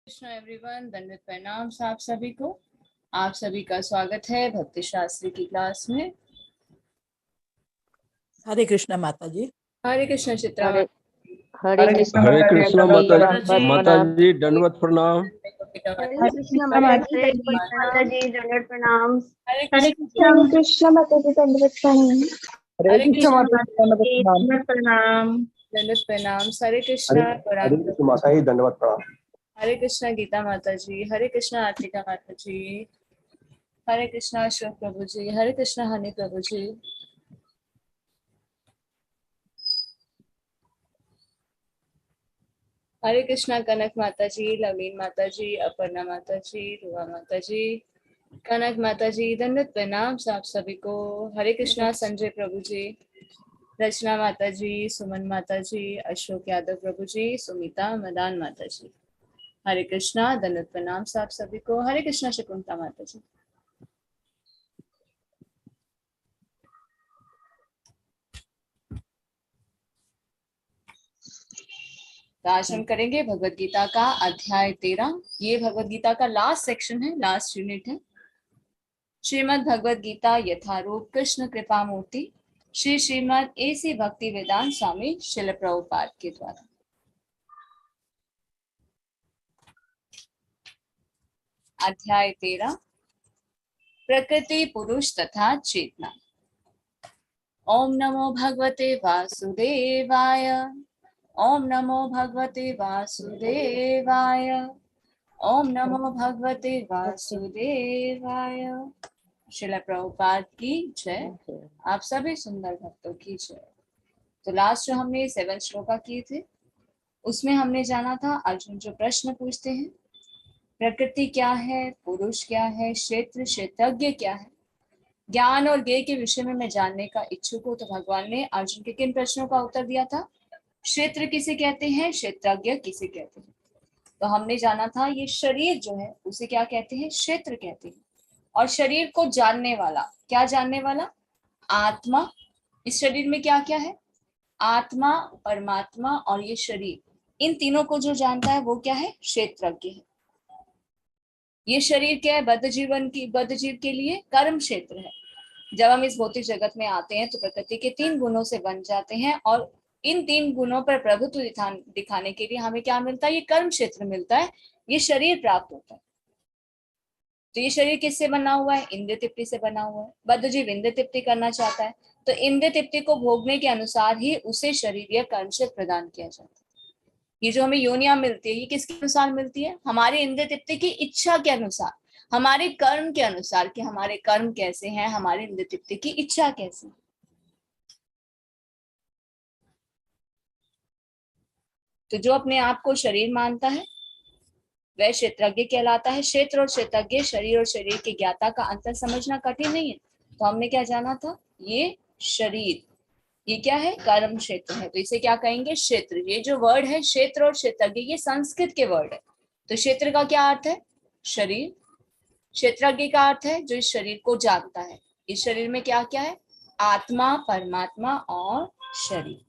Krishna everyone, दंडित प्रणाम आप सभी को। आप सभी का स्वागत है भक्ति शास्त्री की क्लास में। हरे कृष्ण माता जी। हरे कृष्ण चित्रा। हरे कृष्ण माता जी दंडवत प्रणाम। हरे कृष्ण माता जी दंडवत प्रणाम। हरे हरे कृष्ण माता जी दंडवत प्रणाम। हरे कृष्ण दंडवत प्रणाम। दंडित प्रणाम। हरे कृष्ण माता जी दंडवत प्रणाम। हरे कृष्ण गीता माता जी। हरे कृष्ण आर्तिका माता जी। हरे कृष्ण अशोक प्रभु जी। हरे कृष्ण हनी प्रभु जी। हरे कृष्णा कनक माता जी, लवलीन माता जी, अपर्णा माता जी, रुआ माता जी, कनक माता जी, दंडवत प्रणाम आप सभी को। हरे कृष्णा संजय प्रभु जी, रचना माता जी, सुमन माता जी, अशोक यादव प्रभु जी, सुमिता मदान माता जी। हरे कृष्णा दंडवत प्रणाम आप सभी को। हरे कृष्णा शकुंतला माता जी। तो आज हम करेंगे भगवत गीता का अध्याय 13। ये भगवत गीता का लास्ट सेक्शन है, लास्ट यूनिट है। श्रीमद् भगवत गीता यथारूप कृष्ण कृपा मूर्ति श्री श्रीमद् एसी भक्ति वेदांत स्वामी शिल प्रभुपाद के द्वारा। अध्याय 13, प्रकृति पुरुष तथा चेतना। ओम नमो भगवते वासुदेवाय। ओम नमो भगवते वासुदेवाय। ओम नमो भगवते वासुदेवाय। शिल प्रभुपाद की जय। आप सभी सुंदर भक्तों की जय। तो लास्ट जो हमने 7 श्लोका किए थे उसमें हमने जाना था अर्जुन जो प्रश्न पूछते हैं, प्रकृति क्या है, पुरुष क्या है, क्षेत्र क्षेत्रज्ञ क्या है, ज्ञान और ज्ञेय के विषय में मैं जानने का इच्छुक हूँ। तो भगवान ने अर्जुन के किन प्रश्नों का उत्तर दिया था? क्षेत्र किसे कहते हैं, क्षेत्रज्ञ किसे कहते हैं। तो हमने जाना था ये शरीर जो है उसे क्या कहते हैं, क्षेत्र कहते हैं। और शरीर को जानने वाला, क्या जानने वाला? आत्मा। इस शरीर में क्या क्या है? आत्मा, परमात्मा और ये शरीर, इन तीनों को जो जानता है वो क्या है? क्षेत्रज्ञ है। ये शरीर क्या है? बद्ध जीव के लिए कर्म क्षेत्र है। जब हम इस भौतिक जगत में आते हैं तो प्रकृति के 3 गुणों से बन जाते हैं और इन 3 गुणों पर प्रभुत्व दिखाने के लिए हमें क्या मिलता है? ये कर्म क्षेत्र मिलता है, ये शरीर प्राप्त होता है। तो ये शरीर किससे बना हुआ है? इंद्रिय तृप्ति से बना हुआ है। बद्ध जीव इंद्रिय तृप्ति करना चाहता है, तो इंद्रिय तृप्ति को भोगने के अनुसार ही उसे शरीर या कर्म क्षेत्र प्रदान किया जाता है। ये जो हमें योनियां मिलती है ये किसके अनुसार मिलती है? हमारी इंद्रिय तृप्ति की इच्छा के अनुसार, हमारे कर्म के अनुसार कि हमारे कर्म कैसे हैं, हमारी इंद्रिय तृप्ति की इच्छा कैसी। तो जो अपने आप को शरीर मानता है वह क्षेत्रज्ञ कहलाता है। क्षेत्र और क्षेत्रज्ञ, शरीर और शरीर के ज्ञाता का अंतर समझना कठिन नहीं है। तो हमने क्या जाना था? ये शरीर, ये क्या है? कर्म क्षेत्र है, तो इसे क्या कहेंगे? क्षेत्र। ये जो वर्ड है क्षेत्र और क्षेत्रज्ञ, ये संस्कृत के वर्ड है। तो क्षेत्र का क्या अर्थ है? शरीर। क्षेत्रज्ञ का अर्थ है जो इस शरीर को जानता है। इस शरीर में क्या क्या है? आत्मा, परमात्मा और शरीर।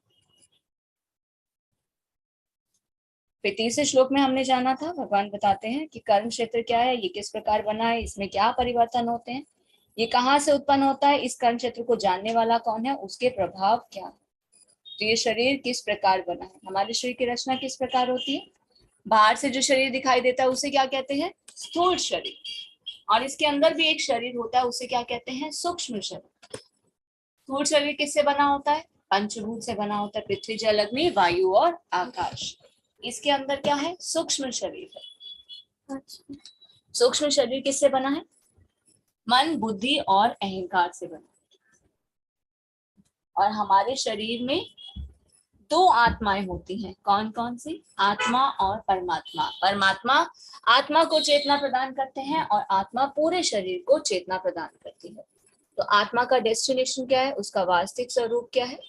फिर तीसरे श्लोक में हमने जाना था, भगवान बताते हैं कि कर्म क्षेत्र क्या है, ये किस प्रकार बना है, इसमें क्या परिवर्तन होते हैं, ये कहाँ से उत्पन्न होता है, इस कर्म क्षेत्र को जानने वाला कौन है, उसके प्रभाव क्या है। तो ये शरीर किस प्रकार बना है, हमारे शरीर की रचना किस प्रकार होती है। बाहर से जो शरीर दिखाई देता है उसे क्या कहते हैं? स्थूल शरीर। और इसके अंदर भी एक शरीर होता है, उसे क्या कहते हैं? सूक्ष्म शरीर। स्थूल शरीर किससे बना होता है? पंचभूत से बना होता है, पृथ्वी जल अग्नि वायु और आकाश। इसके अंदर क्या है? सूक्ष्म शरीर है। सूक्ष्म शरीर किससे बना है? मन, बुद्धि और अहंकार से बना। और हमारे शरीर में 2 आत्माएं होती हैं। कौन कौन सी? आत्मा और परमात्मा। परमात्मा आत्मा को चेतना प्रदान करते हैं और आत्मा पूरे शरीर को चेतना प्रदान करती है। तो आत्मा का डेस्टिनेशन क्या है, उसका वास्तविक स्वरूप क्या है,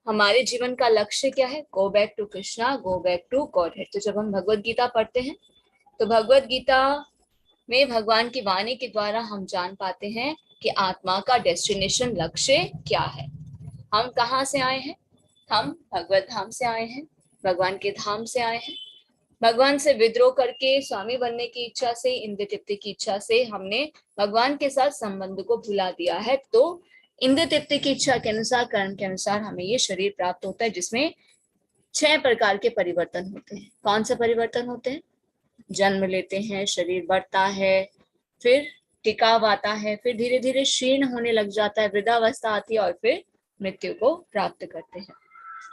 हमारे जीवन का लक्ष्य क्या है? Go back to Krishna, go back to Godhead. तो जब हम भगवत गीता पढ़ते हैं तो भगवत गीता में भगवान की वाणी के द्वारा हम जान पाते हैं कि आत्मा का डेस्टिनेशन, लक्ष्य क्या है। हम कहाँ से आए हैं? हम भगवत धाम से आए हैं, भगवान के धाम से आए हैं। भगवान से विद्रोह करके स्वामी बनने की इच्छा से, इंद्र तृप्ति की इच्छा से हमने भगवान के साथ संबंध को भुला दिया है। तो इंद्र तृप्ति की इच्छा के अनुसार, कर्म के अनुसार हमें ये शरीर प्राप्त होता है, जिसमें 6 प्रकार के परिवर्तन होते हैं। कौन से परिवर्तन होते हैं? जन्म लेते हैं, शरीर बढ़ता है, फिर टिकाव आता है, फिर धीरे धीरे क्षीण होने लग जाता है, वृद्धावस्था आती है, और फिर मृत्यु को प्राप्त करते हैं।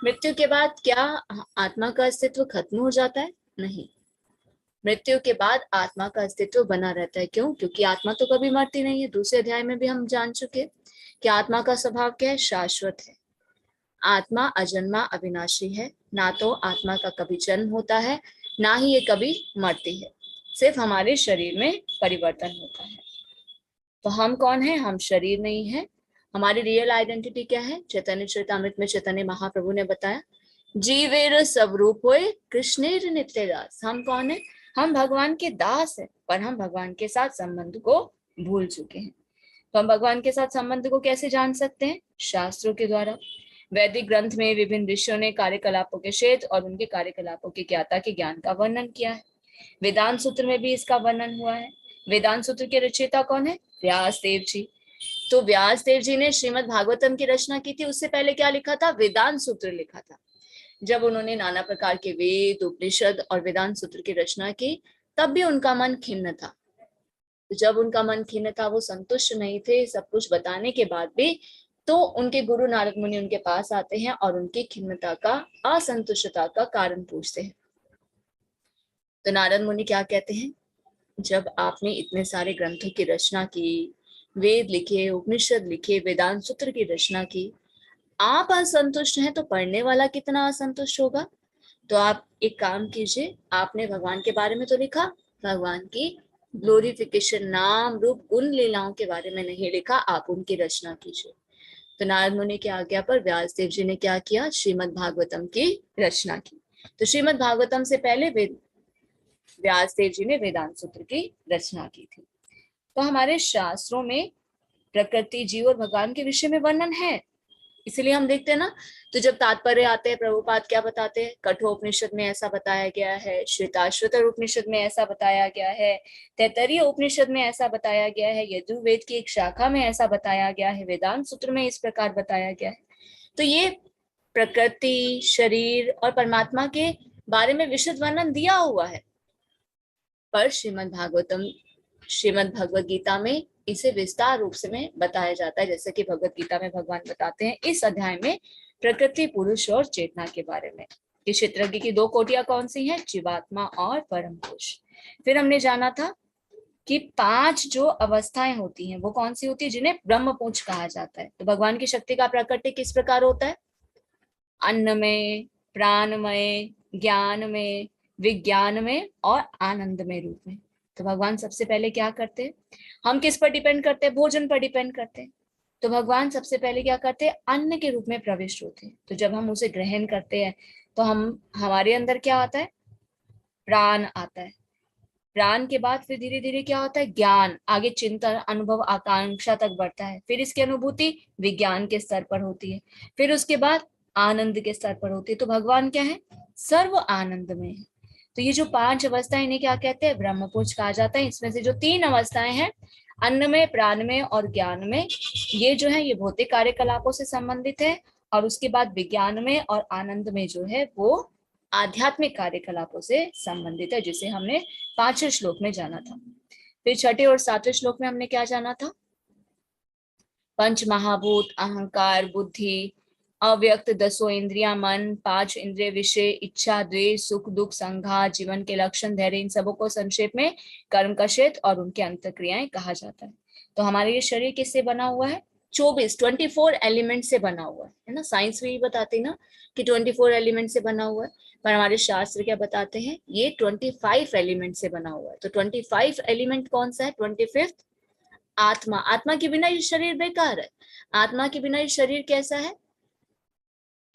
मृत्यु के बाद क्या आत्मा का अस्तित्व खत्म हो जाता है? नहीं, मृत्यु के बाद आत्मा का अस्तित्व बना रहता है। क्यों? क्योंकि आत्मा तो कभी मरती नहीं है। दूसरे अध्याय में भी हम जान चुके कि आत्मा का स्वभाव क्या है? शाश्वत है। आत्मा अजन्मा अविनाशी है। ना तो आत्मा का कभी जन्म होता है, ना ही ये कभी मरती है। सिर्फ हमारे शरीर में परिवर्तन होता है। तो हम कौन है? हम शरीर नहीं है। हमारी रियल आइडेंटिटी क्या है? चैतन्य चरितामृत में चैतन्य महाप्रभु ने बताया, जीवेर स्वरूप होए कृष्णेर नित्य दास। हम कौन है? हम भगवान के दास है, पर हम भगवान के साथ संबंध को भूल चुके हैं। तो हम भगवान के साथ संबंध को कैसे जान सकते हैं? शास्त्रों के द्वारा। वैदिक ग्रंथ में विभिन्न ऋषियों ने कार्यकलापों के क्षेत्र और उनके कार्यकलापों के ज्ञाता के ज्ञान का वर्णन किया है। वेदांत सूत्र में भी इसका वर्णन हुआ है। वेदांत सूत्र के रचयिता कौन है? व्यास देव जी। तो व्यास देव जी ने श्रीमद् भागवतम की रचना की थी। उससे पहले क्या लिखा था? वेदांत सूत्र लिखा था। जब उन्होंने नाना प्रकार के वेद, उपनिषद और वेदांत सूत्र की रचना की, तब भी उनका मन खिन्न था। जब उनका मन खिन्न था, वो संतुष्ट नहीं थे सब कुछ बताने के बाद भी, तो उनके गुरु नारद मुनि उनके पास आते हैं और उनकी खिन्नता का, असंतुष्टता का कारण पूछते हैं। तो नारद मुनि क्या कहते हैं? जब आपने इतने सारे ग्रंथों की रचना की, वेद लिखे, उपनिषद लिखे, वेदांत सूत्र की रचना की, आप असंतुष्ट हैं, तो पढ़ने वाला कितना असंतुष्ट होगा? तो आप एक काम कीजिए, आपने भगवान के बारे में तो लिखा, भगवान की ग्लोरिफिकेशन, नाम रूप गुण लीलाओं के बारे में नहीं लिखा, आप उनकी रचना कीजिए। तो नारद मुनि की आज्ञा पर व्यास देव जी ने क्या किया? श्रीमद् भागवतम की रचना की। तो श्रीमद् भागवतम से पहले व्यास देव जी ने वेदांत सूत्र की रचना की थी। तो हमारे शास्त्रों में प्रकृति, जीव और भगवान के विषय में वर्णन है। इसीलिए हम देखते हैं ना, तो जब तात्पर्य आते हैं, प्रभुपाद क्या बताते हैं? कठोपनिषद में ऐसा बताया गया है, श्वेताश्वतर उपनिषद में ऐसा बताया गया है, तैत्तरीय उपनिषद में ऐसा बताया गया है, यजुर्वेद की एक शाखा में ऐसा बताया गया है, वेदांत सूत्र में इस प्रकार बताया गया है। तो ये प्रकृति, शरीर और परमात्मा के बारे में विशद वर्णन दिया हुआ है। पर श्रीमद् भगवत गीता में इसे विस्तार रूप से में बताया जाता है। जैसे कि भगवत गीता में भगवान बताते हैं इस अध्याय में प्रकृति, पुरुष और चेतना के बारे में कि क्षेत्रज्ञ की 2 कोटियां कौन सी हैं? जीवात्मा और परम पुरुष। फिर हमने जाना था कि 5 जो अवस्थाएं होती हैं वो कौन सी होती है? जिन्हें ब्रह्मपुंज कहा जाता है। तो भगवान की शक्ति का प्राकट्य किस प्रकार होता है? अन्नमय, प्राणमय, ज्ञानमय, विज्ञान में और आनंदमय रूप में। तो भगवान सबसे पहले क्या करते हैं? हम किस पर डिपेंड करते हैं? भोजन पर डिपेंड करते हैं। तो भगवान सबसे पहले क्या करते हैं? अन्न के रूप में प्रविष्ट होते हैं। तो जब हम उसे ग्रहण करते हैं तो हमारे अंदर क्या आता है? प्राण आता है। प्राण के बाद फिर धीरे धीरे क्या होता है? ज्ञान, आगे चिंतन, अनुभव, आकांक्षा तक बढ़ता है। फिर इसकी अनुभूति विज्ञान के स्तर पर होती है। फिर उसके बाद आनंद के स्तर पर होती है। तो भगवान क्या है? सर्व आनंद में है। तो ये जो 5 अवस्थाएं, इन्हें क्या कहते हैं? ब्रह्मपुंज कहा जाता है। इसमें से जो 3 अवस्थाएं हैं, अन्न में, प्राण में और ज्ञान में, ये जो है ये भौतिक कार्यकलापों से संबंधित है। और उसके बाद विज्ञान में और आनंद में जो है वो आध्यात्मिक कार्यकलापों से संबंधित है, जिसे हमने 5वें श्लोक में जाना था। फिर 6ठे और 7वें श्लोक में हमने क्या जाना था? पंच महाभूत, अहंकार, बुद्धि, अव्यक्त 10 इंद्रिया, मन, 5 इंद्रिय विषय, इच्छा, द्वेष, सुख दुख, संघात, जीवन के लक्षण, धैर्य, इन सबों को संक्षेप में कर्म का क्षेत्र और उनके अंतःक्रियाएं कहा जाता है। तो हमारे ये शरीर किससे बना हुआ है? 24 एलिमेंट से बना हुआ है ना। साइंस भी बताती ना कि 24 एलिमेंट से बना हुआ है, पर हमारे शास्त्र क्या बताते हैं? ये 25 एलिमेंट से बना हुआ है। तो 25 एलिमेंट कौन सा है? 25 आत्मा। आत्मा के बिना ये शरीर बेकार है। आत्मा के बिना ये शरीर कैसा है?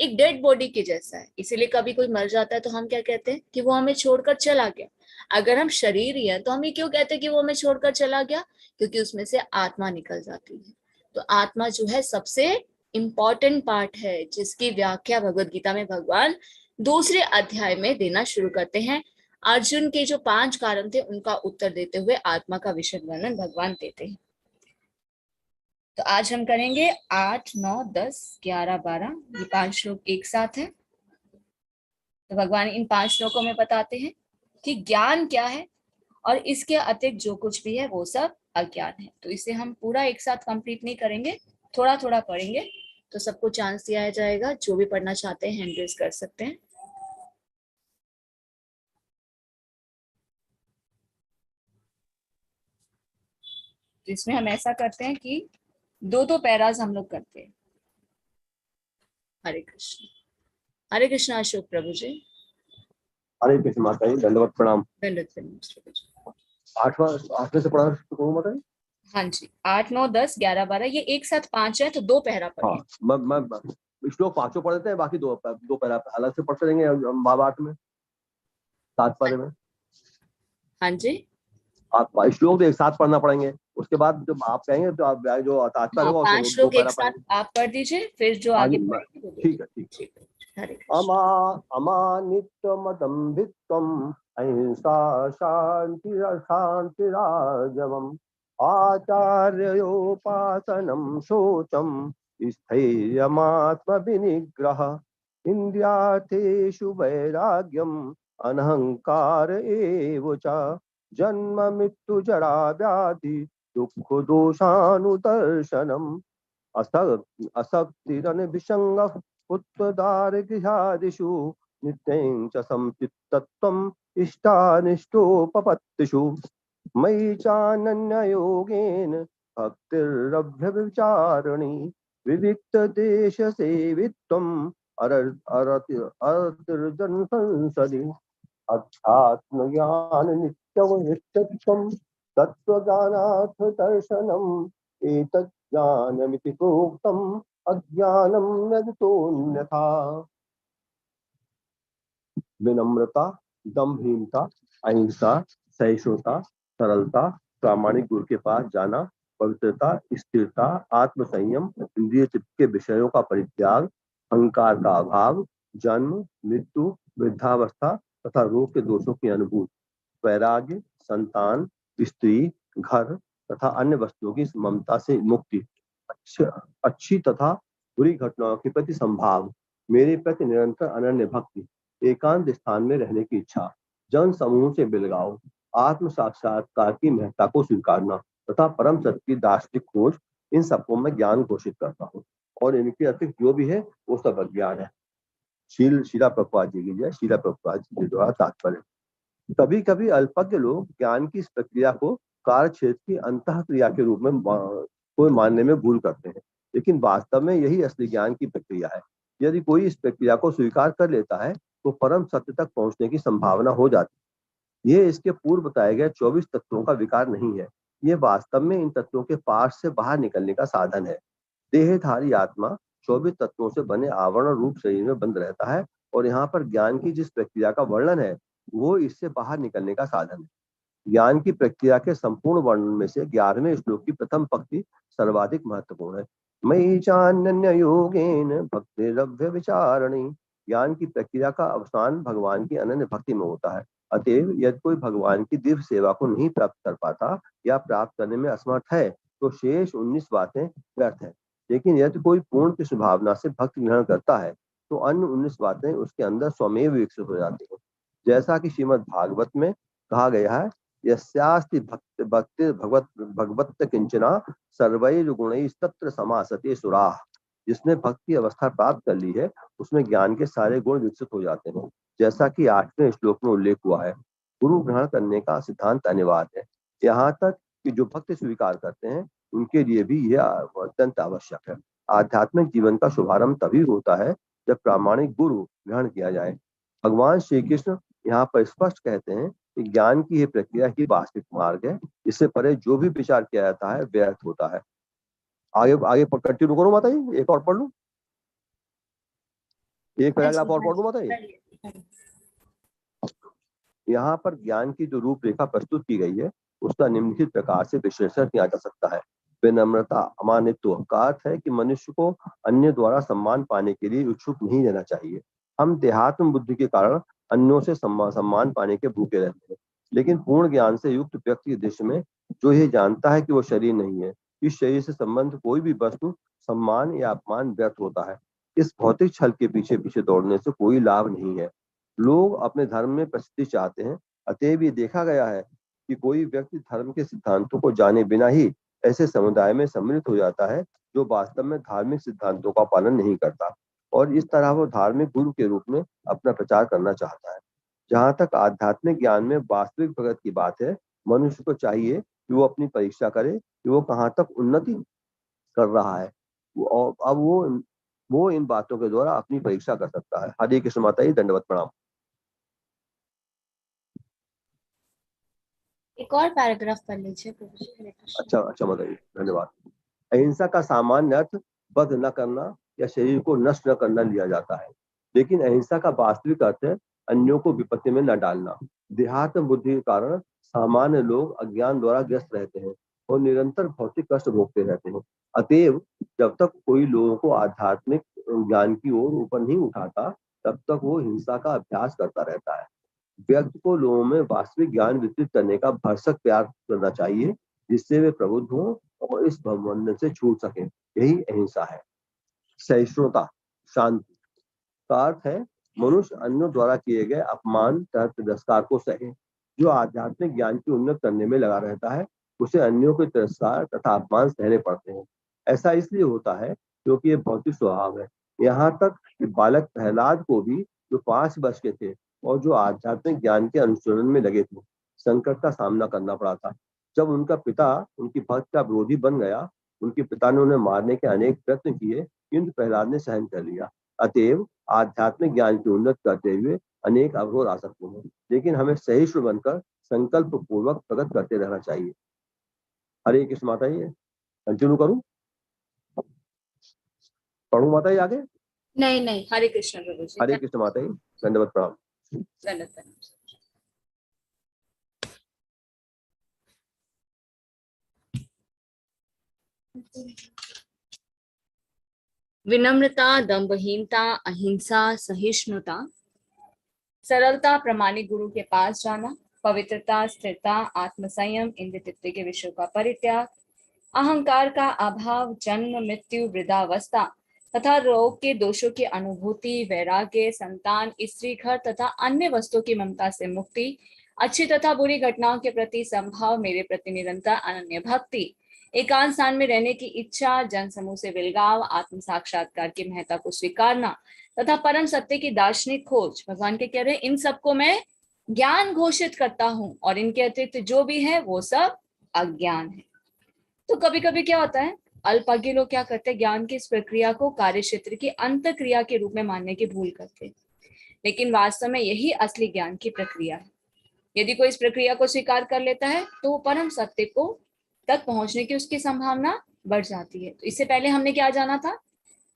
एक डेड बॉडी के जैसा है। इसीलिए कभी कोई मर जाता है तो हम क्या कहते हैं? कि वो हमें छोड़कर चला गया। अगर हम शरीर ही है तो हम ये क्यों कहते हैं कि वो हमें छोड़कर चला गया? क्योंकि उसमें से आत्मा निकल जाती है। तो आत्मा जो है सबसे इंपॉर्टेंट पार्ट है, जिसकी व्याख्या भगवत गीता में भगवान 2 अध्याय में देना शुरू करते हैं। अर्जुन के जो 5 कारण थे उनका उत्तर देते हुए आत्मा का विशद वर्णन भगवान देते हैं। तो आज हम करेंगे 8, 9, 10, 11, 12 ये 5 श्लोक एक साथ है। तो भगवान इन 5 श्लोकों में बताते हैं कि ज्ञान क्या है और इसके अतिरिक्त जो कुछ भी है वो सब अज्ञान है। तो इसे हम पूरा एक साथ कंप्लीट नहीं करेंगे, थोड़ा थोड़ा पढ़ेंगे, तो सबको चांस दिया जाएगा। जो भी पढ़ना चाहते हैं हैंड रेज कर सकते हैं। तो इसमें हम ऐसा करते हैं कि 2-2 पैराज हम लोग करते हैं। हरे कृष्ण। हरे कृष्ण अशोक प्रभु जी। हरे कृष्ण माता जी, दंडवत प्रणाम। दंडवत प्रणाम प्रभु जी। 8वें से पढ़ा शुरू माता जी। हाँ जी, 8, 9, 10, 11, 12 ये एक साथ 5 है, तो 2 पैरा पढ़िए। हाँ, मैं श्लोक 5 पढ़ देते हैं, बाकी दो पहला अलग से पढ़ते रहेंगे महाभारत में 7 पारे में। हाँ जी, आप श्लोक तो एक साथ पढ़ना पड़ेंगे, उसके बाद जब आप कहेंगे तो आप जो तात्पर्य होगा 5 उसको 2 श्लोक एक पैरा साथ पढ़ेंगे। आप पढ़ दीजिए, फिर जो आगे पढ़ेंगे वो ठीक है, ठीक है। ठीक है। हरे कृष्ण। अमानित्यमदम्भित्वम् अहिंसा शान्तिराजवम् आचार्योपासनं शौचं स्थैर्यमात्मविनिग्रह इन्द्रियार्थेषु वैराग्यम् अनहङ्कार एव च जन्म मृत्यु जरा व्याधि दुःख दोषानुदर्शनम् असक्तिरनभिसङ्गः पुत्रदारगृहादिषु नित्यं च संचित्तत्वम् इष्टानिष्टोपपत्तिषु मयि चानन्ययोगेन भक्तिरभ्यविचारिणी विविक्तदेशसेवित्वम् अरतिर्जन संसदि अध्यात्मज्ञान नित्यत्वम् तत्त्वज्ञानार्थ दर्शनम् एतत् ज्ञानमिति प्रोक्तम् अज्ञानं यदतोऽन्यथा। विनम्रता, दम्भहीनता, अहिंसा, सहिष्णुता, सरलता, प्रामाणिक गुरु के पास जाना, पवित्रता, स्थिरता, आत्म संयम, इंद्रिय चित्त के विषयों का परित्याग, अहंकार का अभाव, जन्म मृत्यु वृद्धावस्था तथा रोग के दोषों की अनुभूति, वैराग्य, संतान, स्त्री, घर तथा अन्य वस्तुओं की ममता से मुक्ति, अच्छी तथा बुरी घटनाओं के प्रति संभाव, मेरे प्रति निरंतर अनन्य भक्ति, एकांत स्थान में रहने की इच्छा, जन समूह से बिलगाव, आत्म साक्षात्कार की महत्ता को स्वीकारना तथा परम सत्य की दार्शनिक खोज, इन सबको मैं ज्ञान घोषित करता हूँ और इनके अतिरिक्त जो भी है वो सब अज्ञान है। शीला प्रभुपाद जी की जय। शीला प्रभुपाद जी के द्वारा तात्पर्य। कभी कभी अल्पज्ञ लोग ज्ञान की इस प्रक्रिया को कार्य क्षेत्र की अंतः क्रिया के रूप में कोई मानने में भूल करते हैं, लेकिन वास्तव में यही असली ज्ञान की प्रक्रिया है। यदि कोई इस प्रक्रिया को स्वीकार कर लेता है तो परम सत्य तक पहुंचने की संभावना हो जाती है। ये इसके पूर्व बताए गए 24 तत्वों का विकार नहीं है, ये वास्तव में इन तत्वों के पास से बाहर निकलने का साधन है। देहधारी आत्मा 24 तत्वों से बने आवरण रूप शरीर में बंद रहता है और यहाँ पर ज्ञान की जिस प्रक्रिया का वर्णन है वो इससे बाहर निकलने का साधन है। ज्ञान की प्रक्रिया के संपूर्ण वर्णन में से 11वें श्लोक की प्रथम पंक्ति सर्वाधिक महत्वपूर्ण है। मयि चान्य योगेन भक्तिरभ्य विचारणी। ज्ञान की प्रक्रिया का अवसान भगवान की अनन्य भक्ति में होता है। अतएव यदि कोई भगवान की दिव्य सेवा को नहीं प्राप्त कर पाता या प्राप्त करने में असमर्थ है तो शेष 19 बातें व्यर्थ है। लेकिन यदि कोई पूर्ण कृष्ण भावना से भक्ति ग्रहण करता है तो अन्य 19 बातें उसके अंदर स्वमेव विकसित हो जाती है। जैसा कि श्रीमद् भागवत में कहा गया है, यस्यास्ति भक्ति भगवत किंचना सर्वैर गुणैस्तत्र समासते सुराः। जिसने भक्ति की अवस्था प्राप्त कर ली है उसमें ज्ञान के सारे गुण विकसित हो जाते हैं, जैसा कि 8वें श्लोक में उल्लेख हुआ है। गुरु ग्रहण करने का सिद्धांत अनिवार्य है, यहाँ तक कि जो भक्ति स्वीकार करते हैं उनके लिए भी यह अत्यंत आवश्यक है। आध्यात्मिक जीवन का शुभारंभ तभी होता है जब प्रामाणिक गुरु ग्रहण किया जाए। भगवान श्री कृष्ण यहाँ पर स्पष्ट कहते हैं कि ज्ञान की यह प्रक्रिया ही वास्तविक मार्ग है, इससे परे जो भी विचार किया जाता है व्यर्थ होता है। आगे आगे कंटिन्यू करो माता जी, एक और पढ़ लूं, एक पैराग्राफ और पढ़ लूं माता जी। यहाँ पर ज्ञान की जो रूपरेखा प्रस्तुत की गई है उसका निम्नलिखित प्रकार से विश्लेषण किया जा सकता है। विनम्रता, अमानित्व का अर्थ है कि मनुष्य को अन्य द्वारा सम्मान पाने के लिए इच्छुक नहीं रहना चाहिए। हम देहात्म बुद्धि के कारण अन्यों से सम्मान पाने के भूखे रहते हैं। लेकिन पूर्ण ज्ञान से युक्त व्यक्ति के दृश्य में जो ये जानता है कि वो शरीर नहीं है, इस शरीर से संबंध कोई भी वस्तु, सम्मान या अपमान व्यर्थ होता है। इस भौतिक छल के पीछे पीछे दौड़ने से कोई लाभ नहीं है। लोग अपने धर्म में प्रसिद्धि चाहते हैं, अतएव ये देखा गया है कि कोई व्यक्ति धर्म के सिद्धांतों को जाने बिना ही ऐसे समुदाय में सम्मिलित हो जाता है जो वास्तव में धार्मिक सिद्धांतों का पालन नहीं करता, और इस तरह वो धार्मिक गुरु के रूप में अपना प्रचार करना चाहता है। जहाँ तक आध्यात्मिक ज्ञान में वास्तविक प्रगति की बात है, मनुष्य को चाहिए कि वो अपनी परीक्षा करे कि वो कहाँ तक उन्नति कर रहा है। और अब वो इन बातों के द्वारा अपनी परीक्षा कर सकता है। हरे कृष्ण माता जी, दंडवत प्रणाम। एक और पैराग्राफ पढ़ लीजिए प्रभु जी। हरे कृष्ण। अच्छा माता जी, धन्यवाद। अहिंसा का सामान्य अर्थ वध न करना या शरीर को नष्ट न करना लिया जाता है, लेकिन अहिंसा का वास्तविक अर्थ है अन्यों को विपत्ति में न डालना। देहात्म बुद्धि के कारण सामान्य लोग अज्ञान द्वारा ग्रस्त रहते हैं और निरंतर भौतिक कष्ट भोगते रहते हैं। अतएव जब तक कोई लोगों को आध्यात्मिक ज्ञान की ओर ऊपर नहीं उठाता, तब तक वो हिंसा का अभ्यास करता रहता है। व्यक्ति को लोगों में वास्तविक ज्ञान वितरित करने का भरसक प्रयास करना चाहिए, जिससे वे प्रबुद्ध हों और इस भवबंधन से छूट सकें। यही अहिंसा है। सहिष्णुता, शांति का अर्थ है मनुष्य अन्यों द्वारा किए गए अपमान तथा तिरस्कार को सहे। जो आध्यात्मिक ज्ञान की उन्नति करने में लगा रहता है, उसे अन्यों के तिरस्कार तथा अपमान सहने पड़ते हैं। ऐसा इसलिए होता है क्योंकि ये भौतिक स्वभाव है। यहाँ तक कि बालक प्रहलाद को भी, जो 5 वर्ष के थे और जो आध्यात्मिक ज्ञान के अनुसरण में लगे थे, संकट का सामना करना पड़ा था। जब उनका पिता उनकी भक्त का विरोधी बन गया, उनके पिता ने उन्हें मारने के अनेक प्रयत्न किए, किंतु प्रहलाद ने सहन कर लिया। अतएव आध्यात्मिक ज्ञान की उन्नति करते हुए अनेक अवरोध आ सकते हैं, लेकिन हमें सहिष्णु बनकर संकल्प पूर्वक प्रगति करते रहना चाहिए। हरे कृष्ण माता जी, कंटिन्यू करूं? पढ़ूं माता जी आगे? नहीं नहीं, हरे कृष्ण प्रभु जी। हरे कृष्ण माता जी, दंडवत प्रणाम। दंडवत प्रणाम। विनम्रता, दंभहीनता, अहिंसा, सहिष्णुता, सरलता, प्रामाणिक गुरु के पास जाना, पवित्रता, स्थिरता, आत्मसंयम, इंद्रिय तृप्ति के विषयों का परित्याग, अहंकार का अभाव, जन्म मृत्यु वृद्धावस्था तथा रोग के दोषों की अनुभूति, वैराग्य, संतान, स्त्री, घर तथा अन्य वस्तुओं की ममता से मुक्ति, अच्छी तथा बुरी घटनाओं के प्रति संभाव, मेरे प्रति निरंतर अनन्य भक्ति, एकांत स्थान में रहने की इच्छा, जन समूह से विलगाव, आत्म साक्षात्कार की महत्ता को स्वीकारना तथा परम सत्य की दार्शनिक खोज। भगवान के कह रहे, इन सबको मैं ज्ञान घोषित करता हूं और इनके अतिरिक्त जो भी है वो सब अज्ञान है। तो कभी कभी क्या होता है, अल्पज्ञ लोग क्या करते हैं, ज्ञान की इस प्रक्रिया को कार्य क्षेत्र की अंत क्रिया के रूप में मानने की भूल करते हैं, लेकिन वास्तव में यही असली ज्ञान की प्रक्रिया है। यदि कोई इस प्रक्रिया को स्वीकार कर लेता है तो वो परम सत्य को तक पहुंचने की उसकी संभावना बढ़ जाती है। तो इससे पहले हमने क्या जाना था,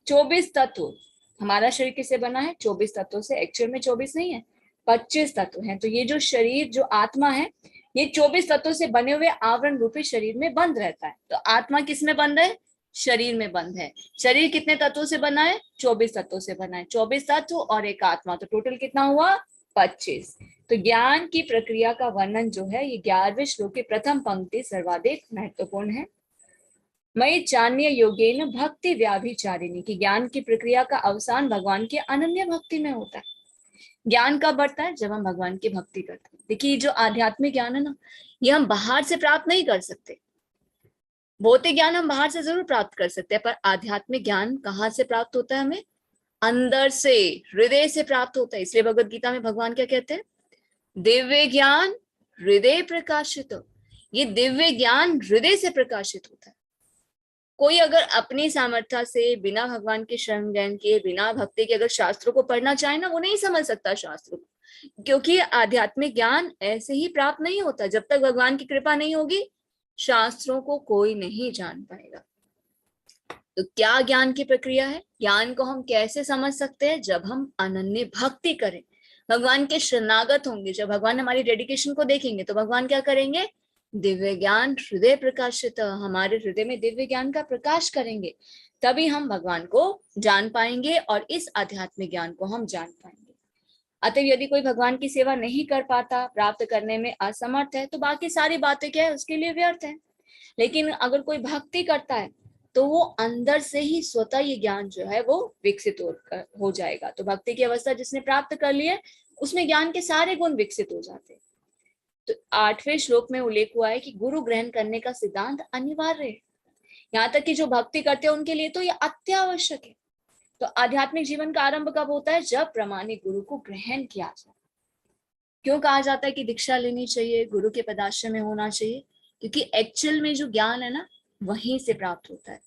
24 तत्व। हमारा शरीर किससे बना है? 24 तत्वों से। एक्चुअल में 24 नहीं है, 25 तत्व हैं। तो ये जो शरीर, जो आत्मा है, ये 24 तत्वों से बने हुए आवरण रूपी शरीर में बंद रहता है। तो आत्मा किस में बंद है? शरीर में बंद है। शरीर कितने तत्वों से बना है? 24 तत्वों से बना है। 24 तत्व और एक आत्मा, तो टोटल कितना हुआ? 25। तो ज्ञान की प्रक्रिया का वर्णन जो है, ये 11वें श्लोक की प्रथम पंक्ति सर्वाधिक महत्वपूर्ण है। मयि चान्य योगेन भक्ति व्याभिचारिणी, की ज्ञान की प्रक्रिया का अवसान भगवान की अनन्य भक्ति में होता है। ज्ञान कब बढ़ता है? जब हम भगवान की भक्ति करते हैं। देखिए, जो आध्यात्मिक ज्ञान है ना, ये हम बाहर से प्राप्त नहीं कर सकते। भौतिक ज्ञान हम बाहर से जरूर प्राप्त कर सकते हैं, पर आध्यात्मिक ज्ञान कहाँ से प्राप्त होता है? हमें अंदर से, हृदय से प्राप्त होता है। इसलिए भगवत गीता में भगवान क्या कहते हैं? दिव्य ज्ञान हृदय प्रकाशित। ये दिव्य ज्ञान हृदय से प्रकाशित होता है। कोई अगर अपनी सामर्थ्य से, बिना भगवान के शरण ग्रहण किए, बिना भक्ति के अगर शास्त्रों को पढ़ना चाहे ना, वो नहीं समझ सकता शास्त्रों को, क्योंकि आध्यात्मिक ज्ञान ऐसे ही प्राप्त नहीं होता। जब तक भगवान की कृपा नहीं होगी, शास्त्रों को कोई नहीं जान पाएगा। तो क्या ज्ञान की प्रक्रिया है? ज्ञान को हम कैसे समझ सकते हैं? जब हम अनन्य भक्ति करें, भगवान के शरणागत होंगे। जब भगवान हमारी डेडिकेशन को देखेंगे तो भगवान क्या करेंगे? दिव्य ज्ञान हृदय प्रकाशित, हमारे हृदय में दिव्य ज्ञान का प्रकाश करेंगे। तभी हम भगवान को जान पाएंगे और इस आध्यात्मिक ज्ञान को हम जान पाएंगे। अतः यदि कोई भगवान की सेवा नहीं कर पाता, प्राप्त करने में असमर्थ है, तो बाकी सारी बातें क्या है, उसके लिए व्यर्थ है। लेकिन अगर कोई भक्ति करता है तो वो अंदर से ही स्वतः ये ज्ञान जो है वो विकसित हो जाएगा। तो भक्ति की अवस्था जिसने प्राप्त कर ली है उसमें ज्ञान के सारे गुण विकसित हो जाते हैं। तो 8वें श्लोक में उल्लेख हुआ है कि गुरु ग्रहण करने का सिद्धांत अनिवार्य है। यहाँ तक कि जो भक्ति करते हैं उनके लिए तो ये अत्यावश्यक है। तो आध्यात्मिक जीवन का आरंभ कब होता है? जब प्रामाणिक गुरु को ग्रहण किया जाए। क्यों कहा जाता है कि दीक्षा लेनी चाहिए, गुरु के पदाश्रय में होना चाहिए? क्योंकि एक्चुअल में जो ज्ञान है ना वहीं से प्राप्त होता है।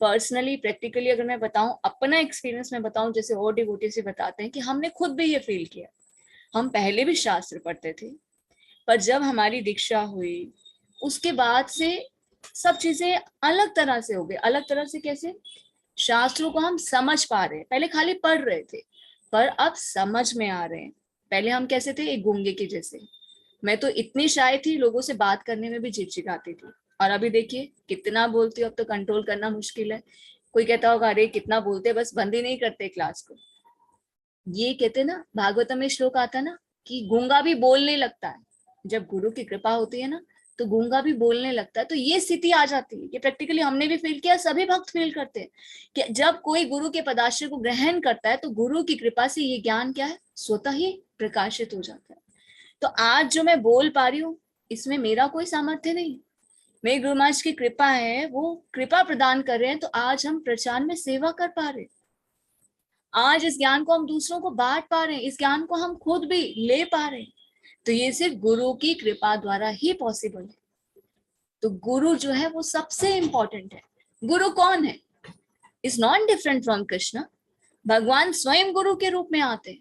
पर्सनली प्रैक्टिकली अगर मैं बताऊं, अपना एक्सपीरियंस में बताऊं, जैसे और डिवोटी से बताते हैं कि हमने खुद भी ये फील किया। हम पहले भी शास्त्र पढ़ते थे, पर जब हमारी दीक्षा हुई उसके बाद से सब चीजें अलग तरह से हो गई। अलग तरह से कैसे? शास्त्रों को हम समझ पा रहे हैं, पहले खाली पढ़ रहे थे पर अब समझ में आ रहे हैं। पहले हम कैसे थे? एक गूंगे के जैसे। मैं तो इतनी शाय थी, लोगों से बात करने में भी झिझकियाती थी, और अभी देखिए कितना बोलती हूँ। अब तो कंट्रोल करना मुश्किल है। कोई कहता होगा अरे कितना बोलते, बस बंद ही नहीं करते क्लास को। ये कहते ना, भागवतम में श्लोक आता ना कि गूंगा भी बोलने लगता है। जब गुरु की कृपा होती है ना तो गूंगा भी बोलने लगता है। तो ये स्थिति आ जाती है। ये प्रैक्टिकली हमने भी फील किया, सभी भक्त फील करते हैं कि जब कोई गुरु के पदाश्रय को ग्रहण करता है तो गुरु की कृपा से ये ज्ञान क्या है, स्वतः ही प्रकाशित हो जाता है। तो आज जो मैं बोल पा रही हूँ इसमें मेरा कोई सामर्थ्य नहीं, मेरे गुरु महाराज की कृपा है, वो कृपा प्रदान कर रहे हैं। तो आज हम प्रचार में सेवा कर पा रहे हैं, आज इस ज्ञान को हम दूसरों को बांट पा रहे हैं, इस ज्ञान को हम खुद भी ले पा रहे हैं। तो ये सिर्फ गुरु की कृपा द्वारा ही पॉसिबल है। तो गुरु जो है वो सबसे इंपॉर्टेंट है। गुरु कौन है? Is not different from Krishna. भगवान स्वयं गुरु के रूप में आते हैं।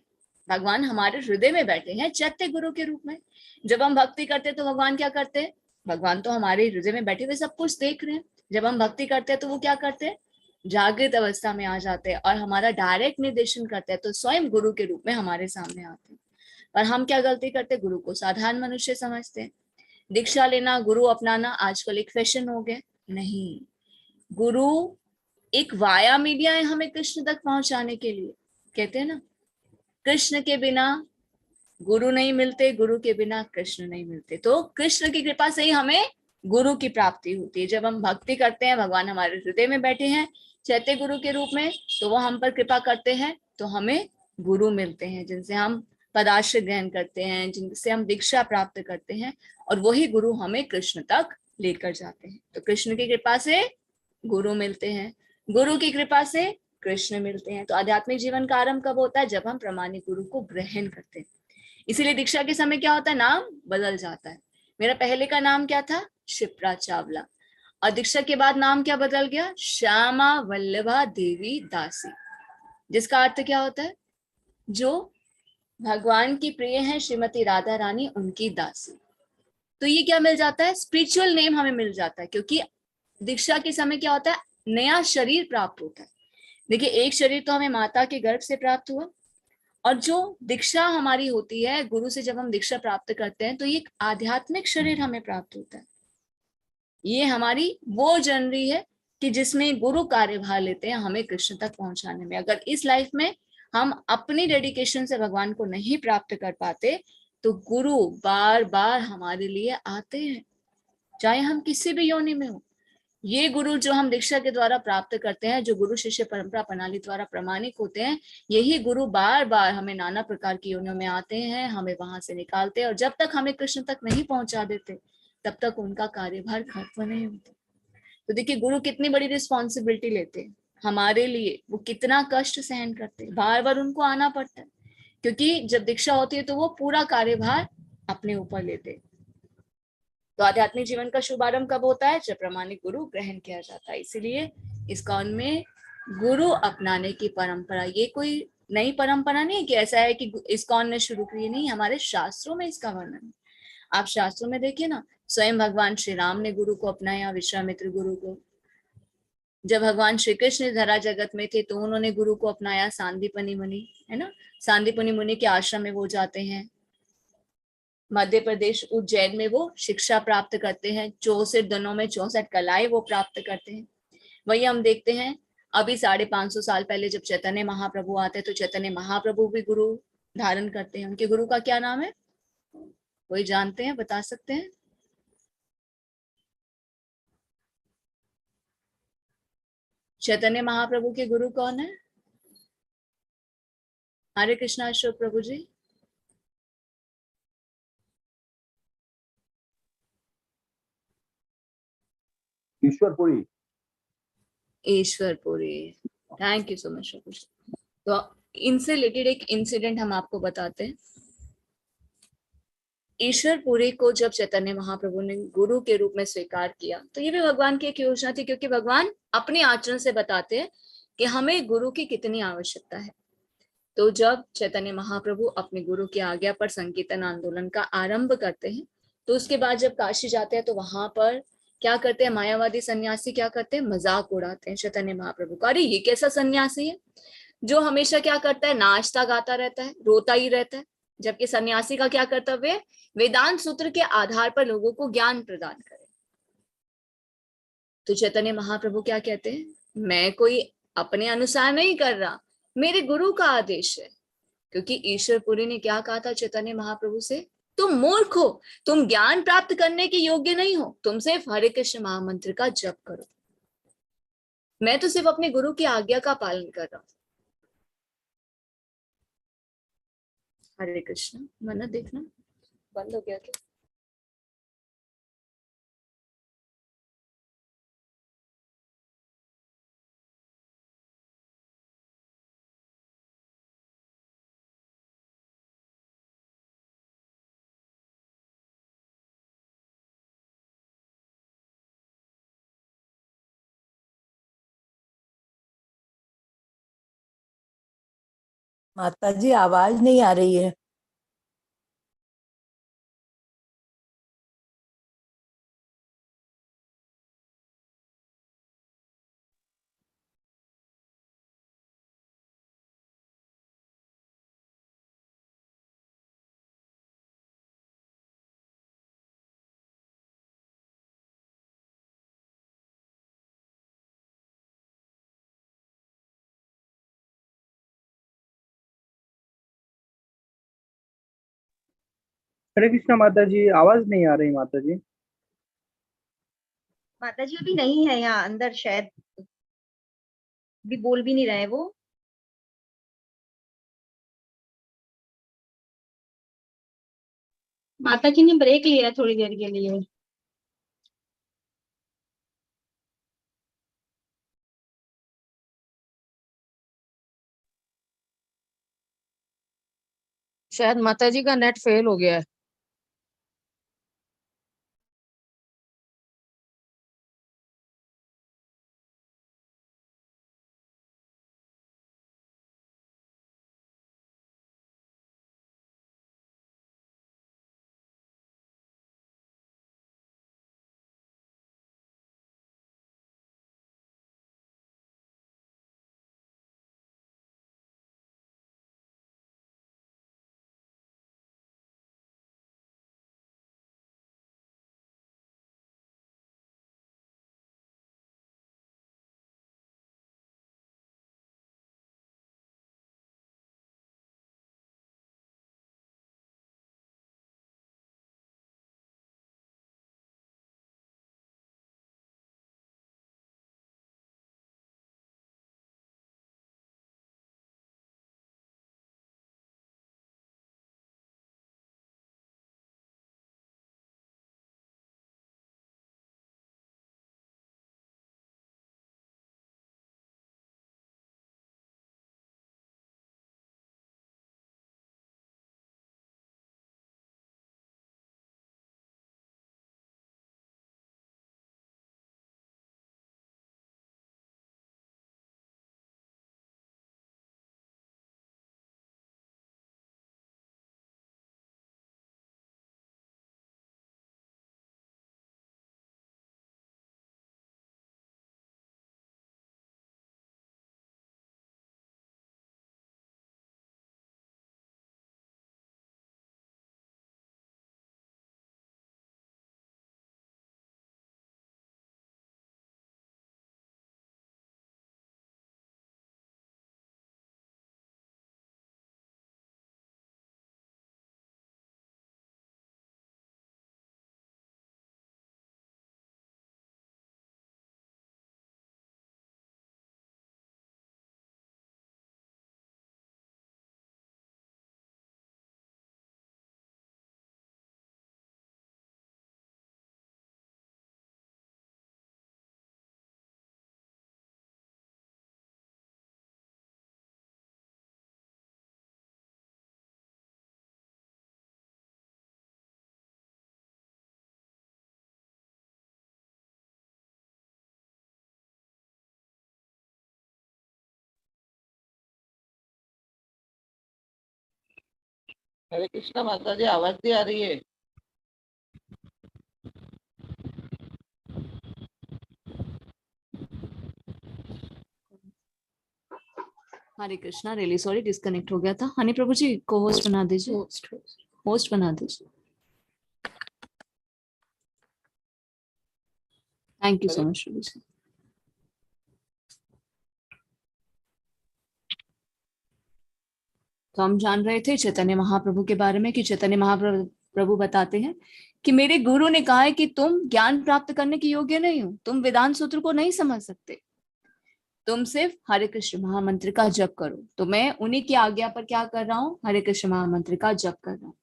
भगवान हमारे हृदय में बैठे हैं चैत्य गुरु के रूप में। जब हम भक्ति करते हैं तो भगवान क्या करते हैं? भगवान तो हमारे हृदय में बैठे हुए सब कुछ देख रहे हैं। जब हम भक्ति करते हैं तो वो क्या करते हैं? जागृत अवस्था में आ जाते हैं और हमारा डायरेक्ट निर्देशन करते हैं। तो स्वयं गुरु के रूप में हमारे सामने आते हैं। पर हम क्या गलती करते हैं? गुरु को साधारण मनुष्य समझते हैं। दीक्षा लेना, गुरु अपनाना आजकल एक फैशन हो गया। नहीं, गुरु एक वाया मीडिया है हमें कृष्ण तक पहुंचाने के लिए। कहते हैं ना, कृष्ण के बिना गुरु नहीं मिलते, गुरु के बिना कृष्ण नहीं मिलते। तो कृष्ण की कृपा से ही हमें गुरु की प्राप्ति होती है। जब हम भक्ति करते हैं, भगवान हमारे हृदय में बैठे हैं चैत्य गुरु के रूप में, तो वो हम पर कृपा करते हैं, तो हमें गुरु मिलते हैं जिनसे हम पदाश्रय ग्रहण करते हैं, जिनसे हम दीक्षा प्राप्त करते हैं, और वही गुरु हमें कृष्ण तक लेकर जाते हैं। तो कृष्ण की कृपा से गुरु मिलते हैं, गुरु की कृपा से कृष्ण मिलते हैं। तो आध्यात्मिक जीवन का आरंभ कब होता है? जब हम प्रामाणिक गुरु को ग्रहण करते हैं। इसीलिए दीक्षा के समय क्या होता है? नाम बदल जाता है। मेरा पहले का नाम क्या था? शिप्रा चावला, और दीक्षा के बाद नाम क्या बदल गया? श्यामा वल्लभा देवी दासी, जिसका अर्थ क्या होता है? जो भगवान की प्रिय है, श्रीमती राधा रानी उनकी दासी। तो ये क्या मिल जाता है? स्पिरिचुअल नेम हमें मिल जाता है। क्योंकि दीक्षा के समय क्या होता है? नया शरीर प्राप्त होता है। देखिए, एक शरीर तो हमें माता के गर्भ से प्राप्त हुआ, और जो दीक्षा हमारी होती है गुरु से, जब हम दीक्षा प्राप्त करते हैं तो ये आध्यात्मिक शरीर हमें प्राप्त होता है। ये हमारी वो जर्नी है कि जिसमें गुरु कार्यभार लेते हैं हमें कृष्ण तक पहुंचाने में। अगर इस लाइफ में हम अपनी डेडिकेशन से भगवान को नहीं प्राप्त कर पाते तो गुरु बार बार हमारे लिए आते हैं, चाहे हम किसी भी योनि में हो। ये गुरु जो हम दीक्षा के द्वारा प्राप्त करते हैं, जो गुरु शिष्य परंपरा प्रणाली द्वारा प्रमाणिक होते हैं, यही गुरु बार बार हमें नाना प्रकार की योनियों में आते हैं, हमें वहां से निकालते हैं, और जब तक हमें कृष्ण तक नहीं पहुंचा देते तब तक उनका कार्यभार खत्म नहीं होता। तो देखिए, गुरु कितनी बड़ी रिस्पॉन्सिबिलिटी लेते हैं हमारे लिए, वो कितना कष्ट सहन करते हैं, बार बार उनको आना पड़ता है। क्योंकि जब दीक्षा होती है तो वो पूरा कार्यभार अपने ऊपर लेते हैं। तो आध्यात्मिक जीवन का शुभारंभ कब होता है? जब प्रामाणिक गुरु ग्रहण किया जाता है। इसीलिए इस्कॉन में गुरु अपनाने की परंपरा, ये कोई नई परंपरा नहीं है कि ऐसा है कि इस्कॉन ने शुरू की, नहीं, हमारे शास्त्रों में इसका वर्णन है। आप शास्त्रों में देखिए ना, स्वयं भगवान श्री राम ने गुरु को अपनाया, विश्वामित्र गुरु को। जब भगवान श्री कृष्ण धरा जगत में थे तो उन्होंने गुरु को अपनाया, सांदीपनी मुनि, है ना, सांदीपनी मुनि के आश्रम में वो जाते हैं। मध्य प्रदेश उज्जैन में वो शिक्षा प्राप्त करते हैं, 64 दिनों में 64 कलाएं वो प्राप्त करते हैं। वही हम देखते हैं अभी 550 साल पहले जब चैतन्य महाप्रभु आते हैं तो चैतन्य महाप्रभु भी गुरु धारण करते हैं, उनके गुरु का क्या नाम है? कोई जानते हैं, बता सकते हैं? चैतन्य महाप्रभु के गुरु कौन है? Hare Krishna Ashok Prabhu ji. Ishwarpuri. Ishwarpuri. Thank you so much Prabhu ji. तो इनसे रिलेटेड एक इंसिडेंट हम आपको बताते हैं। ईश्वरपुरी को जब चैतन्य महाप्रभु ने गुरु के रूप में स्वीकार किया, तो ये भी भगवान की एक योजना थी, क्योंकि भगवान अपने आचरण से बताते हैं कि हमें गुरु की कितनी आवश्यकता है। तो जब चैतन्य महाप्रभु अपने गुरु की आज्ञा पर संकीर्तन आंदोलन का आरंभ करते हैं, तो उसके बाद जब काशी जाते हैं तो वहां पर क्या करते हैं, मायावादी सन्यासी क्या करते हैं, मजाक उड़ाते हैं चैतन्य महाप्रभु का। अरे ये कैसा सन्यासी है जो हमेशा क्या करता है, नाचता गाता रहता है, रोता ही रहता है। जबकि सन्यासी का क्या कर्तव्य है, वेदांत सूत्र के आधार पर लोगों को ज्ञान प्रदान करे। तो चैतन्य महाप्रभु क्या कहते हैं, मैं कोई अपने अनुसार नहीं कर रहा, मेरे गुरु का आदेश है। क्योंकि ईश्वरपुरी ने क्या कहा था चैतन्य महाप्रभु से, तुम मूर्ख हो, तुम ज्ञान प्राप्त करने के योग्य नहीं हो, तुम सिर्फ हरे कृष्ण महामंत्र का जप करो। मैं तो सिर्फ अपने गुरु की आज्ञा का पालन कर रहा हूं। हरे कृष्ण। मन्नत देखना बंद हो गया क्या? माता जी आवाज नहीं आ रही है। हरे कृष्णा माता जी, आवाज नहीं आ रही माता जी। माता जी अभी नहीं है यहाँ अंदर, शायद अभी बोल भी नहीं रहे वो। माता जी ने ब्रेक लिया थोड़ी देर के लिए। शायद माता जी का नेट फेल हो गया है। हरे कृष्णा माता जी, आवाज नहीं आ रही है। Hare Krishna, really sorry, disconnect हो गया था। हनी प्रभु जी को होस्ट बना दीजिए, होस्ट बना दीजिए। Thank you so much Prabhu ji. तो हम जान रहे थे चैतन्य महाप्रभु के बारे में कि चैतन्य महाप्रभु बताते हैं कि मेरे गुरु ने कहा है कि तुम ज्ञान प्राप्त करने के योग्य नहीं हो, तुम वेदांत सूत्र को नहीं समझ सकते, तुम सिर्फ हरे कृष्ण महामंत्र का जप करो। तो मैं उन्हीं की आज्ञा पर क्या कर रहा हूँ, हरे कृष्ण महामंत्र का जप कर रहा हूँ।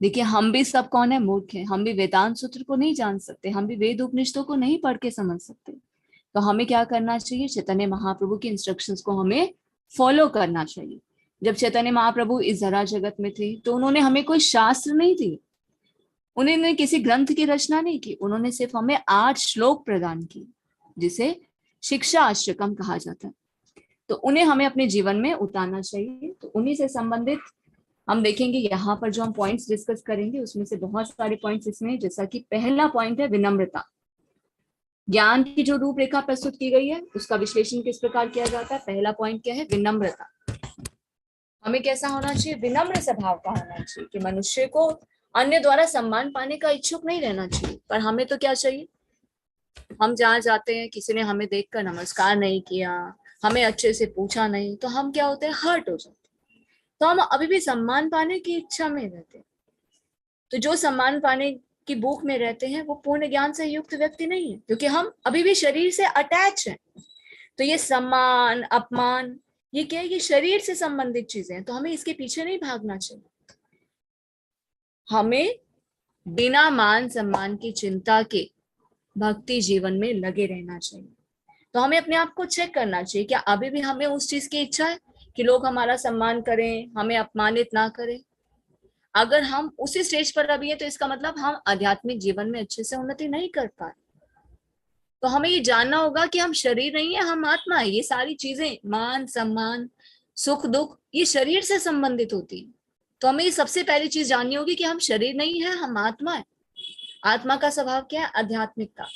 देखिए हम भी सब कौन है, मूर्ख है, हम भी वेदांत सूत्र को नहीं जान सकते, हम भी वेद उपनिषदों को नहीं पढ़ के समझ सकते। तो हमें क्या करना चाहिए, चैतन्य महाप्रभु की इंस्ट्रक्शंस को हमें फॉलो करना चाहिए। जब चैतन्य महाप्रभु इस जरा जगत में थे तो उन्होंने हमें कोई शास्त्र नहीं दिए, उन्होंने किसी ग्रंथ की रचना नहीं की, उन्होंने सिर्फ हमें 8 श्लोक प्रदान किए जिसे शिक्षा अष्टकम कहा जाता है। तो उन्हें हमें अपने जीवन में उतारना चाहिए। तो उन्हीं से संबंधित हम देखेंगे यहाँ पर जो हम पॉइंट्स डिस्कस करेंगे उसमें से बहुत सारे पॉइंट्स इसमें, जैसा कि पहला पॉइंट है विनम्रता। ज्ञान की जो रूपरेखा प्रस्तुत की गई है उसका विश्लेषण किस प्रकार किया जाता है। पहला पॉइंट क्या है, विनम्रता। हमें कैसा होना चाहिए, विनम्र स्वभाव का होना चाहिए कि मनुष्य को अन्य द्वारा सम्मान पाने का इच्छुक नहीं रहना चाहिए। पर हमें तो क्या चाहिए, हम जहाँ जाते हैं किसी ने हमें देखकर नमस्कार नहीं किया, हमें अच्छे से पूछा नहीं, तो हम क्या होते हैं, हर्ट हो जाते हैं। तो हम अभी भी सम्मान पाने की इच्छा में रहते हैं। तो जो सम्मान पाने की भूख में रहते हैं वो पूर्ण ज्ञान से युक्त व्यक्ति नहीं है, क्योंकि हम अभी भी शरीर से अटैच हैं। तो ये सम्मान अपमान ये क्या है, ये शरीर से संबंधित चीजें हैं। तो हमें इसके पीछे नहीं भागना चाहिए, हमें बिना मान सम्मान की चिंता के भक्ति जीवन में लगे रहना चाहिए। तो हमें अपने आप को चेक करना चाहिए, क्या अभी भी हमें उस चीज की इच्छा है कि लोग हमारा सम्मान करें, हमें अपमानित ना करें। अगर हम उसी स्टेज पर अभी हैं तो इसका मतलब हम आध्यात्मिक जीवन में अच्छे से उन्नति नहीं कर पा रहे। तो हमें ये जानना होगा कि हम शरीर नहीं है, हम आत्मा है। ये सारी चीजें मान सम्मान सुख दुख ये शरीर से संबंधित होती है। तो हमें ये सबसे पहली चीज जाननी होगी कि हम शरीर नहीं है, हम आत्मा है। आत्मा का स्वभाव क्या है, आध्यात्मिकता।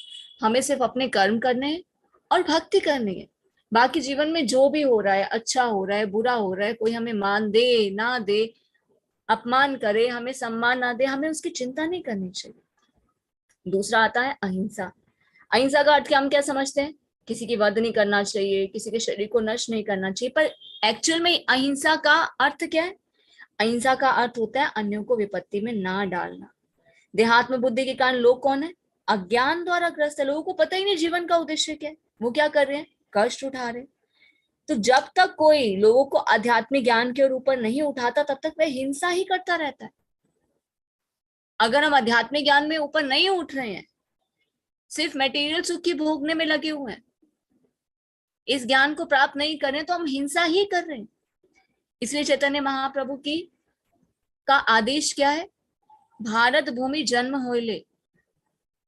हमें सिर्फ अपने कर्म करने हैं और भक्ति करनी है। बाकी जीवन में जो भी हो रहा है, अच्छा हो रहा है बुरा हो रहा है, कोई हमें मान दे ना दे, अपमान करे हमें सम्मान ना दे, हमें उसकी चिंता नहीं करनी चाहिए। दूसरा आता है अहिंसा। अहिंसा का अर्थ हम क्या समझते हैं, किसी की वध नहीं करना चाहिए, किसी के शरीर को नष्ट नहीं करना चाहिए। पर एक्चुअल में अहिंसा का अर्थ क्या है, अहिंसा का अर्थ होता है अन्यों को विपत्ति में ना डालना। देहात्म बुद्धि के कारण लोग कौन है, अज्ञान द्वारा ग्रस्त है। लोगों को पता ही नहीं जीवन का उद्देश्य क्या है, वो क्या कर रहे हैं, कष्ट उठा रहे हैं। तो जब तक कोई लोगों को आध्यात्मिक ज्ञान के ऊपर नहीं उठाता तब तक वह हिंसा ही करता रहता है। अगर हम आध्यात्मिक ज्ञान में ऊपर नहीं उठ रहे हैं, सिर्फ मटेरियल सुख की भोगने में लगे हुए हैं, इस ज्ञान को प्राप्त नहीं कर रहे तो हम हिंसा ही कर रहे हैं। इसलिए चैतन्य महाप्रभु की का आदेश क्या है, भारत भूमि जन्म होइले।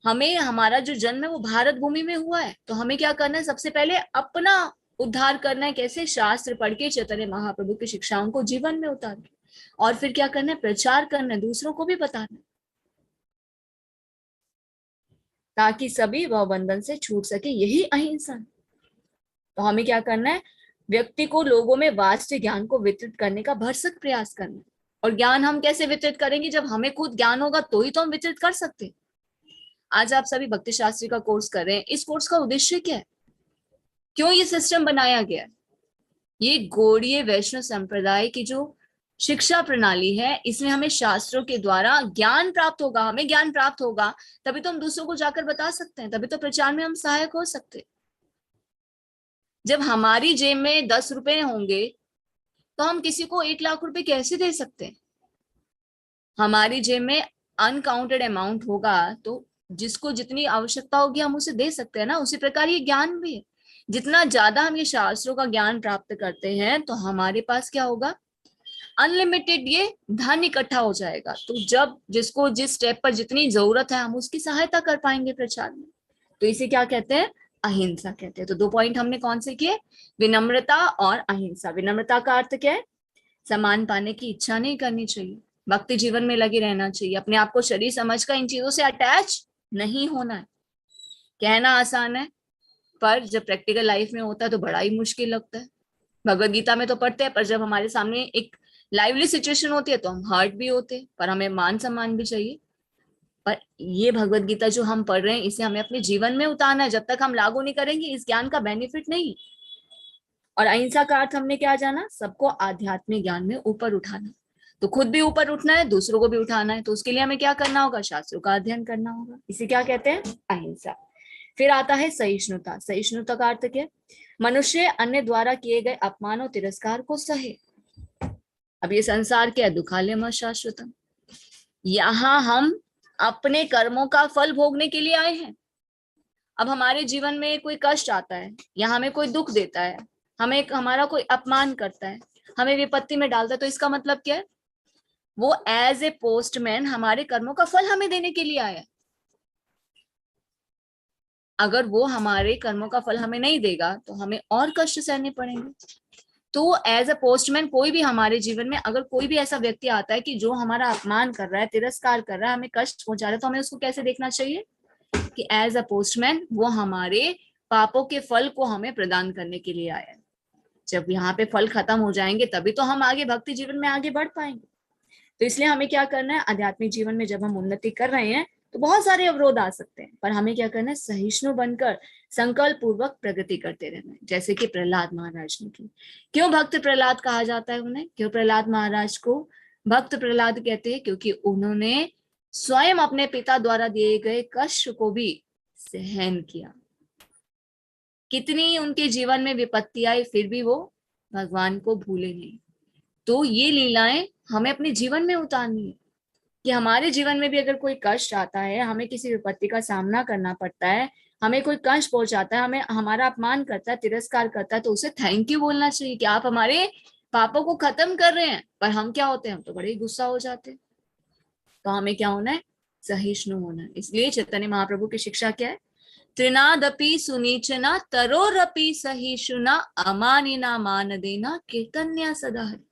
हमें हमारा जो जन्म है वो भारत भूमि में हुआ है। तो हमें क्या करना है, सबसे पहले अपना उद्धार करना है। कैसे, शास्त्र पढ़ के चैतन्य महाप्रभु की शिक्षाओं को जीवन में उतार के, और फिर क्या करना है, प्रचार करना है, दूसरों को भी बताना है, ताकि सभी वह बंधन से छूट सके। यही अहिंसा है। तो हमें क्या करना है, व्यक्ति को लोगों में वास्तविक ज्ञान को वितरित करने का भरसक प्रयास करना है। और ज्ञान हम कैसे वितरित करेंगे, जब हमें खुद ज्ञान होगा तो ही तो हम वितरित कर सकते हैं। आज आप सभी भक्ति शास्त्री का कोर्स कर रहे हैं, इस कोर्स का उद्देश्य क्या है, क्यों ये सिस्टम बनाया गया है। ये गौड़ीय वैष्णव संप्रदाय की जो शिक्षा प्रणाली है, इसमें हमें शास्त्रों के द्वारा ज्ञान प्राप्त होगा। हमें ज्ञान प्राप्त होगा तभी तो हम दूसरों को जाकर बता सकते हैं, तभी तो प्रचार में हम सहायक हो सकते हैं। जब हमारी जेब में 10 रुपए होंगे तो हम किसी को 1 लाख रुपए कैसे दे सकते हैं। हमारी जेब में अनकाउंटेड अमाउंट होगा तो जिसको जितनी आवश्यकता होगी हम उसे दे सकते हैं ना। उसी प्रकार ये ज्ञान भी है, जितना ज्यादा हम ये शास्त्रों का ज्ञान प्राप्त करते हैं तो हमारे पास क्या होगा, अनलिमिटेड ये धन इकट्ठा हो जाएगा। तो जब जिसको जिस स्टेप पर जितनी जरूरत है हम उसकी सहायता कर पाएंगे प्रचार में। तो इसे क्या कहते हैं, अहिंसा कहते हैं। तो 2 पॉइंट हमने कौन से किए, विनम्रता और अहिंसा। विनम्रता का अर्थ क्या है, सम्मान पाने की इच्छा नहीं करनी चाहिए, भक्ति जीवन में लगे रहना चाहिए, अपने आप को शरीर समझकर इन चीजों से अटैच नहीं होना है। कहना आसान है, पर जब प्रैक्टिकल लाइफ में होता है तो बड़ा ही मुश्किल लगता है। भगवत गीता में तो पढ़ते हैं, पर जब हमारे सामने एक लाइवली सिचुएशन होती है तो हम हर्ट भी होते हैं, पर हमें मान सम्मान भी चाहिए। पर ये भगवत गीता जो हम पढ़ रहे हैं, इसे हमें अपने जीवन में उतारना है। जब तक हम लागू नहीं करेंगे इस ज्ञान का बेनिफिट नहीं। और अहिंसा का अर्थ हमने क्या जाना, सबको आध्यात्मिक ज्ञान में ऊपर उठाना। तो खुद भी ऊपर उठना है, दूसरों को भी उठाना है, तो उसके लिए हमें क्या करना होगा, शास्त्रों का अध्ययन करना होगा। इसे क्या कहते हैं, अहिंसा। फिर आता है सहिष्णुता। सहिष्णुता का अर्थ क्या, मनुष्य अन्य द्वारा किए गए अपमान और तिरस्कार को सहे। अब ये संसार क्या, दुखालयम शाश्वतम। यहाँ हम अपने कर्मों का फल भोगने के लिए आए हैं। अब हमारे जीवन में कोई कष्ट आता है या हमें कोई दुख देता है, हमें हमारा कोई अपमान करता है, हमें विपत्ति में डालता है, तो इसका मतलब क्या है, वो एज ए पोस्टमैन हमारे कर्मों का फल हमें देने के लिए आया है। अगर वो हमारे कर्मों का फल हमें नहीं देगा तो हमें और कष्ट सहने पड़ेंगे। तो एज अ पोस्टमैन कोई भी हमारे जीवन में अगर कोई भी ऐसा व्यक्ति आता है कि जो हमारा अपमान कर रहा है, तिरस्कार कर रहा है, हमें कष्ट पहुंचा रहा है, तो हमें उसको कैसे देखना चाहिए कि एज अ पोस्टमैन वो हमारे पापों के फल को हमें प्रदान करने के लिए आया है। जब यहाँ पे फल खत्म हो जाएंगे तभी तो हम आगे भक्ति जीवन में आगे बढ़ पाएंगे। तो इसलिए हमें क्या करना है, आध्यात्मिक जीवन में जब हम उन्नति कर रहे हैं तो बहुत सारे अवरोध आ सकते हैं, पर हमें क्या करना है, सहिष्णु बनकर संकल्प पूर्वक प्रगति करते रहना है, जैसे कि प्रहलाद महाराज ने की। क्यों भक्त प्रहलाद कहा जाता है उन्हें, क्यों प्रहलाद महाराज को भक्त प्रहलाद कहते हैं, क्योंकि उन्होंने स्वयं अपने पिता द्वारा दिए गए कष्ट को भी सहन किया। कितनी उनके जीवन में विपत्ति आई, फिर भी वो भगवान को भूले नहीं। तो ये लीलाएं हमें अपने जीवन में उतारनी है कि हमारे जीवन में भी अगर कोई कष्ट आता है, हमें किसी विपत्ति का सामना करना पड़ता है, हमें कोई कष्ट पहुंचाता है, हमें हमारा अपमान करता है, तिरस्कार करता है, तो उसे थैंक यू बोलना चाहिए कि आप हमारे पापों को खत्म कर रहे हैं। पर हम क्या होते हैं, हम तो बड़े ही गुस्सा हो जाते हैं। तो हमें क्या होना है, सहिष्णु होना है। इसलिए चैतन्य महाप्रभु की शिक्षा क्या है, त्रिनादपि सुनीचना तरोरपि सहिष्णुना अमानिना मान देना कीर्तन्या सदा हरि।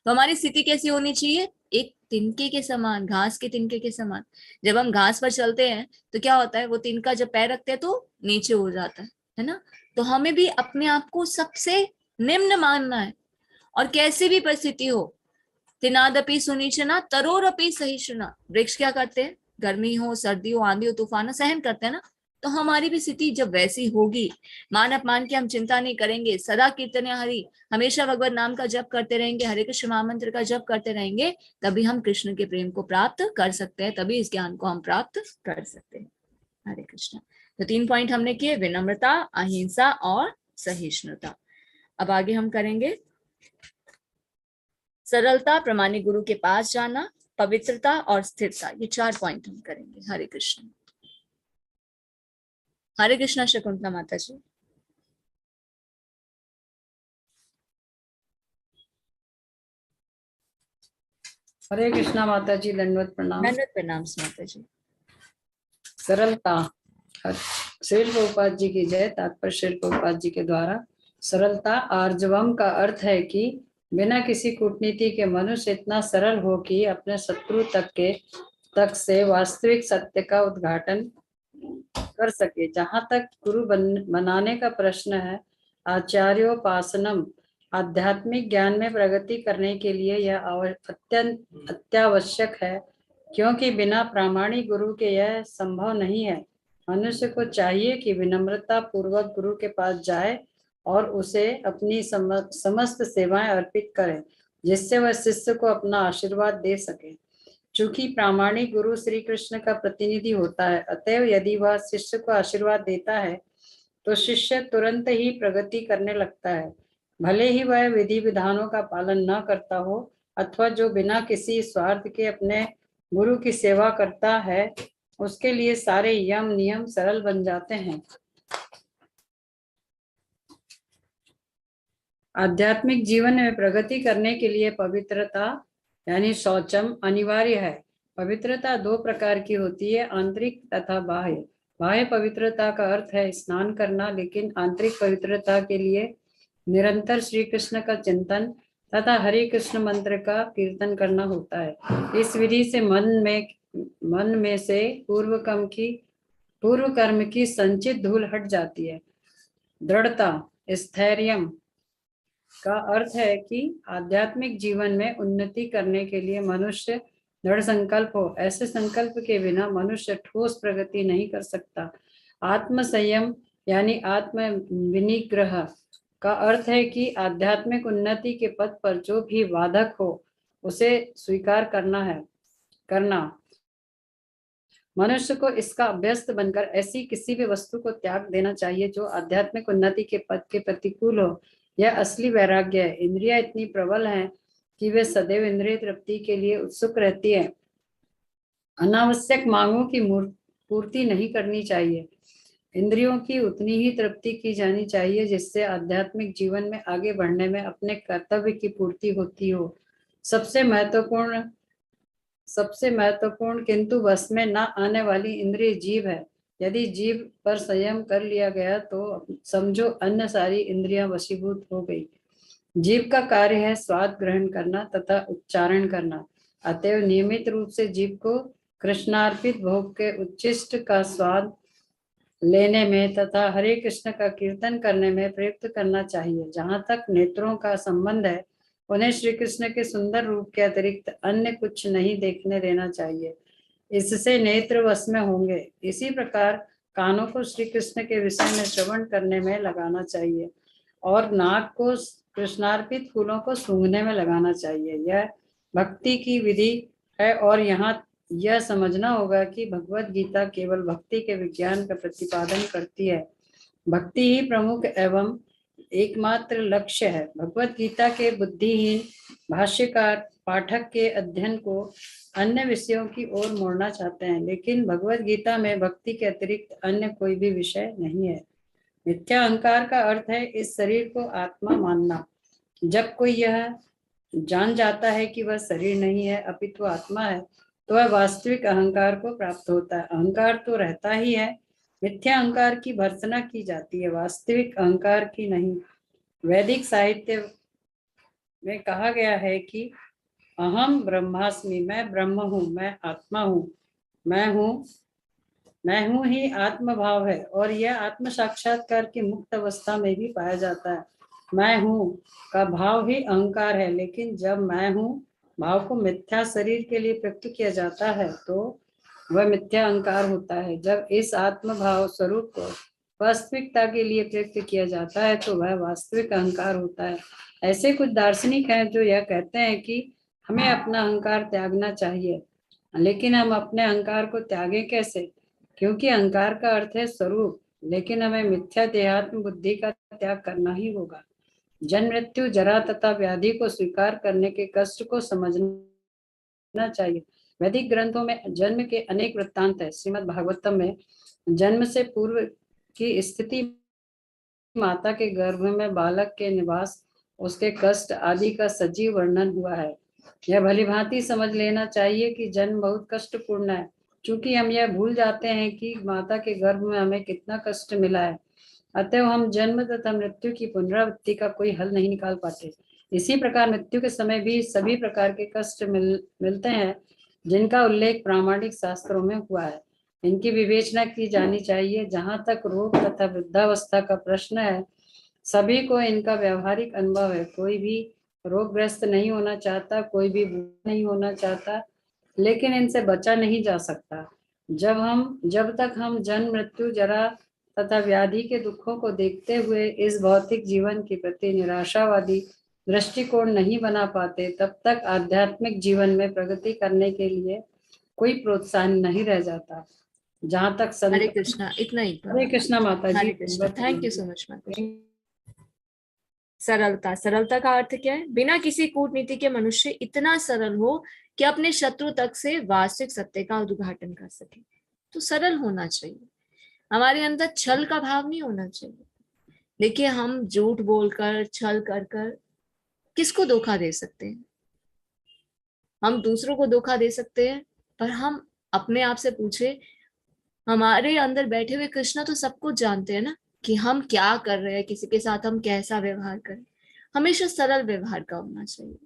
तो हमारी स्थिति कैसी होनी चाहिए, एक तिनके के समान, घास के तिनके के समान। जब हम घास पर चलते हैं तो क्या होता है, वो तिनका जब पैर रखते हैं तो नीचे हो जाता है ना। तो हमें भी अपने आप को सबसे निम्न मानना है, और कैसी भी परिस्थिति हो, तिनादपि सुनीचना तरोरपि सहिष्णुना। वृक्ष क्या करते हैं, गर्मी हो, सर्दी हो, आंधी हो, तूफान हो, सहन करते हैं ना। तो हमारी भी स्थिति जब वैसी होगी, मान अपमान की हम चिंता नहीं करेंगे, सदा कीर्तन हरि, हमेशा भगवत नाम का जप करते रहेंगे, हरे कृष्ण महामंत्र का जप करते रहेंगे, तभी हम कृष्ण के प्रेम को प्राप्त कर सकते हैं, तभी इस ज्ञान को हम प्राप्त कर सकते हैं। हरे कृष्ण। तो 3 पॉइंट हमने किए, विनम्रता, अहिंसा और सहिष्णुता। अब आगे हम करेंगे सरलता, प्रमाणिक गुरु के पास जाना, पवित्रता और स्थिरता। ये 4 पॉइंट हम करेंगे। हरे कृष्ण। हरे कृष्णा शकुंतला माता जी। हरे कृष्णा माता जी, दंडवत प्रणाम। दंडवत प्रणाम माता जी। सरलता। श्रील प्रभुपाद जी की जय। तात्पर्य श्रील प्रभुपाद जी के द्वारा। सरलता आर्जवम का अर्थ है कि बिना किसी कूटनीति के मनुष्य इतना सरल हो कि अपने शत्रु तक से वास्तविक सत्य का उद्घाटन कर सके। जहाँ तक गुरु बनाने का प्रश्न है, आचार्योपासनम, आध्यात्मिक ज्ञान में प्रगति करने के लिए यह अत्यंत अत्यावश्यक है, क्योंकि बिना प्रामाणिक गुरु के यह संभव नहीं है। मनुष्य को चाहिए कि विनम्रता पूर्वक गुरु के पास जाए और उसे अपनी समस्त सेवाएं अर्पित करे, जिससे वह शिष्य को अपना आशीर्वाद दे सके। चूंकि प्रामाणिक गुरु श्री कृष्ण का प्रतिनिधि होता है, अतएव यदि वह शिष्य को आशीर्वाद देता है तो शिष्य तुरंत ही प्रगति करने लगता है, भले ही वह विधि विधानों का पालन न करता हो, अथवा जो बिना किसी स्वार्थ के अपने गुरु की सेवा करता है, उसके लिए सारे यम नियम सरल बन जाते हैं। आध्यात्मिक जीवन में प्रगति करने के लिए पवित्रता यानी शौचम अनिवार्य है। पवित्रता 2 प्रकार की होती है, आंतरिक तथा बाह्य। बाह्य पवित्रता का अर्थ है स्नान करना, लेकिन आंतरिक पवित्रता के लिए निरंतर श्री कृष्ण का चिंतन, तथा हरे कृष्ण मंत्र का कीर्तन करना होता है। इस विधि से मन में से पूर्व कर्म की संचित धूल हट जाती है। दृढ़ता, स्थैर्यम का अर्थ है कि आध्यात्मिक जीवन में उन्नति करने के लिए मनुष्य दृढ़ संकल्प हो। ऐसे संकल्प के बिना मनुष्य ठोस प्रगति नहीं कर सकता। आत्म संयम यानी आत्म विनिग्रह का अर्थ है कि आध्यात्मिक उन्नति के पथ पर जो भी बाधक हो उसे स्वीकार करना। मनुष्य को इसका अभ्यस्त बनकर ऐसी किसी भी वस्तु को त्याग देना चाहिए जो आध्यात्मिक उन्नति के पथ के प्रतिकूल हो। यह असली वैराग्य है। इंद्रियां इतनी प्रबल हैं कि वे सदैव इंद्रिय तृप्ति के लिए उत्सुक रहती है। अनावश्यक मांगों की पूर्ति नहीं करनी चाहिए। इंद्रियों की उतनी ही तृप्ति की जानी चाहिए जिससे आध्यात्मिक जीवन में आगे बढ़ने में अपने कर्तव्य की पूर्ति होती हो। सबसे महत्वपूर्ण किंतु वश में न आने वाली इंद्रिय जीभ है। यदि जीभ पर संयम कर लिया गया तो समझो अन्य सारी इंद्रियां वशीभूत हो गई। जीभ का कार्य है स्वाद ग्रहण करना तथा उच्चारण करना। अतएव नियमित रूप से जीभ को कृष्णार्पित भोग के उच्छिष्ट का स्वाद लेने में तथा हरे कृष्ण का कीर्तन करने में प्रयुक्त करना चाहिए। जहाँ तक नेत्रों का संबंध है, उन्हें श्री कृष्ण के सुंदर रूप के अतिरिक्त अन्य कुछ नहीं देखने देना चाहिए। इससे नेत्र वश में होंगे। इसी प्रकार कानों को श्री कृष्ण के विषय में श्रवण करने में लगाना चाहिए और नाक को कृष्णार्पित फूलों को सूंघने में लगाना चाहिए। यह भक्ति की विधि है और यहाँ यह समझना होगा कि भगवत गीता केवल भक्ति के विज्ञान का प्रतिपादन करती है। भक्ति ही प्रमुख एवं एकमात्र लक्ष्य है। भगवत गीता के बुद्धिहीन भाष्यकार पाठक के अध्ययन को अन्य विषयों की ओर मोड़ना चाहते हैं, लेकिन भगवत गीता में भक्ति के अतिरिक्त अन्य कोई भी विषय नहीं है। मिथ्या अहंकार का अर्थ है इस शरीर को आत्मा मानना। जब कोई यह जान जाता है कि वह शरीर नहीं है अपितु आत्मा है तो वह वास्तविक अहंकार को प्राप्त होता है। अहंकार तो रहता ही है, मिथ्या अहंकार की भर्त्सना की जाती है, वास्तविक अहंकार की नहीं। वैदिक साहित्य में कहा गया है कि अहम ब्रह्मास्मि, मैं ब्रह्म हूँ, मैं आत्मा हूँ, मैं हूँ ही आत्मभाव है और यह आत्म साक्षात्कार की मुक्त अवस्था में भी पाया जाता है। मैं हूँ का भाव ही अहंकार है, लेकिन जब मैं हूँ भाव को मिथ्या शरीर के लिए प्रयुक्त किया जाता है तो वह मिथ्या अहंकार होता है। जब इस आत्म भाव स्वरूप को वास्तविकता के लिए प्रयुक्त किया जाता है तो वह वास्तविक अहंकार होता है। ऐसे कुछ दार्शनिक हैं जो यह कहते हैं कि हमें अपना अहंकार त्यागना चाहिए, लेकिन हम अपने अहंकार को त्यागें कैसे? क्योंकि अहंकार का अर्थ है स्वरूप, लेकिन हमें मिथ्या देहात्म बुद्धि का त्याग करना ही होगा। जन्म मृत्यु जरा तथा व्याधि को स्वीकार करने के कष्ट को समझना चाहिए। वैदिक ग्रंथों में जन्म के अनेक वृत्तांत है। श्रीमद् भागवतम में जन्म से पूर्व की स्थिति, माता के गर्भ में बालक के निवास, उसके कष्ट आदि का सजीव वर्णन हुआ है। यह भलीभांति समझ लेना चाहिए कि जन्म बहुत कष्टपूर्ण है। चूंकि हम यह भूल जाते हैं कि माता के गर्भ में हमें कितना कष्ट मिला है, अतः हम जन्म तथा मृत्यु की पुनरावृत्ति का कोई हल नहीं निकाल पाते। इसी प्रकार मृत्यु के समय भी सभी प्रकार के कष्ट मिलते हैं जिनका उल्लेख प्रामाणिक शास्त्रों में हुआ है। इनकी विवेचना की जानी चाहिए। जहाँ तक रोग तथा वृद्धावस्था का प्रश्न है, सभी को इनका व्यवहारिक अनुभव है। कोई भी रोगग्रस्त नहीं होना चाहता, कोई भी बूढ़ा नहीं होना चाहता, लेकिन इनसे बचा नहीं जा सकता। जब तक हम जन्म मृत्यु जरा तथा व्याधि के दुखों को देखते हुए इस भौतिक जीवन के प्रति निराशावादी दृष्टिकोण नहीं बना पाते, तब तक आध्यात्मिक जीवन में प्रगति करने के लिए कोई प्रोत्साहन नहीं रह जाता। जहाँ तक हरे कृष्णा, इतना ही। हरे कृष्णा माता जी। Hare Krishna, thank you so much माता जी। सरलता, सरलता का अर्थ क्या है? बिना किसी कूटनीति के मनुष्य इतना सरल हो कि अपने शत्रु तक से वास्तविक सत्य का उद्घाटन कर सके। तो सरल होना चाहिए, हमारे अंदर छल का भाव नहीं होना चाहिए। देखिए, हम झूठ बोलकर, छल कर कर किसको धोखा दे सकते हैं? हम दूसरों को धोखा दे सकते हैं, पर हम अपने आप से पूछे, हमारे अंदर बैठे हुए कृष्णा तो सब कुछ जानते हैं ना कि हम क्या कर रहे हैं, किसी के साथ हम कैसा व्यवहार करें। हमेशा सरल व्यवहार का होना चाहिए।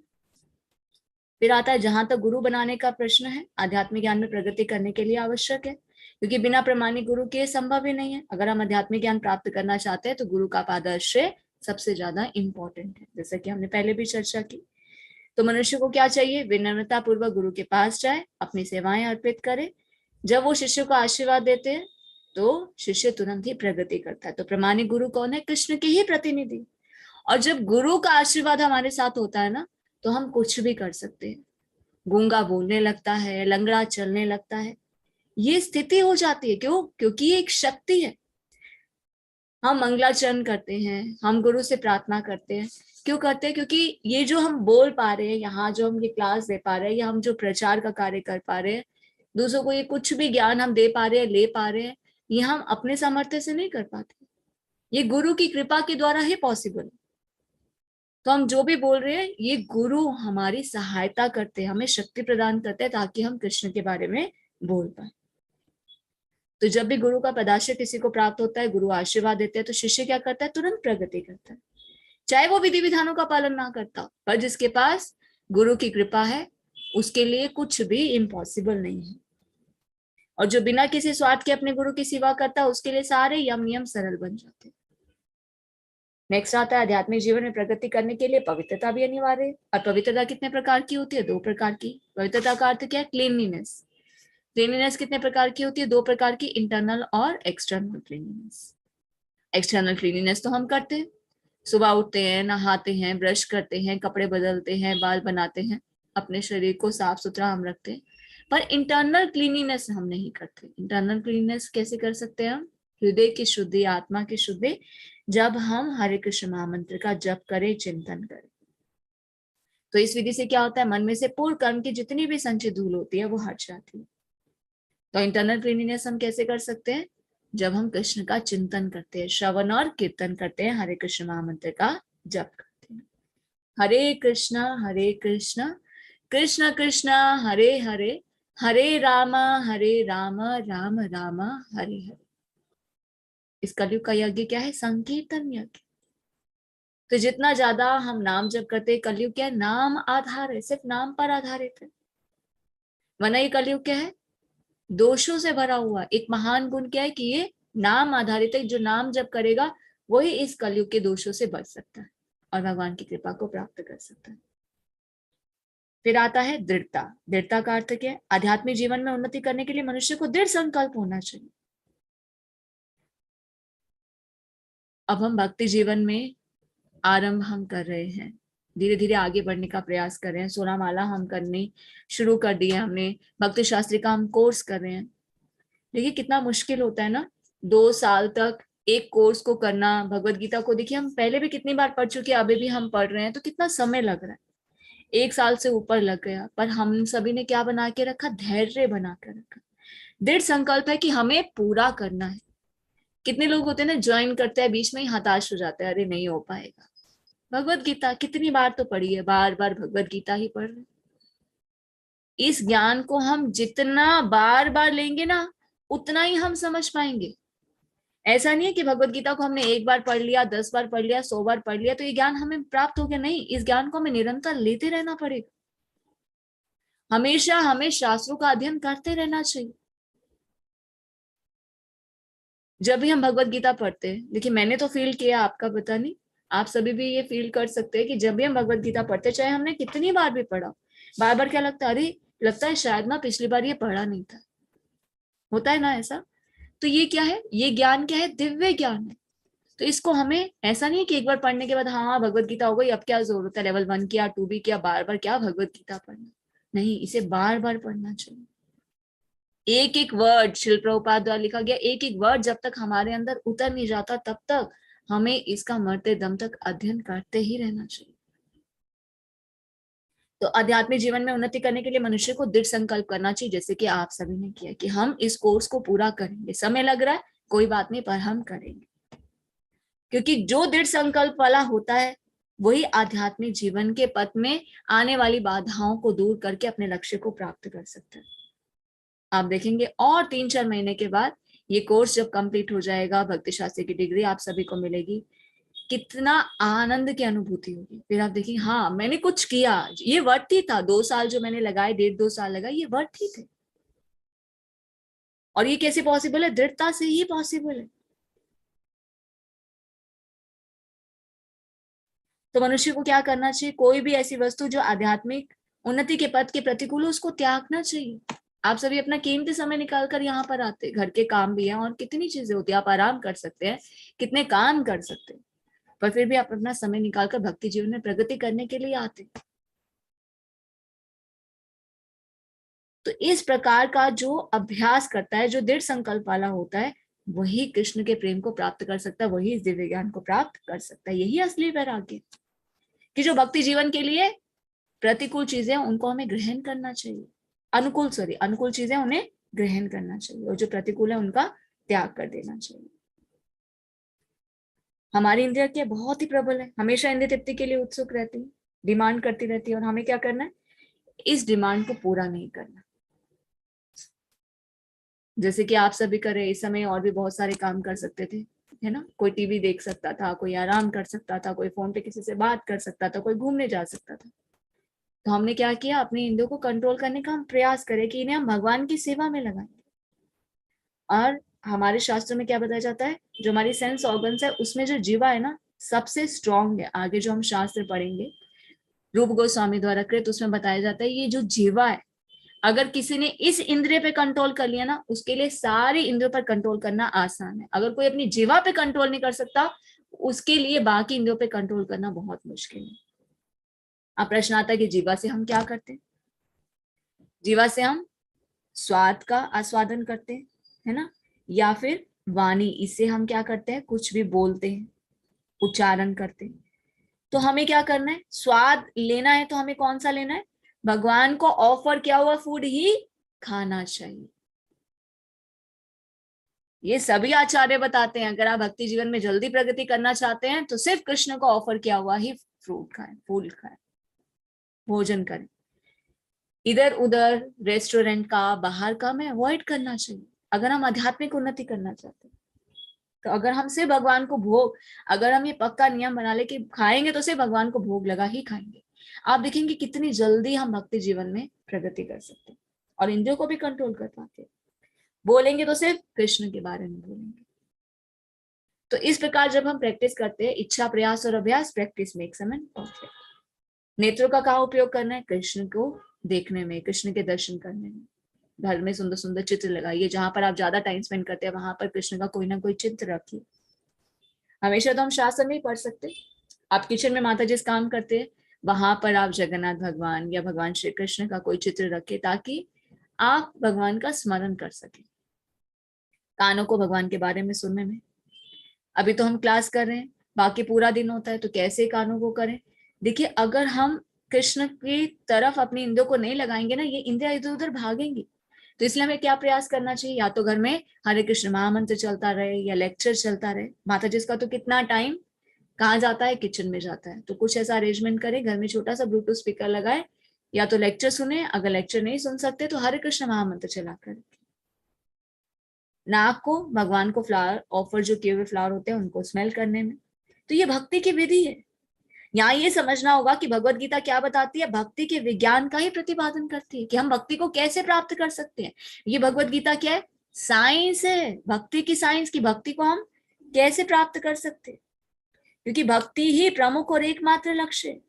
फिर आता है जहां तक गुरु बनाने का प्रश्न है, आध्यात्मिक ज्ञान में प्रगति करने के लिए आवश्यक है, क्योंकि बिना प्रमाणिक गुरु के संभव ही नहीं है। अगर हम आध्यात्मिक ज्ञान प्राप्त करना चाहते हैं तो गुरु का पादाश्रय सबसे ज्यादा इंपॉर्टेंट है, जैसा कि हमने पहले भी चर्चा की। तो मनुष्य को क्या चाहिए? विनम्रता पूर्वक गुरु के पास जाए, अपनी सेवाएं अर्पित करे। जब वो शिष्य को आशीर्वाद देते हैं तो शिष्य तुरंत ही प्रगति करता है। तो प्रमाणिक गुरु कौन है? कृष्ण के ही प्रतिनिधि। और जब गुरु का आशीर्वाद हमारे साथ होता है ना, तो हम कुछ भी कर सकते हैं। गूंगा बोलने लगता है, लंगड़ा चलने लगता है, ये स्थिति हो जाती है। क्यों? क्योंकि ये एक शक्ति है। हम मंगलाचरण करते हैं, हम गुरु से प्रार्थना करते हैं। क्यों करते हैं? क्योंकि ये जो हम बोल पा रहे हैं यहाँ, जो हम ये क्लास दे पा रहे हैं, या हम जो प्रचार का कार्य कर पा रहे हैं, दूसरों को ये कुछ भी ज्ञान हम दे पा रहे हैं, ले पा रहे हैं, ये हम अपने सामर्थ्य से नहीं कर पाते। ये गुरु की कृपा के द्वारा ही पॉसिबल है। तो हम जो भी बोल रहे हैं, ये गुरु हमारी सहायता करते हैं, हमें शक्ति प्रदान करते हैं ताकि हम कृष्ण के बारे में बोल पाए। तो जब भी गुरु का पदाश्रय किसी को प्राप्त होता है, गुरु आशीर्वाद देते हैं, तो शिष्य क्या करता है? तुरंत प्रगति करता है, चाहे वो विधि विधानों का पालन ना करता। पर जिसके पास गुरु की कृपा है, उसके लिए कुछ भी इम्पॉसिबल नहीं है। और जो बिना किसी स्वार्थ के अपने गुरु की सेवा करता है, उसके लिए सारे यम नियम सरल बन जाते हैं। नेक्स्ट आता है आध्यात्मिक जीवन में प्रगति करने के लिए पवित्रता भी अनिवार्य है। और पवित्रता कितने प्रकार की होती है? 2 प्रकार की। पवित्रता का अर्थ क्या है? क्लीनलीनेस। क्लीनलीनेस कितने प्रकार की होती है? 2 प्रकार की, इंटरनल और एक्सटर्नल क्लीनलीनेस। एक्सटर्नल क्लीनलीनेस तो हम करते हैं, सुबह उठते हैं, नहाते हैं, ब्रश करते हैं, कपड़े बदलते हैं, बाल बनाते हैं, अपने शरीर को साफ सुथरा हम रखते हैं। पर इंटरनल क्लीनलीनेस हम नहीं करते। इंटरनल क्लीनलीनेस कैसे कर सकते हैं हम? हृदय की शुद्धि, आत्मा की शुद्धि, जब हम हरे कृष्ण महामंत्र का जप करें, चिंतन करें। तो इस विधि से क्या होता है? मन में से पूर्व कर्म की जितनी भी संचित धूल होती है वो हट जाती है। तो इंटरनल क्लीनलीनेस हम कैसे कर सकते हैं? जब हम कृष्ण का चिंतन करते हैं, श्रवण और कीर्तन करते हैं, हरे कृष्ण महामंत्र का जप करते हैं। हरे कृष्ण कृष्ण कृष्ण हरे हरे, हरे राम राम राम हरे हरे। इस कलयुग का यज्ञ क्या है? संकीर्तन यज्ञ। तो जितना ज्यादा हम नाम जप करते हैं, कलयुग क्या है? नाम आधार है, सिर्फ नाम पर आधारित है। वरना ये कलयुग क्या है? दोषों से भरा हुआ। एक महान गुण क्या है? कि ये नाम आधारित है। जो नाम जप करेगा वही इस कलयुग के दोषों से बच सकता है और भगवान की कृपा को प्राप्त कर सकता है। फिर आता है दृढ़ता। दृढ़ता का अर्थ क्या है? आध्यात्मिक जीवन में उन्नति करने के लिए मनुष्य को दृढ़ संकल्प होना चाहिए। अब हम भक्ति जीवन में आरंभ हम कर रहे हैं, धीरे धीरे आगे बढ़ने का प्रयास कर रहे हैं। 16 माला हम करनी शुरू कर दी है हमने, भक्ति शास्त्री का हम कोर्स कर रहे हैं। देखिए कितना मुश्किल होता है ना, 2 साल तक एक कोर्स को करना। भगवत गीता को देखिए हम पहले भी कितनी बार पढ़ चुके हैं, अभी भी हम पढ़ रहे हैं, तो कितना समय लग रहा है। 1 साल से ऊपर लग गया, पर हम सभी ने क्या बना के रखा? धैर्य बना कर रखा। दृढ़ संकल्प है कि हमें पूरा करना है। कितने लोग होते हैं ना, ज्वाइन करते हैं, बीच में ही हताश हो जाते हैं, अरे नहीं हो पाएगा। भगवत गीता कितनी बार तो पढ़ी है, बार बार भगवत गीता ही पढ़ रहे। इस ज्ञान को हम जितना बार बार लेंगे ना, उतना ही हम समझ पाएंगे। ऐसा नहीं है कि भगवत गीता को हमने 1 बार पढ़ लिया, 10 बार पढ़ लिया, 100 बार पढ़ लिया तो ये ज्ञान हमें प्राप्त हो गया। नहीं, इस ज्ञान को हमें निरंतर लेते रहना पड़ेगा। हमेशा हमें शास्त्रों का अध्ययन करते रहना चाहिए। जब भी हम भगवत गीता पढ़ते हैं, देखिए मैंने तो फील किया, आपका पता नहीं, आप सभी भी ये फील कर सकते हैं कि जब भी हम भगवत गीता पढ़ते, चाहे हमने कितनी बार भी पढ़ा, बार बार क्या लगता है? अरे लगता है शायद ना पिछली बार ये पढ़ा नहीं था। होता है ना ऐसा? तो ये क्या है? ये ज्ञान क्या है? दिव्य ज्ञान है। तो इसको हमें ऐसा नहीं है कि एक बार पढ़ने के बाद हाँ भगवत गीता हो गई, अब क्या जरूरत है लेवल 1 किया, 2 भी किया, बार बार क्या भगवत गीता पढ़ना। नहीं, इसे बार बार पढ़ना चाहिए। एक एक वर्ड, शिल प्रभुपाद द्वारा लिखा गया एक एक वर्ड जब तक हमारे अंदर उतर नहीं जाता, तब तक हमें इसका मरते दम तक अध्ययन करते ही रहना चाहिए। तो आध्यात्मिक जीवन में उन्नति करने के लिए मनुष्य को दृढ़ संकल्प करना चाहिए, जैसे कि आप सभी ने किया कि हम इस कोर्स को पूरा करेंगे। समय लग रहा है, कोई बात नहीं, पर हम करेंगे। क्योंकि जो दृढ़ संकल्प वाला होता है वही आध्यात्मिक जीवन के पथ में आने वाली बाधाओं को दूर करके अपने लक्ष्य को प्राप्त कर सकता है। आप देखेंगे और 3-4 महीने के बाद ये कोर्स जब कंप्लीट हो जाएगा, भक्ति शास्त्री की डिग्री आप सभी को मिलेगी, कितना आनंद की अनुभूति होगी। फिर आप देखेंगे हाँ मैंने कुछ किया, ये वर्थ ही था, 2 साल जो मैंने लगाए, 1.5-2 साल लगाए, ये वर्थ ही थे। और ये कैसे पॉसिबल है? दृढ़ता से ही पॉसिबल है। तो मनुष्य को क्या करना चाहिए? कोई भी ऐसी वस्तु जो आध्यात्मिक उन्नति के पथ के प्रतिकूल हो, उसको त्यागना चाहिए। आप सभी अपना कीमती समय निकालकर यहाँ पर आते, घर के काम भी हैं और कितनी चीजें होती है, आप आराम कर सकते हैं, कितने काम कर सकते हैं, पर फिर भी आप अपना समय निकालकर भक्ति जीवन में प्रगति करने के लिए आते। तो इस प्रकार का जो अभ्यास करता है, जो दृढ़ संकल्प वाला होता है, वही कृष्ण के प्रेम को प्राप्त कर सकता है, वही इस दिव्य ज्ञान को प्राप्त कर सकता है। यही असली वैराग्य, कि जो भक्ति जीवन के लिए प्रतिकूल चीजें उनको हमें ग्रहण करना चाहिए, अनुकूल चीजें उन्हें ग्रहण करना चाहिए, और जो प्रतिकूल है उनका त्याग कर देना चाहिए। हमारी इंद्रिय क्या बहुत ही प्रबल है, हमेशा इंद्रिय तृप्ति के लिए उत्सुक रहती है, डिमांड करती रहती है, और हमें क्या करना है? इस डिमांड को पूरा नहीं करना। जैसे कि आप सभी कर रहे, इस समय और भी बहुत सारे काम कर सकते थे, है ना? कोई टीवी देख सकता था, कोई आराम कर सकता था, कोई फोन पे किसी से बात कर सकता था, कोई घूमने जा सकता था। तो हमने क्या किया? अपनी इंद्रियों को कंट्रोल करने का हम प्रयास करें कि इन्हें हम भगवान की सेवा में लगाएंगे। और हमारे शास्त्रों में क्या बताया जाता है? जो हमारी सेंस ऑर्गन्स है उसमें जो जीवा है ना, सबसे स्ट्रॉन्ग है। आगे जो हम शास्त्र पढ़ेंगे रूप गोस्वामी द्वारा कृत, उसमें बताया जाता है ये जो जीवा है, अगर किसी ने इस इंद्रिय पे कंट्रोल कर लिया ना, उसके लिए सारी इंद्रियों पर कंट्रोल करना आसान है। अगर कोई अपनी जीवा पे कंट्रोल नहीं कर सकता, उसके लिए बाकी इंद्रियों पे कंट्रोल करना बहुत मुश्किल है। अब प्रश्न आता है कि जीवा से हम क्या करते हैं? जीवा से हम स्वाद का आस्वादन करते हैं, है ना? या फिर वाणी, इससे हम क्या करते हैं? कुछ भी बोलते हैं, उच्चारण करते हैं। तो हमें क्या करना है? स्वाद लेना है तो हमें कौन सा लेना है? भगवान को ऑफर किया हुआ फूड ही खाना चाहिए। ये सभी आचार्य बताते हैं, अगर आप भक्ति जीवन में जल्दी प्रगति करना चाहते हैं तो सिर्फ कृष्ण को ऑफर किया हुआ ही फ्रूट खाएं, फूल खाएं, भोजन करें। इधर उधर रेस्टोरेंट का, बाहर का हमें अवॉइड करना चाहिए अगर हम आध्यात्मिक उन्नति करना चाहते हैं। तो अगर हम सिर्फ भगवान को भोग, अगर हम ये पक्का नियम बना ले कि खाएंगे तो सिर्फ भगवान को भोग लगा ही खाएंगे, आप देखेंगे कितनी जल्दी हम भक्ति जीवन में प्रगति कर सकते हैं और इंद्रियों को भी कंट्रोल कर पाते हैं। बोलेंगे तो सिर्फ कृष्ण के बारे में बोलेंगे। तो इस प्रकार जब हम प्रैक्टिस करते हैं, इच्छा, प्रयास और अभ्यास, practice makes a man perfect. नेत्रों का कहाँ उपयोग करना है? कृष्ण को देखने में, कृष्ण के दर्शन करने में। घर में सुंदर सुंदर चित्र लगाइए, जहां पर आप ज्यादा टाइम स्पेंड करते हैं वहां पर कृष्ण का कोई ना कोई चित्र रखिए। हमेशा तो हम शास्त्र नहीं पढ़ सकते, आप किचन में माता जिस काम करते हैं वहां पर आप जगन्नाथ भगवान या भगवान श्री कृष्ण का कोई चित्र रखें, ताकि आप भगवान का स्मरण कर सकें। कानों को भगवान के बारे में सुनने में, अभी तो हम क्लास कर रहे हैं, बाकी पूरा दिन होता है, तो कैसे कानों को करें? देखिए, अगर हम कृष्ण की तरफ अपनी इंद्रियों को नहीं लगाएंगे ना, ये इंद्रियां इधर उधर भागेंगी। तो इसलिए हमें क्या प्रयास करना चाहिए? या तो घर में हरे कृष्ण महामंत्र चलता रहे या लेक्चर चलता रहे। माता जी का तो कितना टाइम कहाँ जाता है? किचन में जाता है। तो कुछ ऐसा अरेंजमेंट करें, घर में छोटा सा ब्लूटूथ स्पीकर लगाए, या तो लेक्चर सुने, अगर लेक्चर नहीं सुन सकते तो हरे कृष्ण महामंत्र चला कर। नाक को भगवान को फ्लावर, ऑफर जो किए हुए फ्लावर होते हैं उनको स्मेल करने में। तो ये भक्ति की विधि है। यहाँ ये समझना होगा कि भगवत गीता क्या बताती है? भक्ति के विज्ञान का ही प्रतिपादन करती है कि हम भक्ति को कैसे प्राप्त कर सकते हैं। ये भगवत गीता क्या है? साइंस है, भक्ति की साइंस की। भक्ति को हम कैसे प्राप्त कर सकते हैं, क्योंकि भक्ति ही प्रमुख और एकमात्र लक्ष्य है।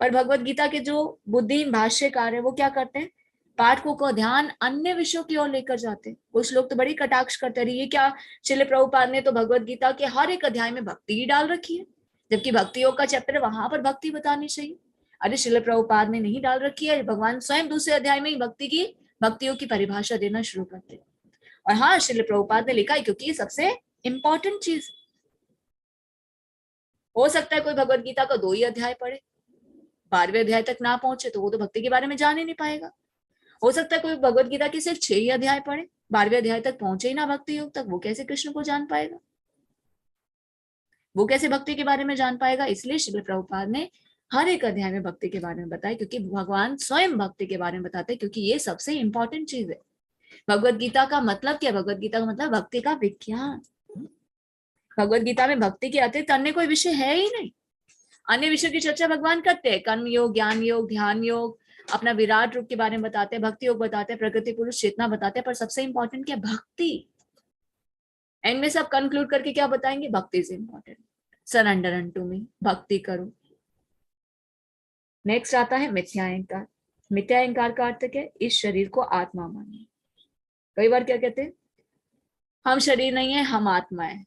और भगवत गीता के जो बुद्धिहीन भाष्यकार है वो क्या करते हैं? पाठकों को ध्यान अन्य विषयों की ओर लेकर जाते हैं। कुछ लोग तो बड़ी कटाक्ष करते हैं, ये क्या श्रील प्रभुपाद ने तो भगवत गीता के हर एक अध्याय में भक्ति ही डाल रखी है, जबकि भक्ति योग का चैप्टर वहां पर भक्ति बतानी चाहिए। अरे श्रील प्रभुपाद ने नहीं डाल रखी है, भगवान स्वयं दूसरे अध्याय में ही भक्तियों की परिभाषा देना शुरू करते हैं। और हाँ, श्रील प्रभुपाद ने लिखा है क्योंकि ये सबसे इंपॉर्टेंट चीज। हो सकता है कोई भगवत गीता का 2 ही अध्याय पढ़े, 12वें अध्याय तक ना पहुंचे, तो वो तो भक्ति के बारे में जान ही नहीं पाएगा। हो सकता है कोई भगवत गीता के सिर्फ 6 ही अध्याय पढ़े, 12वें अध्याय तक पहुंचे ही ना भक्ति योग तक, वो कैसे कृष्ण को जान पाएगा? वो कैसे भक्ति के बारे में जान पाएगा? इसलिए श्रील प्रभुपाद ने हर एक अध्याय में भक्ति के बारे में बताया, क्योंकि भगवान स्वयं भक्ति के बारे में बताते हैं, क्योंकि ये सबसे इंपॉर्टेंट चीज है। भगवत गीता का मतलब क्या? भगवत गीता का मतलब भक्ति का विज्ञान। भगवत गीता में भक्ति के अतिरिक्त अन्य कोई विषय है ही नहीं। अन्य विषयों की चर्चा भगवान करते हैं, कर्म योग, ज्ञान योग, ध्यान योग, अपना विराट रूप के बारे में बताते हैं, भक्ति योग बताते हैं, प्रकृति पुरुष चेतना बताते हैं, पर सबसे इंपॉर्टेंट क्या? भक्ति। एंड में सब कंक्लूड करके क्या बताएंगे? भक्ति इज इंपॉर्टेंट, सरेंडर अनटू मी, भक्ति करो। नेक्स्ट आता है मिथ्या अहंकार। मिथ्या अहंकार का अर्थ क्या है? इस शरीर को आत्मा मानना। कई बार क्या कहते हैं? हम शरीर नहीं है, हम आत्मा है।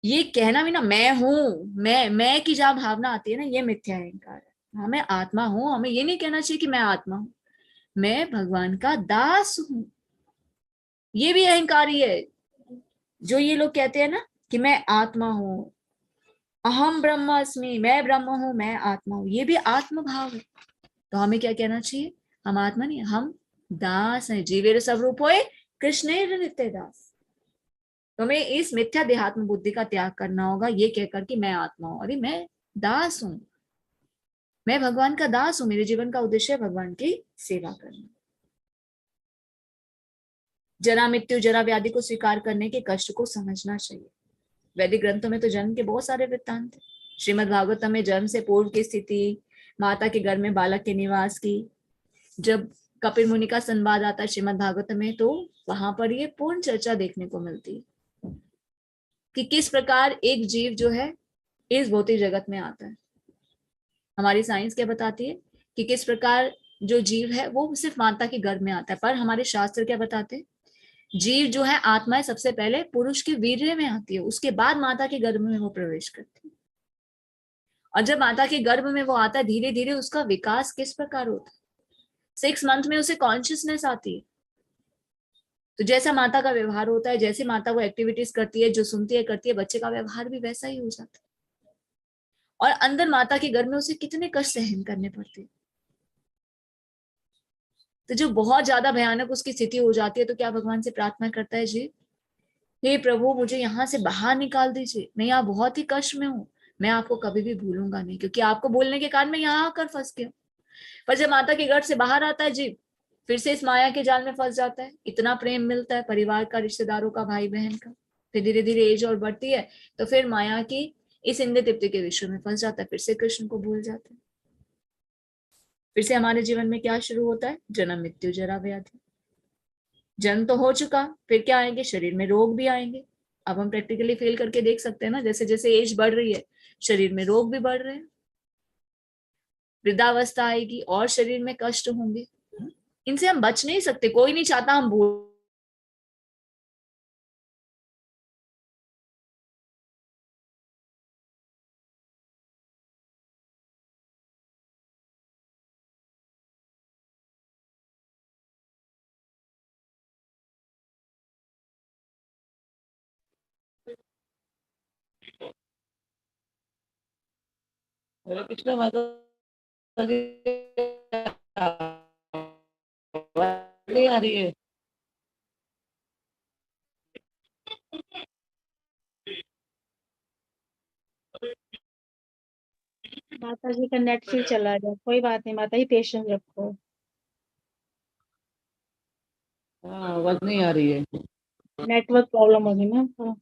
ये कहना भी ना, मैं हूं, मैं की जहां भावना आती है ना, ये मिथ्या अहंकार है। हाँ मैं आत्मा हूं, हमें ये नहीं कहना चाहिए कि मैं आत्मा हूं, मैं भगवान का दास हूं। ये भी अहंकार ही है। जो ये लोग कहते हैं ना कि मैं आत्मा हूं, अहम ब्रह्मास्मि, मैं ब्रह्म हूं, मैं आत्मा हूं, ये भी आत्म भाव है। तो हमें क्या कहना चाहिए? हम आत्मा नहीं, हम दास हैं। जीवेर सब रूप होए कृष्णेर नित्य दास। तो हमें इस मिथ्या देहात्म बुद्धि का त्याग करना होगा, ये कहकर कि मैं आत्मा हूं। अरे मैं दास हूं, मैं भगवान का दास हूं, मेरे जीवन का उद्देश्य है भगवान की सेवा करना। जरा मृत्यु जरा व्याधि को स्वीकार करने के कष्ट को समझना चाहिए। वैदिक ग्रंथों में तो जन्म के बहुत सारे वृत्तांत हैं। श्रीमद् भागवतम में जन्म से पूर्व की स्थिति, माता के घर में बालक के निवास की, जब कपिल मुनि का संवाद आता है श्रीमद् भागवत में, तो वहां पर ये पूर्ण चर्चा देखने को मिलती है कि किस प्रकार एक जीव जो है इस भौतिक जगत में आता है। हमारी साइंस क्या बताती है कि किस प्रकार जो जीव है वो सिर्फ माता के गर्भ में आता है, पर हमारे शास्त्र क्या बताते हैं? जीव जो है आत्मा है, सबसे पहले पुरुष के वीर्य में आती है, उसके बाद माता के गर्भ में वो प्रवेश करती है। और जब माता के गर्भ में वो आता है, धीरे धीरे उसका विकास किस प्रकार होता है? 6 मंथ में उसे कॉन्शियसनेस आती है। तो जैसा माता का व्यवहार होता है, जैसे माता वो एक्टिविटीज करती है, जो सुनती है करती है, बच्चे का व्यवहार भी वैसा ही हो जाता है। और अंदर माता के गर्भ में उसे कितने कष्ट सहन करने पड़ते हैं। तो जो बहुत ज्यादा भयानक उसकी स्थिति हो जाती है, तो क्या भगवान से प्रार्थना करता है? जी हे प्रभु, मुझे यहाँ से बाहर निकाल दीजिए, मैं यहाँ बहुत ही कष्ट में हूँ, मैं आपको कभी भी भूलूंगा नहीं, क्योंकि आपको बोलने के कारण मैं यहाँ आकर फंस गया। पर जब माता के गर्भ से बाहर आता है जी, फिर से इस माया के जाल में फंस जाता है। इतना प्रेम मिलता है परिवार का, रिश्तेदारों का, भाई बहन का, फिर धीरे धीरे एज और बढ़ती है, तो फिर माया की इस इंद्र तृप्ति के विषय में फंस जाता है, फिर से कृष्ण को भूल जाता है। फिर से हमारे जीवन में क्या शुरू होता है? जन्म मृत्यु जरा व्याधि। जन्म तो हो चुका, फिर क्या आएंगे? शरीर में रोग भी आएंगे। अब हम प्रैक्टिकली फील करके देख सकते हैं ना, जैसे जैसे एज बढ़ रही है शरीर में रोग भी बढ़ रहे हैं। वृद्धावस्था आएगी और शरीर में कष्ट होंगे। इनसे हम बच नहीं सकते, कोई नहीं चाहता हम भूल। हरे कृष्ण माता जी, आवाज नहीं आ रही है। माता जी का नेट फिर चला गया, कोई बात नहीं माता जी, पेशेंस रखो। हाँ आवाज नहीं आ रही है। नेटवर्क प्रॉब्लम होगी ना तो।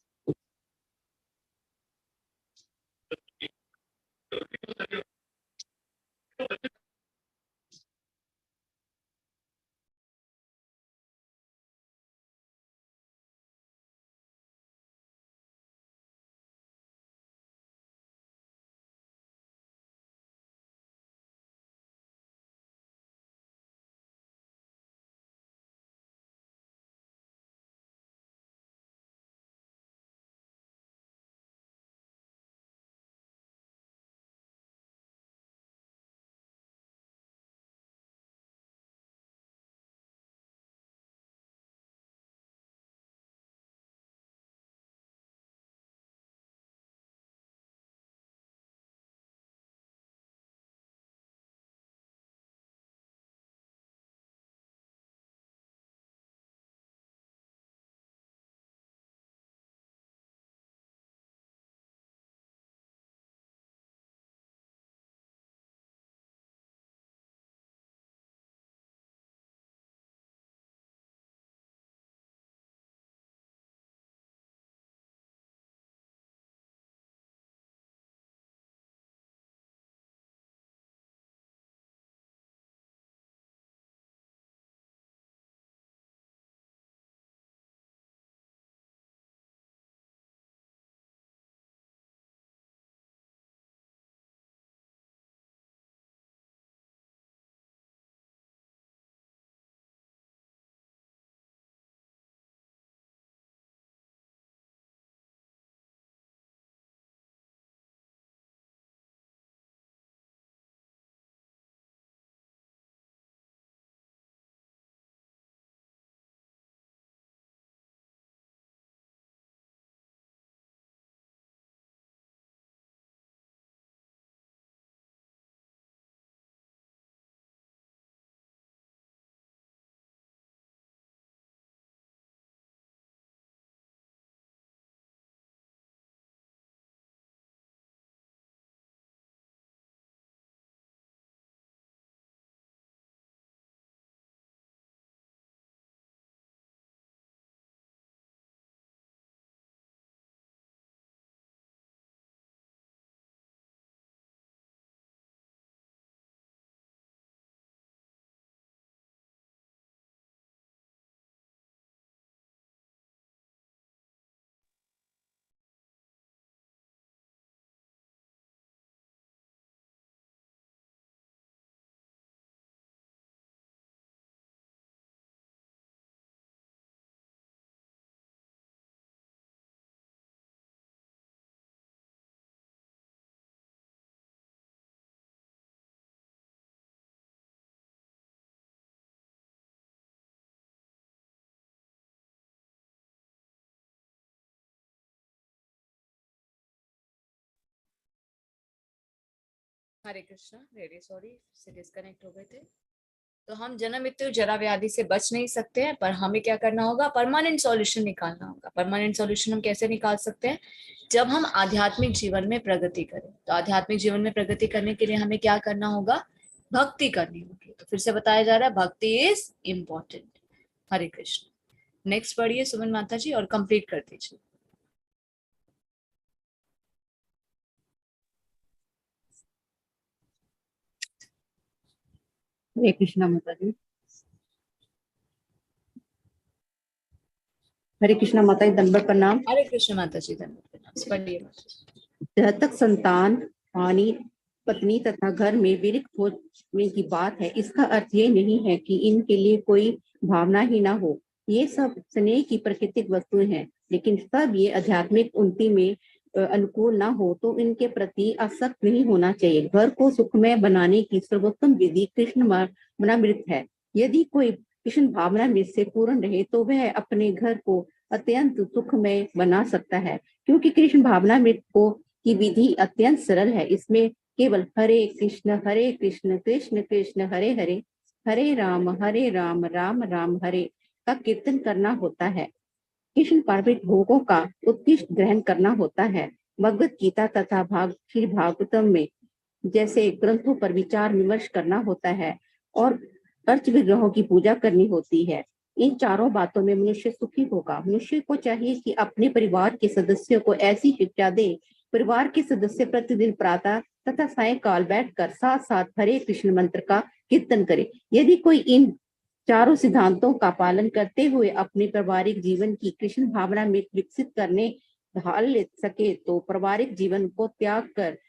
हरे कृष्णा, वेरी सॉरी से डिस्कनेक्ट हो गए थे। तो हम जन्म मृत्यु जरा व्याधि से बच नहीं सकते हैं, पर हमें क्या करना होगा, परमानेंट सॉल्यूशन निकालना होगा। परमानेंट सॉल्यूशन हम कैसे निकाल सकते हैं, जब हम आध्यात्मिक जीवन में प्रगति करें। तो आध्यात्मिक जीवन में प्रगति करने के लिए हमें क्या करना होगा, भक्ति करनी होगी। तो फिर से बताया जा रहा है, भक्ति is important. Hare Krishna. Next पढ़िए सुमन माता जी और कंप्लीट कर दीजिए। हरे कृष्णा माता जी। हरे कृष्णा माता जी, दंडवत प्रणाम। हरे कृष्ण माता जी, धन्यवाद। पढ़िए माता जी। जहाँ तक संतान, पानी, पत्नी तथा घर में विरक्त होने की बात है, इसका अर्थ ये नहीं है कि इनके लिए कोई भावना ही ना हो। ये सब स्नेह की प्राकृतिक वस्तुएं हैं, लेकिन सब ये आध्यात्मिक उन्नति में अनुकूल ना हो तो इनके प्रति आसक्त नहीं होना चाहिए। घर को सुखमय बनाने की सर्वोत्तम विधि कृष्ण भावनामृत है। यदि कोई कृष्ण भावनामृत से पूर्ण रहे तो वह अपने घर को अत्यंत सुखमय बना सकता है, क्योंकि कृष्ण भावनामृत को की विधि अत्यंत सरल है। इसमें केवल हरे कृष्ण कृष्ण कृष्ण हरे हरे, हरे राम राम राम हरे का कीर्तन करना होता है। कृष्ण पार्वती भोगों का उत्कृष्ट ग्रहण करना होता है। भगवत गीता तथा श्री भागवतम में जैसे ग्रंथों पर विचार विमर्श करना होता है और अर्च विग्रहों की पूजा करनी होती है। इन चारों बातों में मनुष्य सुखी होगा। मनुष्य को चाहिए कि अपने परिवार के सदस्यों को ऐसी शिक्षा दे। परिवार के सदस्य प्रतिदिन प्रातः तथा सायंकाल बैठकर साथ साथ हरे कृष्ण मंत्र का कीर्तन करे। यदि कोई इन चारों सिद्धांतों का पालन करते हुए अपने पारिवारिक जीवन की कृष्ण भावना में विकसित करने ढाल ले सके तो पारिवारिक जीवन को त्याग कर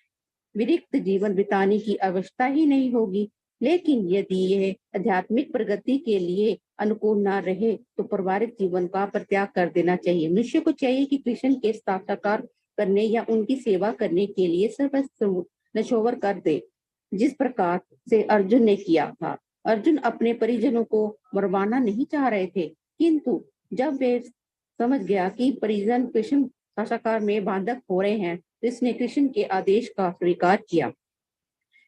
विरक्त जीवन बिताने की आवश्यकता ही नहीं होगी। लेकिन यदि यह आध्यात्मिक प्रगति के लिए अनुकूल न रहे तो पारिवारिक जीवन का परित्याग कर देना चाहिए। मनुष्य को चाहिए कि कृष्ण के साक्षात्कार करने या उनकी सेवा करने के लिए सर्वस्व नछोवर कर दे, जिस प्रकार से अर्जुन ने किया था। अर्जुन अपने परिजनों को मरवाना नहीं चाह रहे थे, किंतु जब वे समझ गया कि परिजन कृष्ण साक्षात्कार में बाधक हो रहे हैं तो इसने कृष्ण के आदेश का स्वीकार किया।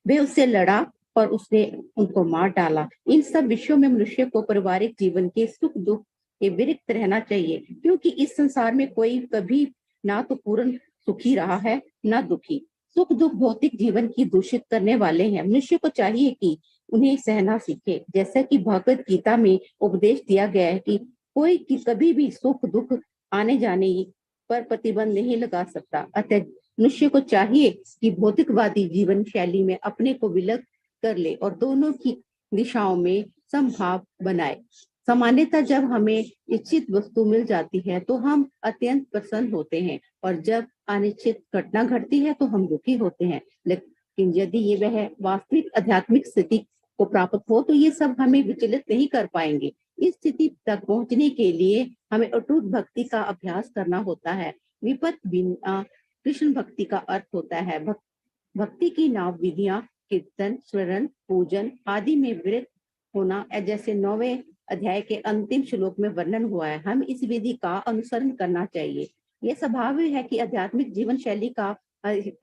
वे उससे लड़ा और उसने उनको मार डाला। इन सब विषयों में मनुष्य को पारिवारिक जीवन के सुख दुख के विरक्त रहना चाहिए, क्योंकि इस संसार में कोई कभी ना तो पूर्ण सुखी रहा है ना दुखी। सुख दुख भौतिक जीवन की दूषित करने वाले हैं। मनुष्य को चाहिए कि उन्हें सहना सीखे। जैसा कि भगवत गीता में उपदेश दिया गया है कि कोई की कभी भी सुख दुख आने जाने पर प्रतिबंध नहीं लगा सकता। अतः मनुष्य को चाहिए कि भौतिकवादी जीवन शैली में अपने को विलग कर ले और दोनों की दिशाओं में समभाव बनाए। सामान्यतः जब हमें इच्छित वस्तु मिल जाती है तो हम अत्यंत प्रसन्न होते हैं, और जब अनिश्चित घटना घटती है तो हम दुखी होते हैं। लेकिन यदि ये वह वास्तविक आध्यात्मिक स्थिति को प्राप्त हो तो ये सब हमें विचलित नहीं कर पाएंगे। इस स्थिति तक पहुंचने के लिए हमें अटूट भक्ति का अभ्यास करना होता है। विपत बिना कृष्ण भक्ति का अर्थ होता है भक्ति की नाव विधियां कीर्तन, स्मरण, पूजन आदि में विरत होना, जैसे 9वें अध्याय के अंतिम श्लोक में वर्णन हुआ है। हम इस विधि का अनुसरण करना चाहिए। यह स्वाभाविक है कि आध्यात्मिक जीवन शैली का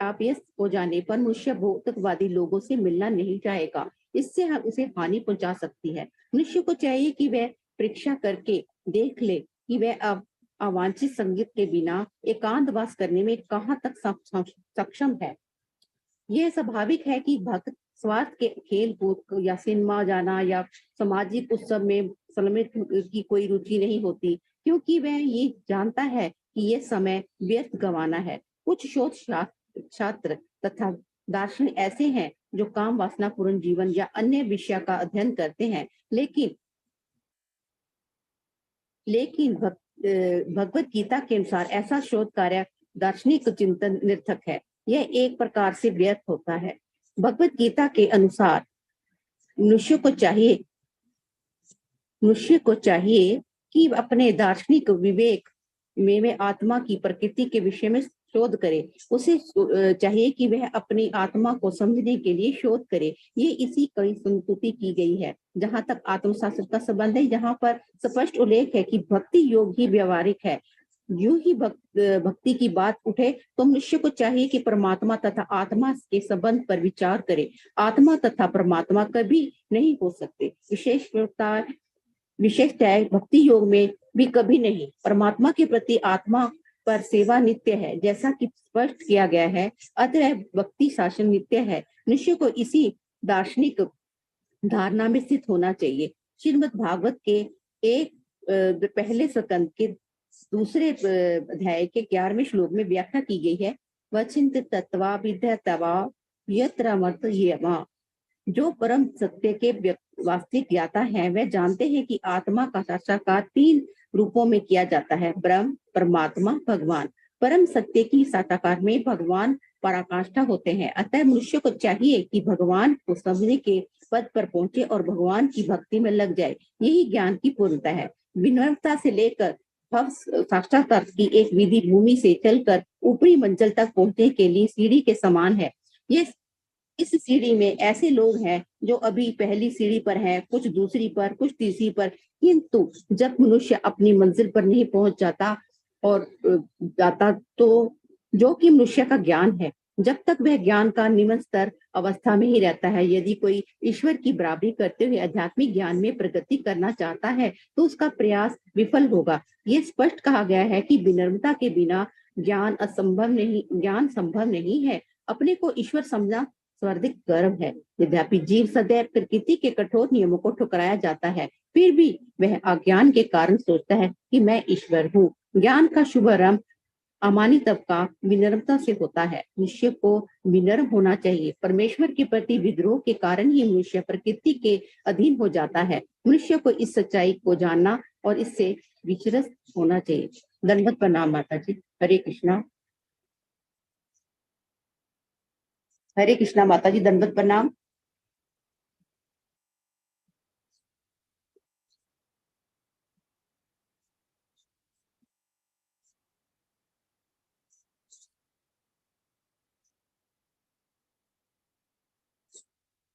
आपेस हो जाने पर मनुष्य भौतिकवादी लोगों से मिलना नहीं चाहेगा। इससे हम उसे हानि पहुंचा सकती है। मनुष्य को चाहिए कि वह परीक्षा करके देख ले कि वह अब अवांछित संगीत के बिना एकांतवास करने में कहाँ तक सक्षम है। यह स्वाभाविक है कि भक्त स्वार्थ के खेल कूद या सिनेमा जाना या सामाजिक उत्सव में सम्मिलित की कोई रुचि नहीं होती, क्योंकि वह ये जानता है कि यह समय व्यर्थ गंवाना है। कुछ शोध छात्र तथा दार्शनिक ऐसे हैं जो काम वासना पूर्ण जीवन या अन्य विषय का अध्ययन करते हैं, लेकिन भगवत गीता के अनुसार ऐसा शोध कार्य दार्शनिक चिंतन निरर्थक है। यह एक प्रकार से व्यर्थ होता है। भगवत गीता के अनुसार मनुष्य को चाहिए कि अपने दार्शनिक विवेक में आत्मा की प्रकृति के विषय में शोध करे। उसे चाहिए कि वह अपनी आत्मा को समझने के लिए शोध करे। ये इसी कई संस्तुति की गई है। जहाँ तक आत्मशास्त्र का संबंध है, यहाँ पर स्पष्ट उल्लेख है कि भक्ति योग ही व्यवहारिक है। यूं ही भक्ति की बात उठे तो मनुष्य को चाहिए कि परमात्मा तथा आत्मा के संबंध पर विचार करे। आत्मा तथा परमात्मा कभी नहीं हो सकते। विशेषतः भक्ति योग में भी कभी नहीं। परमात्मा के प्रति आत्मा पर सेवा नित्य है, जैसा कि स्पष्ट किया गया है। अतः भक्ति शासन नित्य है। मनुष्य को इसी दार्शनिक धारणा में स्थित होना चाहिए। श्रीमद् भागवत के पहले स्कंद के दूसरे अध्याय के 11वें श्लोक में व्याख्या की गई है, वचिंत तत्वा विद्यतवा यत्र मत येमा। जो परम सत्य के वास्तविक ज्ञाता है वह जानते हैं कि आत्मा का साक्षात्कार 3 रूपों में किया जाता है, ब्रह्म, परमात्मा, भगवान। परम सत्य की साक्षात्कार में भगवान पराकाष्ठा होते हैं। अतः मनुष्य को चाहिए कि भगवान को समझने के पद पर पहुंचे और भगवान की भक्ति में लग जाए। यही ज्ञान की पूर्णता है। विनम्रता से लेकर साक्षात्कार की एक विधि भूमि से चलकर ऊपरी मंजिल तक पहुंचने के लिए सीढ़ी के समान है। ये इस सीढ़ी में ऐसे लोग हैं जो अभी पहली सीढ़ी पर हैं, कुछ दूसरी पर, कुछ तीसरी पर, किंतु जब मनुष्य अपनी मंजिल पर नहीं पहुंच जाता तो जो कि मनुष्य का ज्ञान है, जब तक वह ज्ञान का निम्न स्तर अवस्था में ही रहता है। यदि कोई ईश्वर की बराबरी करते हुए आध्यात्मिक ज्ञान में प्रगति करना चाहता है तो उसका प्रयास विफल होगा। ये स्पष्ट कहा गया है कि विनम्रता के बिना ज्ञान संभव नहीं है। अपने को ईश्वर समझना स्वार्थिक गर्व है। यद्यपि जीव सदैव प्रकृति के कठोर नियमों को ठुकराया जाता है, फिर भी वह अज्ञान के कारण सोचता है कि मैं ईश्वर हूँ। ज्ञान का शुभारंभ अमानी तबका विनम्रता से होता है। मनुष्य को विनम्र होना चाहिए। परमेश्वर के प्रति विद्रोह के कारण ही मनुष्य प्रकृति के अधीन हो जाता है। मनुष्य को इस सच्चाई को जानना और इससे विचलित होना चाहिए। दंडवत प्रणाम माता जी। हरे कृष्णा। हरे कृष्णा माता जी, दंडवत प्रणाम।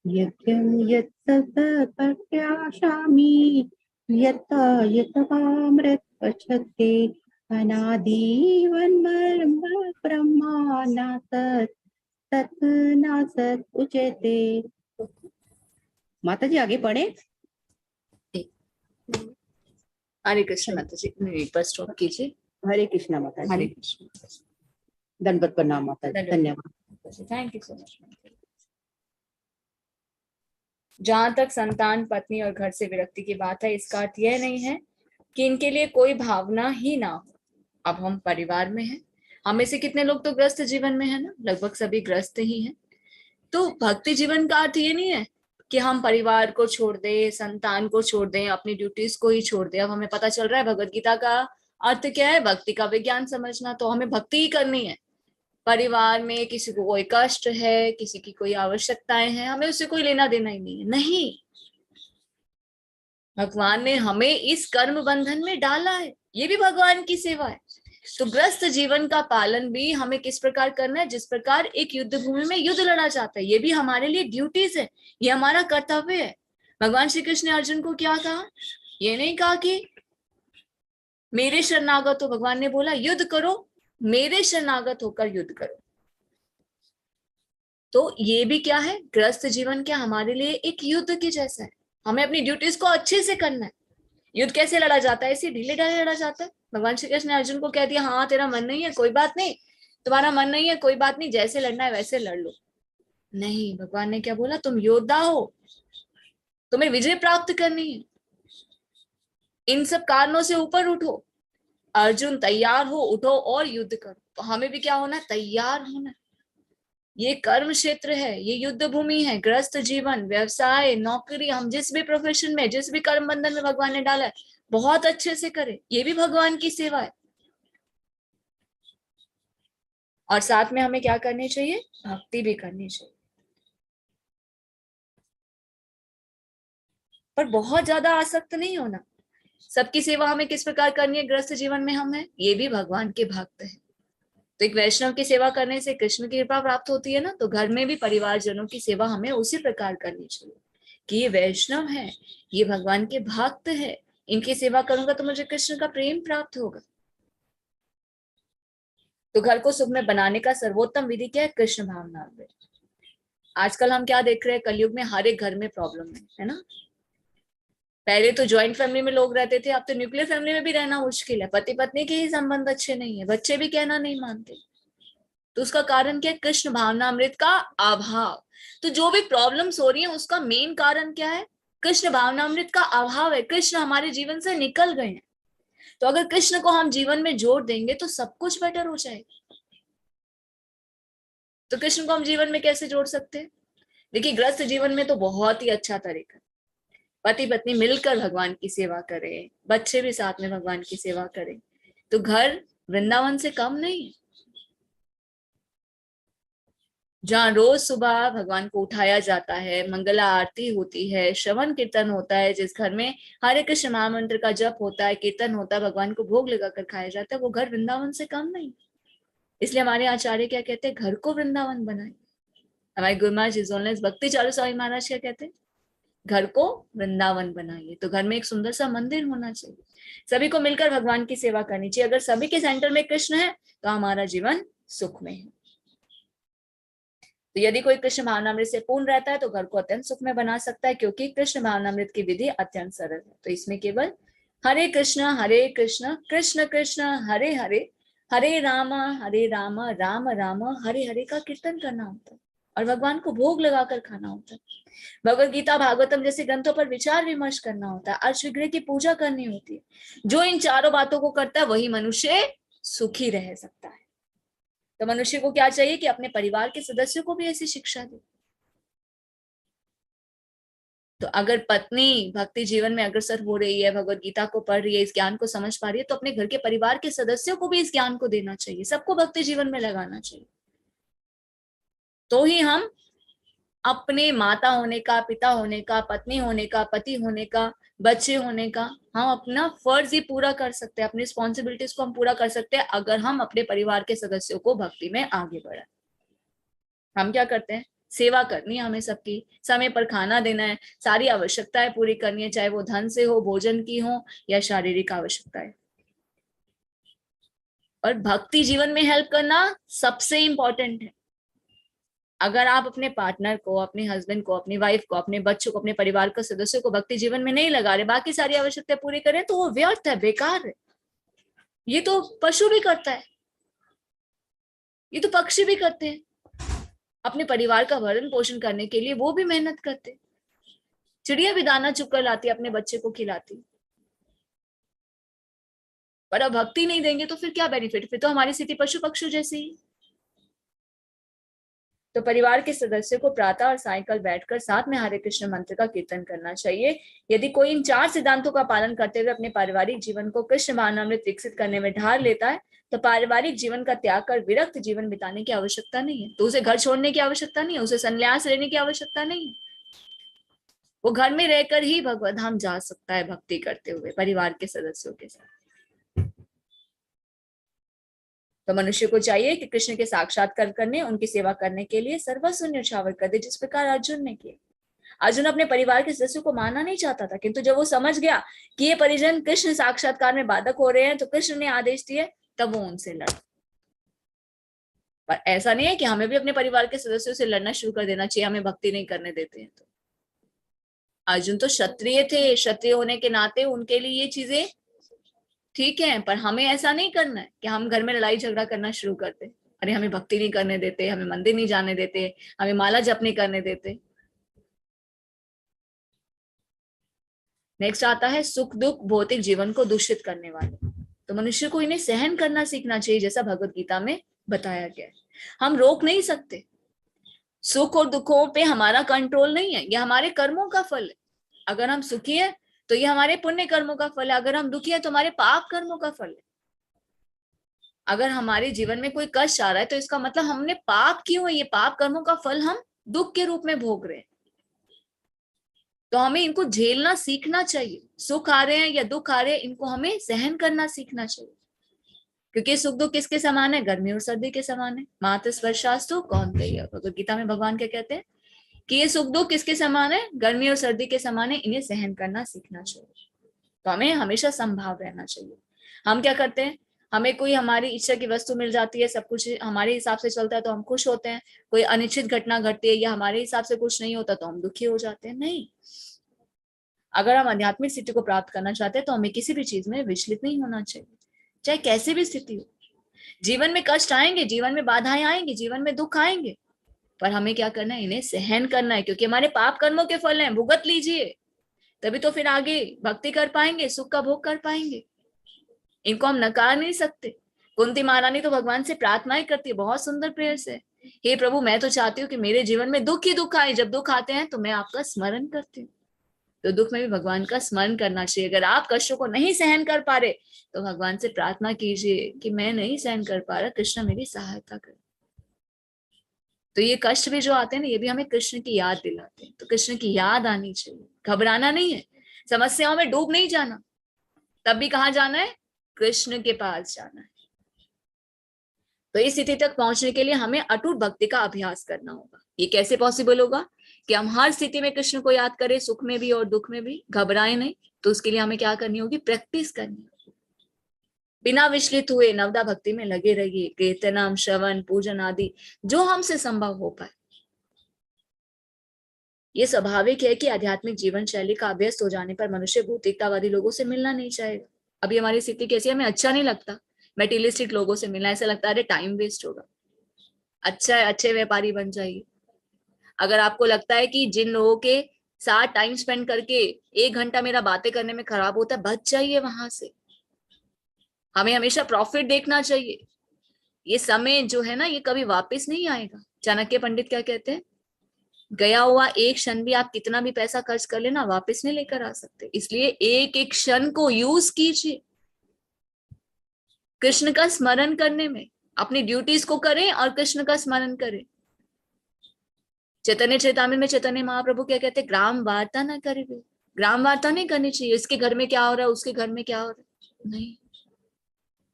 यज्ञं यत्तत् प्रत्याशामि यत्ता यत्तवामृत पचते अनादिवन्मर्म ब्रह्मा न तत् न सत् उच्यते। माता जी आगे पढ़े। हरे कृष्ण माता जी, एक बार स्टॉप कीजिए। हरे कृष्णा माता हरे जी। कृष्ण। दंडवत प्रणाम माता जी। धन्यवाद। Thank you so much. जहां तक संतान, पत्नी और घर से विरक्ति की बात है, इसका अर्थ यह नहीं है कि इनके लिए कोई भावना ही ना हो। अब हम परिवार में हैं, हमें से कितने लोग तो ग्रस्त जीवन में है ना, लगभग सभी ग्रस्त ही हैं। तो भक्ति जीवन का अर्थ ये नहीं है कि हम परिवार को छोड़ दें, संतान को छोड़ दें, अपनी ड्यूटीज को ही छोड़ दें। अब हमें पता चल रहा है भगवत गीता का अर्थ क्या है, भक्ति का विज्ञान समझना। तो हमें भक्ति ही करनी है। परिवार में किसी को कोई कष्ट है, किसी की कोई आवश्यकताएं हैं, हमें उससे कोई लेना देना ही नहीं है। नहीं, भगवान ने हमें इस कर्म बंधन में डाला है, ये भी भगवान की सेवा है। तो ग्रस्त जीवन का पालन भी हमें किस प्रकार करना है, जिस प्रकार एक युद्ध भूमि में युद्ध लड़ा जाता है, ये भी हमारे लिए ड्यूटीज है, ये हमारा कर्तव्य है। भगवान श्री कृष्ण ने अर्जुन को क्या कहा, ये नहीं कहा कि मेरे शरणागत हो, भगवान ने बोला युद्ध करो, मेरे शरणागत होकर युद्ध करो। तो ये भी क्या है, ग्रस्त जीवन क्या हमारे लिए एक युद्ध के जैसा है। हमें अपनी ड्यूटीज को अच्छे से करना है। युद्ध कैसे लड़ा जाता है, इसे ढीले ढाले लड़ा जाता है। भगवान श्री कृष्ण ने अर्जुन को कह दिया, हाँ तेरा मन नहीं है कोई बात नहीं, तुम्हारा मन नहीं है कोई बात नहीं, जैसे लड़ना है वैसे लड़ लो। नहीं, भगवान ने क्या बोला, तुम योद्धा हो, तुम्हें विजय प्राप्त करनी है, इन सब कारणों से ऊपर उठो। अर्जुन तैयार हो, उठो और युद्ध करो। तो हमें भी क्या होना, तैयार होना। ये कर्म क्षेत्र है, ये युद्ध भूमि है। ग्रस्त जीवन, व्यवसाय, नौकरी, हम जिस भी प्रोफेशन में, जिस भी कर्म बंधन में भगवान ने डाला है, बहुत अच्छे से करें। ये भी भगवान की सेवा है। और साथ में हमें क्या करनी चाहिए, भक्ति भी करनी चाहिए। पर बहुत ज्यादा आसक्त नहीं होना। सबकी सेवा हमें किस प्रकार करनी है, ग्रस्त जीवन में हम हैं, ये भी भगवान के भक्त हैं। तो एक वैष्णव की सेवा करने से कृष्ण की कृपा प्राप्त होती है ना। तो घर में भी परिवारजनों की सेवा हमें उसी प्रकार करनी चाहिए कि ये वैष्णव है, ये भगवान के भक्त है, इनकी सेवा करूंगा तो मुझे कृष्ण का प्रेम प्राप्त होगा। तो घर को सुख में बनाने का सर्वोत्तम विधि क्या है? कृष्ण भावनामृत। आजकल हम क्या देख रहे हैं, कलयुग में हर एक घर में प्रॉब्लम है ना। पहले तो ज्वाइंट फैमिली में लोग रहते थे, अब तो न्यूक्लियर फैमिली में भी रहना मुश्किल है। पति पत्नी के ही संबंध अच्छे नहीं है, बच्चे भी कहना नहीं मानते। तो उसका कारण क्या है? कृष्ण भावनामृत का अभाव। तो जो भी प्रॉब्लम्स हो रही है उसका मेन कारण क्या है? कृष्ण भावनामृत का अभाव है। कृष्ण हमारे जीवन से निकल गए हैं। तो अगर कृष्ण को हम जीवन में जोड़ देंगे तो सब कुछ बेटर हो जाएगा। तो कृष्ण को हम जीवन में कैसे जोड़ सकते हैं? देखिए, गृहस्थ जीवन में तो बहुत ही अच्छा तरीका, पति पत्नी मिलकर भगवान की सेवा करें, बच्चे भी साथ में भगवान की सेवा करें, तो घर वृंदावन से कम नहीं है। जहाँ रोज सुबह भगवान को उठाया जाता है, मंगला आरती होती है, श्रवण कीर्तन होता है, जिस घर में हरे कृष्ण महामंत्र का जप होता है, कीर्तन होता है, भगवान को भोग लगाकर खाया जाता है, वो घर वृंदावन से कम नहीं। इसलिए हमारे आचार्य क्या कहते हैं? घर को वृंदावन बनाए। हमारे गुरु महाराज हिज ऑनर्स भक्ति चारू स्वामी महाराज क्या कहते हैं? घर को वृंदावन बनाइए। तो घर में एक सुंदर सा मंदिर होना चाहिए, सभी को मिलकर भगवान की सेवा करनी चाहिए। अगर सभी के सेंटर में कृष्ण है तो हमारा जीवन सुख में है। तो यदि कोई कृष्ण भावनामृत से पूर्ण रहता है तो घर को अत्यंत सुख में बना सकता है, क्योंकि कृष्ण भावनामृत की विधि अत्यंत सरल है। तो इसमें केवल हरे कृष्ण कृष्ण कृष्ण हरे हरे, हरे राम राम राम हरे हरे का कीर्तन करना होता है और भगवान को भोग लगाकर खाना होता है। भगवत गीता भागवतम जैसे ग्रंथों पर विचार विमर्श करना होता है, अर्शविग्रह की पूजा करनी होती है। जो इन चारों बातों को करता है वही मनुष्य सुखी रह सकता है। तो मनुष्य को क्या चाहिए कि अपने परिवार के सदस्यों को भी ऐसी शिक्षा दे। तो अगर पत्नी भक्ति जीवन में अग्रसर हो रही है, भगवत गीता को पढ़ रही है, इस ज्ञान को समझ पा रही है, तो अपने घर के परिवार के सदस्यों को भी इस ज्ञान को देना चाहिए, सबको भक्ति जीवन में लगाना चाहिए। तो ही हम अपने माता होने का, पिता होने का, पत्नी होने का, पति होने का, बच्चे होने का, हम अपना फर्ज ही पूरा कर सकते हैं, अपनी रिस्पॉन्सिबिलिटीज को हम पूरा कर सकते हैं अगर हम अपने परिवार के सदस्यों को भक्ति में आगे बढ़ाएं। हम क्या करते हैं? सेवा करनी है हमें सबकी, समय पर खाना देना है, सारी आवश्यकताएं पूरी करनी है, चाहे वो धन से हो, भोजन की हो या शारीरिक आवश्यकताएं। और भक्ति जीवन में हेल्प करना सबसे इंपॉर्टेंट है। अगर आप अपने पार्टनर को, अपने हस्बैंड को, अपनी वाइफ को, अपने बच्चों को, अपने परिवार के सदस्यों को भक्ति जीवन में नहीं लगा रहे, बाकी सारी आवश्यकताएं पूरी करें, तो वो व्यर्थ है, बेकार है। ये तो पशु भी करता है, ये तो पक्षी भी करते हैं। अपने परिवार का भरण पोषण करने के लिए वो भी मेहनत करते। चिड़िया भी दाना चुग कर लाती, अपने बच्चे को खिलाती। पर अब भक्ति नहीं देंगे तो फिर क्या बेनिफिट? फिर तो हमारी स्थिति पशु पक्षी जैसी ही। तो परिवार के सदस्यों को प्रातः और सायंकाल बैठकर साथ में हरे कृष्ण मंत्र का कीर्तन करना चाहिए। यदि कोई इन 4 सिद्धांतों का पालन करते हुए अपने पारिवारिक जीवन को कृष्ण भावनामृत विकसित करने में ढाल लेता है, तो पारिवारिक जीवन का त्याग कर विरक्त जीवन बिताने की आवश्यकता नहीं है। तो उसे घर छोड़ने की आवश्यकता नहीं है, उसे संन्यास लेने की आवश्यकता नहीं है। वो घर में रहकर ही भगवत धाम जा सकता है, भक्ति करते हुए परिवार के सदस्यों के साथ। तो मनुष्य को चाहिए कि कृष्ण के साक्षात्कार करने, उनकी सेवा करने के लिए सर्वस्व न्यौछावर कर दे, जिस प्रकार अर्जुन ने किया। अर्जुन अपने परिवार के सदस्यों को मानना नहीं चाहता था, किंतु जब वो समझ गया कि ये परिजन कृष्ण साक्षात्कार में बाधक हो रहे हैं, तो कृष्ण ने आदेश दिए, तब वो उनसे लड़ा। पर ऐसा नहीं है कि हमें भी अपने परिवार के सदस्यों से लड़ना शुरू कर देना चाहिए, हमें भक्ति नहीं करने देते हैं तो। अर्जुन तो क्षत्रिय थे, क्षत्रिय होने के नाते उनके लिए ये चीजें ठीक है, पर हमें ऐसा नहीं करना है कि हम घर में लड़ाई झगड़ा करना शुरू करते। अरे हमें भक्ति नहीं करने देते, हमें मंदिर नहीं जाने देते, हमें माला जप नहीं करने देते। नेक्स्ट आता है सुख दुख भौतिक जीवन को दूषित करने वाले। तो मनुष्य को इन्हें सहन करना सीखना चाहिए, जैसा भगवत गीता में बताया गया है। हम रोक नहीं सकते, सुख और दुखों पे हमारा कंट्रोल नहीं है, ये हमारे कर्मों का फल है। अगर हम सुखी है तो ये हमारे पुण्य कर्मों का फल है, अगर हम दुखी है तो हमारे पाप कर्मों का फल है। अगर हमारे जीवन में कोई कष्ट आ रहा है तो इसका मतलब हमने पाप किए हुए, ये पाप कर्मों का फल हम दुख के रूप में भोग रहे हैं। तो हमें इनको झेलना सीखना चाहिए। सुख आ रहे हैं या दुख आ रहे हैं, इनको हमें सहन करना सीखना चाहिए, क्योंकि सुख दुख किसके समान है? गर्मी और सर्दी के समान है। मातृ स्पर्शास्तु कौन्तेय, भगवद गीता में भगवान क्या कहते हैं कि ये सुख दुख किसके समान है? गर्मी और सर्दी के समान है। इन्हें सहन करना सीखना चाहिए। तो हमें हमेशा संभाव रहना चाहिए। हम क्या करते हैं? हमें कोई हमारी इच्छा की वस्तु मिल जाती है, सब कुछ हमारे हिसाब से चलता है तो हम खुश होते हैं, कोई अनिश्चित घटना घटती है या हमारे हिसाब से कुछ नहीं होता तो हम दुखी हो जाते हैं। नहीं, अगर हम आध्यात्मिक स्थिति को प्राप्त करना चाहते हैं तो हमें किसी भी चीज में विचलित नहीं होना चाहिए, चाहे कैसी भी स्थिति हो। जीवन में कष्ट आएंगे, जीवन में बाधाएं आएंगी, जीवन में दुख आएंगे, पर हमें क्या करना है, इन्हें सहन करना है, क्योंकि हमारे पाप कर्मों के फल हैं, भुगत लीजिए, तभी तो फिर आगे भक्ति कर पाएंगे, सुख का भोग कर पाएंगे। इनको हम नकार नहीं सकते। कुंती महारानी तो भगवान से प्रार्थनाएं करती है बहुत सुंदर प्रेयर से, हे प्रभु मैं तो चाहती हूँ कि मेरे जीवन में दुख ही दुख आए, जब दुख आते हैं तो मैं आपका स्मरण करती हूँ। तो दुख में भी भगवान का स्मरण करना चाहिए। अगर आप कष्टों को नहीं सहन कर पा रहे तो भगवान से प्रार्थना कीजिए कि मैं नहीं सहन कर पा रहा, कृष्ण मेरी सहायता करे। तो ये कष्ट भी जो आते हैं ना, ये भी हमें कृष्ण की याद दिलाते हैं। तो कृष्ण की याद आनी चाहिए, घबराना नहीं है, समस्याओं में डूब नहीं जाना। तब भी कहाँ जाना है, कृष्ण के पास जाना है। तो इस स्थिति तक पहुंचने के लिए हमें अटूट भक्ति का अभ्यास करना होगा। ये कैसे पॉसिबल होगा कि हम हर स्थिति में कृष्ण को याद करें, सुख में भी और दुख में भी, घबराए नहीं। तो उसके लिए हमें क्या करनी होगी, प्रैक्टिस करनी होगी। बिना विचलित हुए नवदा भक्ति में लगे रहिए, कीर्तनम, श्रवण, पूजन आदि जो हमसे संभव हो पाए। ये स्वाभाविक है कि आध्यात्मिक जीवन शैली का अभ्यस्त हो जाने पर मनुष्य भौतिकतावादी लोगों से मिलना नहीं चाहेगा। अभी हमारी स्थिति कैसी है, हमें अच्छा नहीं लगता मेटीरियलिस्टिक लोगों से मिलना, ऐसा लगता है अरे टाइम वेस्ट होगा। अच्छा है, अच्छे व्यापारी बन जाइए। अगर आपको लगता है कि जिन लोगों के साथ टाइम स्पेंड करके 1 घंटा मेरा बातें करने में खराब होता है, बच जाइए वहां से। हमें हमेशा प्रॉफिट देखना चाहिए। ये समय जो है ना, ये कभी वापस नहीं आएगा। चाणक्य पंडित क्या कहते हैं, गया हुआ एक क्षण भी आप कितना भी पैसा खर्च कर लेना वापस नहीं लेकर आ सकते। इसलिए एक एक क्षण को यूज कीजिए कृष्ण का स्मरण करने में, अपनी ड्यूटीज को करें और कृष्ण का स्मरण करें। चैतन्य चैतामृत में चैतन्य महाप्रभु क्या कहते हैं, ग्राम वार्ता ना करें। ग्राम वार्ता नहीं करनी चाहिए, इसके घर में क्या हो रहा है, उसके घर में क्या हो रहा है, नहीं।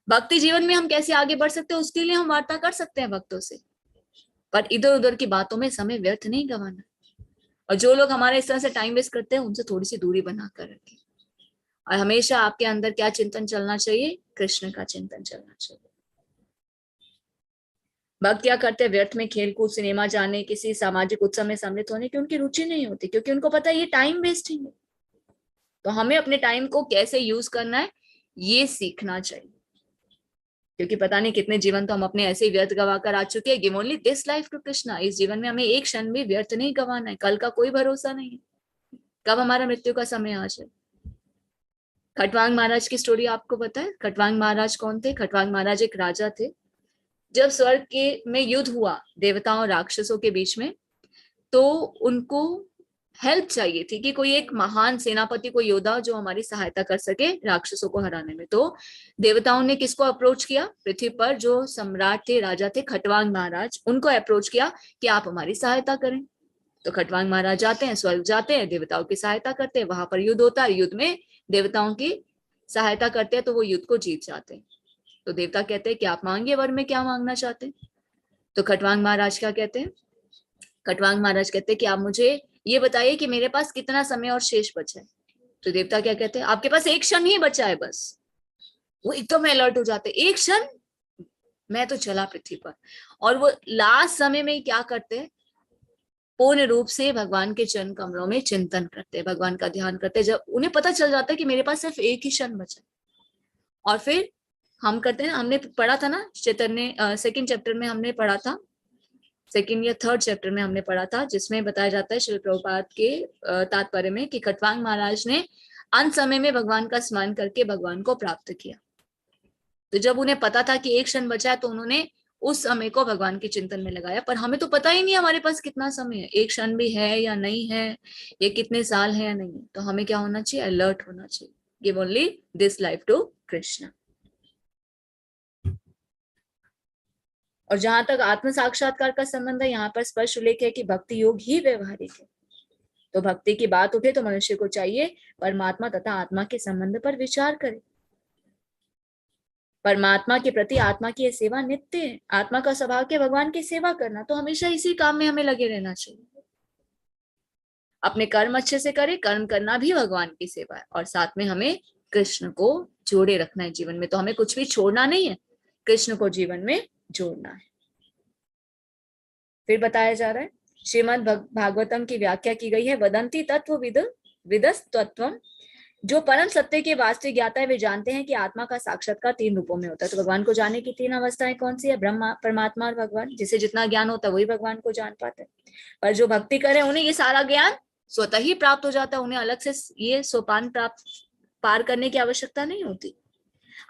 भक्ति जीवन में हम कैसे आगे बढ़ सकते हैं उसके लिए हम वार्ता कर सकते हैं भक्तों से, पर इधर उधर की बातों में समय व्यर्थ नहीं गंवाना। और जो लोग हमारे इस तरह से टाइम वेस्ट करते हैं उनसे थोड़ी सी दूरी बनाकर रखें। और हमेशा आपके अंदर क्या चिंतन चलना चाहिए, कृष्ण का चिंतन चलना चाहिए। भक्त क्या करते हैं, व्यर्थ में खेलकूद, सिनेमा जाने, किसी सामाजिक उत्सव में सम्मिलित होने की उनकी रुचि नहीं होती, क्योंकि उनको पता है ये टाइम वेस्टिंग है। तो हमें अपने टाइम को कैसे यूज करना है ये सीखना चाहिए, क्योंकि पता नहीं कितने जीवन तो हम अपने ऐसे ही व्यर्थ गवा कर आ चुके हैं। Give only this life to Krishna. इस जीवन में हमें एक क्षण भी व्यर्थ नहीं गवाना है। कल का कोई भरोसा नहीं है, कब हमारा मृत्यु का समय आ जाए। खटवांग महाराज की स्टोरी आपको पता है। खटवांग महाराज कौन थे? खटवांग महाराज एक राजा थे। जब स्वर्ग के में युद्ध हुआ देवताओं और राक्षसों के बीच में, तो उनको हेल्प चाहिए थी कि कोई एक महान सेनापति, कोई योद्धा जो हमारी सहायता कर सके राक्षसों को हराने में। तो देवताओं ने किसको अप्रोच किया? पृथ्वी पर जो सम्राट थे, राजा थे खटवांग महाराज, उनको अप्रोच किया कि आप हमारी सहायता करें। तो खटवांग महाराज जाते हैं, स्वर्ग जाते हैं, देवताओं की सहायता करते हैं। वहां पर युद्ध होता है, युद्ध में देवताओं की सहायता करते हैं तो वो युद्ध को जीत जाते हैं। तो देवता कहते हैं कि आप मांगिए वर में क्या मांगना चाहते हैं। तो खटवांग महाराज क्या कहते हैं? खटवांग महाराज कहते हैं कि आप मुझे ये बताइए कि मेरे पास कितना समय और शेष बचा है। तो देवता क्या कहते हैं? आपके पास एक क्षण ही बचा है बस। वो एकदम अलर्ट हो जाते, एक क्षण, मैं तो चला पृथ्वी पर। और वो लास्ट समय में क्या करते हैं? पूर्ण रूप से भगवान के चरण कमलों में चिंतन करते हैं, भगवान का ध्यान करते हैं। जब उन्हें पता चल जाता है कि मेरे पास सिर्फ एक ही क्षण बचा है, और फिर हम करते हैं, हमने पढ़ा था ना चैतन्य सेकंड चैप्टर में हमने पढ़ा था, सेकंड या थर्ड चैप्टर में हमने पढ़ा था, जिसमें बताया जाता है श्रील प्रभुपाद के तात्पर्य में कि खटवांग महाराज ने अंत समय में भगवान का स्मरण करके भगवान को प्राप्त किया। तो जब उन्हें पता था कि एक क्षण बचा है तो उन्होंने उस समय को भगवान के चिंतन में लगाया। पर हमें तो पता ही नहीं हमारे पास कितना समय है, एक क्षण भी है या नहीं है, ये कितने साल है या नहीं है। तो हमें क्या होना चाहिए? अलर्ट होना चाहिए। Give only this life to Krishna. और जहां तक आत्म साक्षात्कार का संबंध है, यहाँ पर स्पष्ट उल्लेख है कि भक्ति योग ही व्यवहारिक है। तो भक्ति की बात उठे तो मनुष्य को चाहिए परमात्मा तथा आत्मा के संबंध पर विचार करे। परमात्मा के प्रति आत्मा की सेवा नित्य है। आत्मा का स्वभाव के भगवान की सेवा करना, तो हमेशा इसी काम में हमें लगे रहना चाहिए। अपने कर्म अच्छे से करें, कर्म करना भी भगवान की सेवा है, और साथ में हमें कृष्ण को जोड़े रखना है जीवन में। तो हमें कुछ भी छोड़ना नहीं है, कृष्ण को जीवन में जोड़ना है। फिर बताया जा रहा है, श्रीमद् भागवतम की व्याख्या की गई है, वदंती तत्व विदस तत्वम, जो परम सत्य के वास्तविक ज्ञाता है वे जानते हैं कि आत्मा का साक्षात्कार 3 रूपों में होता है। तो भगवान को जानने की 3 अवस्थाएं कौन सी है? ब्रह्मा, परमात्मा और भगवान। जिसे जितना ज्ञान होता है वही भगवान को जान पाते हैं। पर जो भक्ति करे उन्हें ये सारा ज्ञान स्वतः ही प्राप्त हो जाता है, उन्हें अलग से ये सोपान पार करने की आवश्यकता नहीं होती।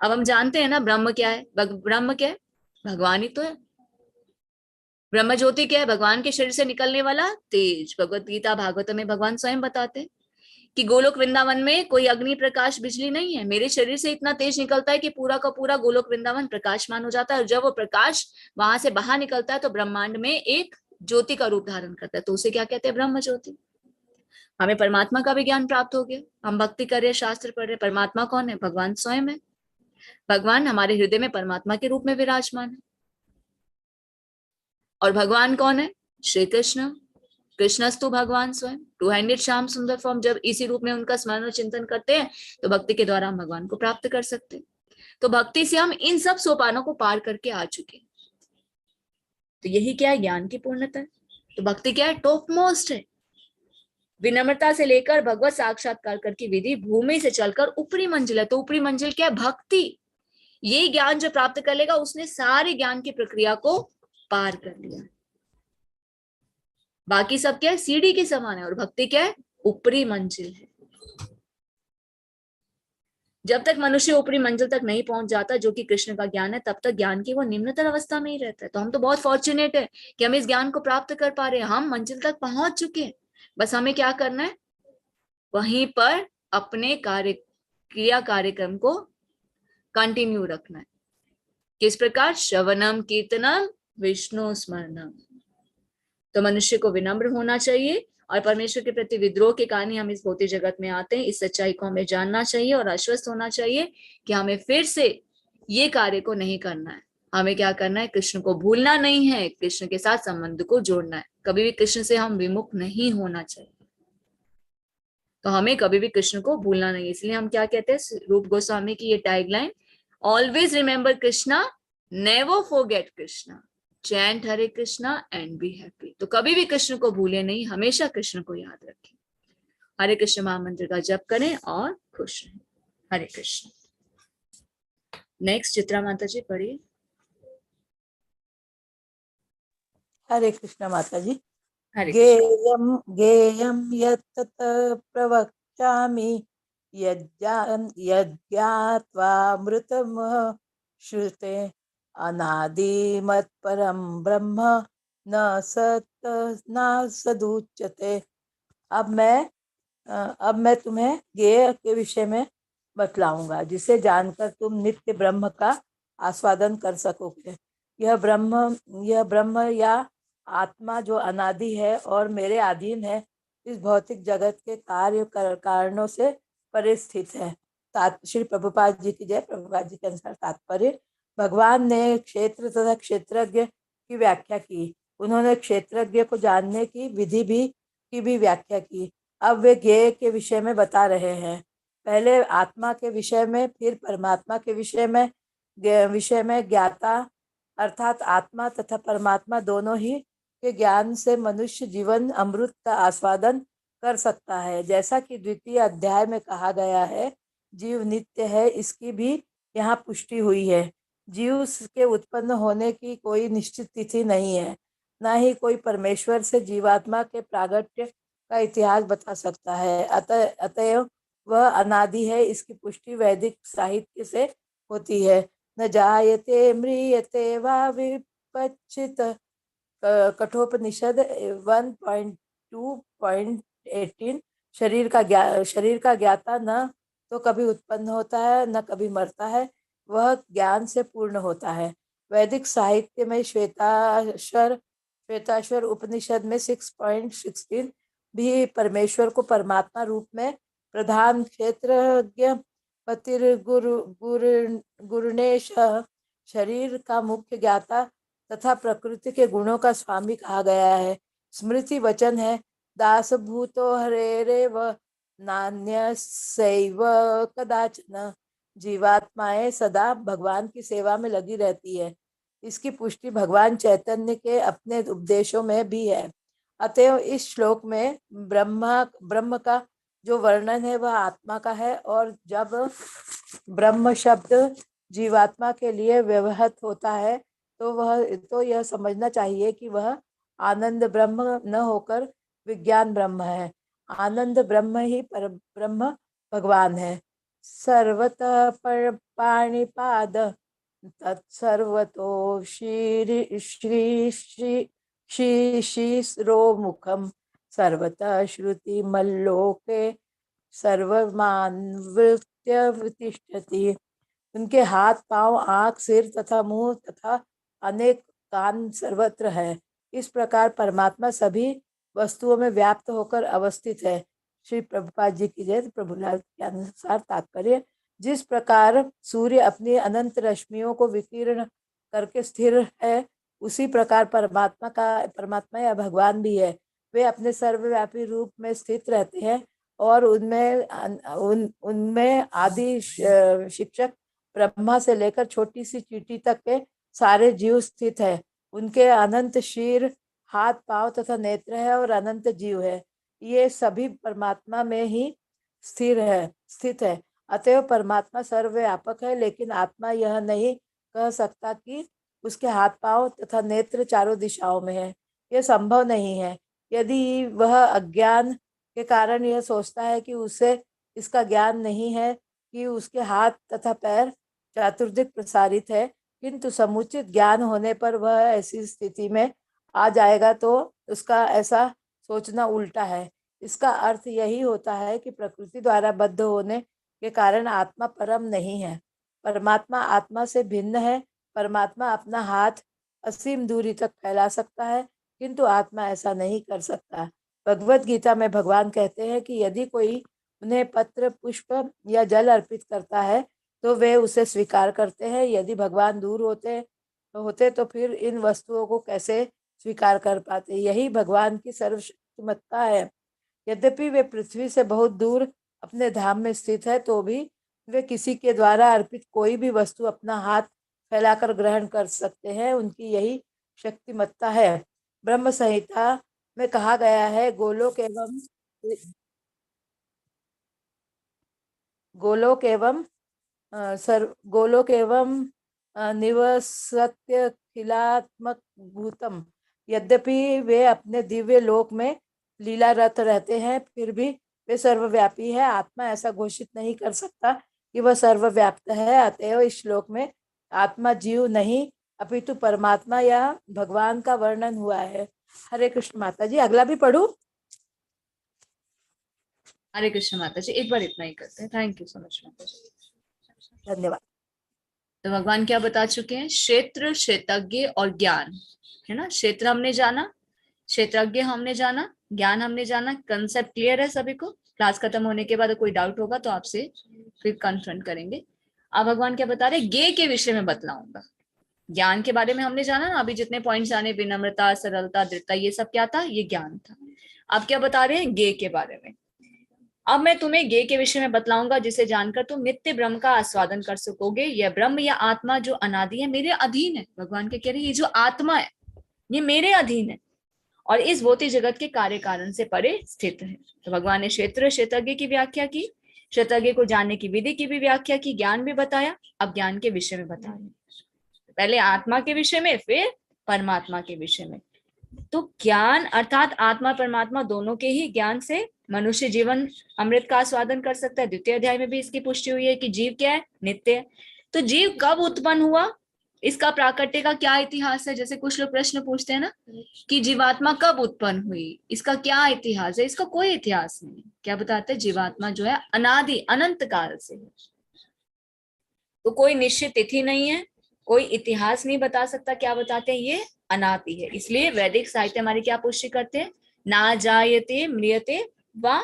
अब हम जानते हैं ना ब्रह्म क्या है? ब्रह्म क्या है? भगवान ही तो है। ब्रह्म ज्योति क्या है? भगवान के शरीर से निकलने वाला तेज। भगवत गीता भागवत में भगवान स्वयं बताते हैं कि गोलोक वृंदावन में कोई अग्नि प्रकाश बिजली नहीं है, मेरे शरीर से इतना तेज निकलता है कि पूरा का पूरा गोलोक वृंदावन प्रकाशमान हो जाता है। और जब वो प्रकाश वहां से बाहर निकलता है तो ब्रह्मांड में एक ज्योति का रूप धारण करता है, तो उसे क्या कहते हैं? ब्रह्म ज्योति। हमें परमात्मा का भी ज्ञान प्राप्त हो गया, हम भक्ति कर रहे, शास्त्र पढ़ रहे। परमात्मा कौन है? भगवान स्वयं है। भगवान हमारे हृदय में परमात्मा के रूप में विराजमान है। और भगवान कौन है? श्री कृष्ण। कृष्णस्तु भगवान स्वयं, 2-handed श्याम सुंदर फॉर्म। जब इसी रूप में उनका स्मरण और चिंतन करते हैं तो भक्ति के द्वारा हम भगवान को प्राप्त कर सकते हैं। तो भक्ति से हम इन सब सोपानों को पार करके आ चुके हैं। तो यही क्या है? ज्ञान की पूर्णता है। तो भक्ति क्या है? टॉप मोस्ट है। विनम्रता से लेकर भगवत साक्षात्कार की विधि भूमि से चलकर ऊपरी मंजिल है। तो ऊपरी मंजिल क्या है? भक्ति। ये ज्ञान जो प्राप्त कर लेगा उसने सारे ज्ञान की प्रक्रिया को पार कर लिया। बाकी सब क्या है? सीढ़ी के समान है। और भक्ति क्या है? ऊपरी मंजिल है। जब तक मनुष्य ऊपरी मंजिल तक नहीं पहुंच जाता जो कि कृष्ण का ज्ञान है, तब तक ज्ञान की वो निम्नतर अवस्था में ही रहता है। तो हम तो बहुत फॉर्चुनेट है कि हम इस ज्ञान को प्राप्त कर पा रहे हैं, हम मंजिल तक पहुंच चुके हैं। बस हमें क्या करना है? वहीं पर अपने कार्यक्रम को कंटिन्यू रखना है। किस प्रकार? श्रवणम कीर्तनम विष्णु स्मरणम। तो मनुष्य को विनम्र होना चाहिए और परमेश्वर के प्रति विद्रोह के कारण ही हम इस भौतिक जगत में आते हैं। इस सच्चाई को हमें जानना चाहिए और आश्वस्त होना चाहिए कि हमें फिर से ये कार्य को नहीं करना है। हमें क्या करना है? कृष्ण को भूलना नहीं है, कृष्ण के साथ संबंध को जोड़ना है। कभी भी कृष्ण से हम विमुख नहीं होना चाहिए। तो हमें कभी भी कृष्ण को भूलना नहीं। इसलिए हम क्या कहते हैं? रूप गोस्वामी की ये tagline, always remember Krishna, never forget Krishna, chant Hare Krishna and be happy. तो कभी भी कृष्ण को भूले नहीं, हमेशा कृष्ण को याद रखें। हरे कृष्ण महामंत्र का जप करें और खुश रहें। हरे कृष्ण। नेक्स्ट चित्रा माता जी पढ़िए। हरे कृष्ण माता जी। हरे कृष्ण। गेयं यत्तत् प्रवक्ष्यामि यज्ञात्वामृतम् श्रुते अनादिमत्परं ब्रह्म न सदुच्यते। अब मैं तुम्हें गेय के विषय में बतलाऊंगा, जिसे जानकर तुम नित्य ब्रह्म का आस्वादन कर सकोगे। यह ब्रह्म या आत्मा जो अनादि है और मेरे अधीन है, इस भौतिक जगत के कारणों से परिस्थित है। श्री प्रभुपाद जी की जय। प्रभुपाद जी के अनुसार तात्पर्य, भगवान ने क्षेत्र तथा क्षेत्रज्ञ की व्याख्या की। उन्होंने क्षेत्रज्ञ को जानने की विधि की भी व्याख्या की। अब वे ज्ञेय के विषय में बता रहे हैं। पहले आत्मा के विषय में, फिर परमात्मा के विषय में ज्ञाता अर्थात आत्मा तथा परमात्मा दोनों ही के ज्ञान से मनुष्य जीवन अमृत का आस्वादन कर सकता है। जैसा कि द्वितीय अध्याय में कहा गया है, जीव नित्य है, इसकी भी यहाँ पुष्टि हुई है। जीव के उत्पन्न होने की कोई निश्चित तिथि नहीं है, न ही कोई परमेश्वर से जीवात्मा के प्रागट्य का इतिहास बता सकता है। अतएव वह अनादि है, इसकी पुष्टि वैदिक साहित्य से होती है। न जायते म्रियते वा विपच्चित, कठोपनिषद 1.2.18। शरीर का ज्ञाता न तो कभी उत्पन्न होता है न कभी मरता है, वह ज्ञान से पूर्ण होता है। वैदिक साहित्य में श्वेताश्वर उपनिषद में 6.16 भी परमेश्वर को परमात्मा रूप में प्रधान क्षेत्रज्ञ गुरुनेश, शरीर का मुख्य ज्ञाता तथा प्रकृति के गुणों का स्वामी कहा गया है। स्मृति वचन है, दास भूतो हरेरेव नान्यस्यैव कदाचन। जीवात्माएं सदा भगवान की सेवा में लगी रहती है। इसकी पुष्टि भगवान चैतन्य के अपने उपदेशों में भी है। अतएव इस श्लोक में ब्रह्म का जो वर्णन है वह आत्मा का है, और जब ब्रह्म शब्द जीवात्मा के लिए व्यवहृत होता है तो यह समझना चाहिए कि वह आनंद ब्रह्म न होकर विज्ञान ब्रह्म है। आनंद ब्रह्म ही पर ब्रह्म भगवान है। सर्वतः पाणिपाद तत्सर्वतो श्री श्री श्री श्री श्रीरो मुखम सर्वतः श्रुति मल्लोके सर्वमानवृत्य तिष्ठति। उनके हाथ, पांव, आँख, सिर तथा मुंह तथा अनेक कान सर्वत्र है। इस प्रकार परमात्मा सभी वस्तुओं में व्याप्त होकर अवस्थित है। श्री प्रभुपाद जी की जय। प्रभुलाल के अनुसार तात्पर्य, जिस प्रकार सूर्य अपनी अनंत रश्मियों को विकीर्ण करके स्थिर है, उसी प्रकार परमात्मा या भगवान भी है। वे अपने सर्वव्यापी रूप में स्थित रहते हैं और उनमें आदि शिक्षक ब्रह्मा से लेकर छोटी सी चींटी तक के सारे जीव स्थित है। उनके अनंत शीर, हाथ, पांव तथा नेत्र है और अनंत जीव है। ये सभी परमात्मा में ही स्थित है। अतएव परमात्मा सर्वव्यापक है, लेकिन आत्मा यह नहीं कह सकता कि उसके हाथ, पांव तथा नेत्र चारों दिशाओं में है। यह संभव नहीं है। यदि वह अज्ञान के कारण यह सोचता है कि उसे इसका ज्ञान नहीं है कि उसके हाथ तथा पैर चतुर्दिक प्रसारित है, किंतु समुचित ज्ञान होने पर वह ऐसी स्थिति में आ जाएगा, तो उसका ऐसा सोचना उल्टा है। इसका अर्थ यही होता है कि प्रकृति द्वारा बद्ध होने के कारण आत्मा परम नहीं है। परमात्मा आत्मा से भिन्न है। परमात्मा अपना हाथ असीम दूरी तक फैला सकता है, किंतु आत्मा ऐसा नहीं कर सकता। भगवत गीता में भगवान कहते हैं कि यदि कोई उन्हें पत्र, पुष्प या जल अर्पित करता है तो वे उसे स्वीकार करते हैं। यदि भगवान दूर होते तो फिर इन वस्तुओं को कैसे स्वीकार कर पाते। यही भगवान की सर्वशक्तिमत्ता है। यद्यपि वे पृथ्वी से बहुत दूर अपने धाम में स्थित है, तो भी वे किसी के द्वारा अर्पित कोई भी वस्तु अपना हाथ फैलाकर ग्रहण कर सकते हैं। उनकी यही शक्तिमत्ता है। ब्रह्म संहिता में कहा गया है, गोलोक एवं निवसत्य खिलात्मक भूतम। यद्यपि वे अपने दिव्य लोक में लीलारत रहते हैं, फिर भी वे सर्वव्यापी है। आत्मा ऐसा घोषित नहीं कर सकता कि वह सर्वव्याप्त है। अतएव इस श्लोक में आत्मा जीव नहीं अपितु परमात्मा या भगवान का वर्णन हुआ है। हरे कृष्ण माता जी। अगला भी पढ़ू? हरे कृष्ण माता जी। एक बार इतना ही करते हैं। थैंक यू सो मच माता जी। धन्यवाद। तो भगवान क्या बता चुके हैं? क्षेत्र, क्षेत्रज्ञ और ज्ञान, है ना। क्षेत्र हमने जाना, क्षेत्रज्ञ हमने जाना, ज्ञान हमने जाना। कंसेप्ट क्लियर है सभी को? क्लास खत्म होने के बाद कोई डाउट होगा तो आपसे फिर कन्फ्रंट करेंगे। अब भगवान क्या बता रहे? ज्ञ के विषय में बतलाऊंगा। ज्ञान के बारे में हमने जाना ना, अभी जितने पॉइंट्स आने, विनम्रता, सरलता, दृढ़ता, ये सब क्या था? ये ज्ञान था। अब क्या बता रहे हैं? ज्ञ के बारे में। अब मैं तुम्हें ज्ञ के विषय में बतलाऊंगा, जिसे जानकर तुम नित्य ब्रह्म का आस्वादन कर सकोगे। यह ब्रह्म या आत्मा जो अनादि है, मेरे अधीन है। भगवान के कह रहे हैं, ये जो आत्मा है ये मेरे अधीन है और इस भौतिक जगत के कार्य कारण से परे स्थित है। तो भगवान ने क्षेत्र, क्षेत्रज्ञ की व्याख्या की, क्षेत्रज्ञ को जानने की विधि की भी व्याख्या की, ज्ञान भी बताया। अब ज्ञान के विषय में बताया, पहले आत्मा के विषय में, फिर परमात्मा के विषय में। तो ज्ञान अर्थात आत्मा परमात्मा दोनों के ही ज्ञान से मनुष्य जीवन अमृत का आस्वादन कर सकता है। द्वितीय अध्याय में भी इसकी पुष्टि हुई है कि जीव क्या है? नित्य है। तो जीव कब उत्पन्न हुआ, इसका प्राकट्य का क्या इतिहास है? जैसे कुछ लोग प्रश्न पूछते हैं ना कि जीवात्मा कब उत्पन्न हुई, इसका क्या इतिहास है? इसका कोई इतिहास नहीं। क्या बताते हैं? जीवात्मा जो है अनादि अनंत काल से है। तो कोई निश्चित तिथि नहीं है, कोई इतिहास नहीं बता सकता। क्या बताते हैं? ये अनादि है। इसलिए वैदिक साहित्य हमारी क्या पुष्टि करते हैं? ना जायते म्रियते व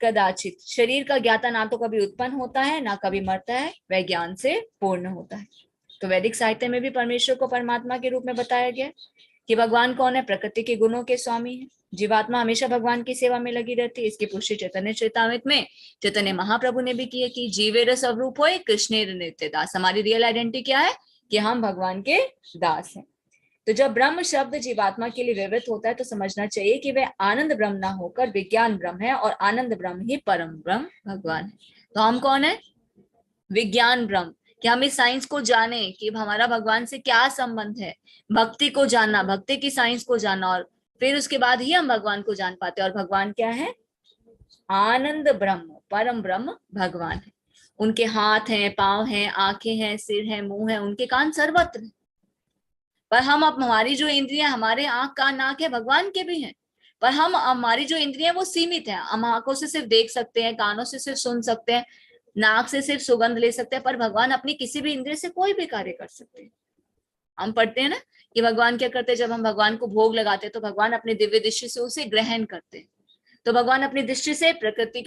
कदाचित। शरीर का ज्ञाता ना तो कभी उत्पन्न होता है ना कभी मरता है, वह ज्ञान से पूर्ण होता है। तो वैदिक साहित्य में भी परमेश्वर को परमात्मा के रूप में बताया गया कि भगवान कौन है? प्रकृति के गुणों के स्वामी है। जीवात्मा हमेशा भगवान की सेवा में लगी रहती है। इसकी पुष्टि चैतन्य चेतामृत में चैतन्य महाप्रभु ने भी की है कि जीवेर स्वरूप होए कृष्णेर नित्य दास। हमारी रियल आइडेंटिटी क्या है कि हम भगवान के दास हैं। तो जब ब्रह्म शब्द जीवात्मा के लिए व्यवहित होता है तो समझना चाहिए कि वह आनंद ब्रह्म ना होकर विज्ञान ब्रह्म है और आनंद ब्रह्म ही परम ब्रह्म भगवान है। तो हम कौन है? विज्ञान ब्रह्म। कि हम इस साइंस को जाने कि हमारा भगवान से क्या संबंध है, भक्ति को जानना, भक्ति की साइंस को जानना, और फिर उसके बाद ही हम भगवान को जान पाते हैं। और भगवान क्या है? आनंद ब्रह्म, परम ब्रह्म भगवान है। उनके हाथ हैं, पांव हैं, आंखें हैं, सिर है, मुंह है, उनके कान सर्वत्र हैं। पर हम, अब हमारी जो इंद्रियां, हमारे आंख कान नाक है, भगवान के भी हैं, पर हम, हमारी जो इंद्रियां वो सीमित है। हम आंखों से सिर्फ देख सकते हैं, कानों से सिर्फ सुन सकते हैं, नाक से सिर्फ सुगंध ले सकते हैं, पर भगवान अपनी किसी भी इंद्रिय से कोई भी कार्य कर सकते हैं। हम पढ़ते हैं ना कि भगवान क्या करते हैं, जब हम भगवान को भोग लगाते हैं तो भगवान अपनी दिव्य दृष्टि से उसे ग्रहण करते हैं। तो भगवान अपनी दृष्टि से प्रकृति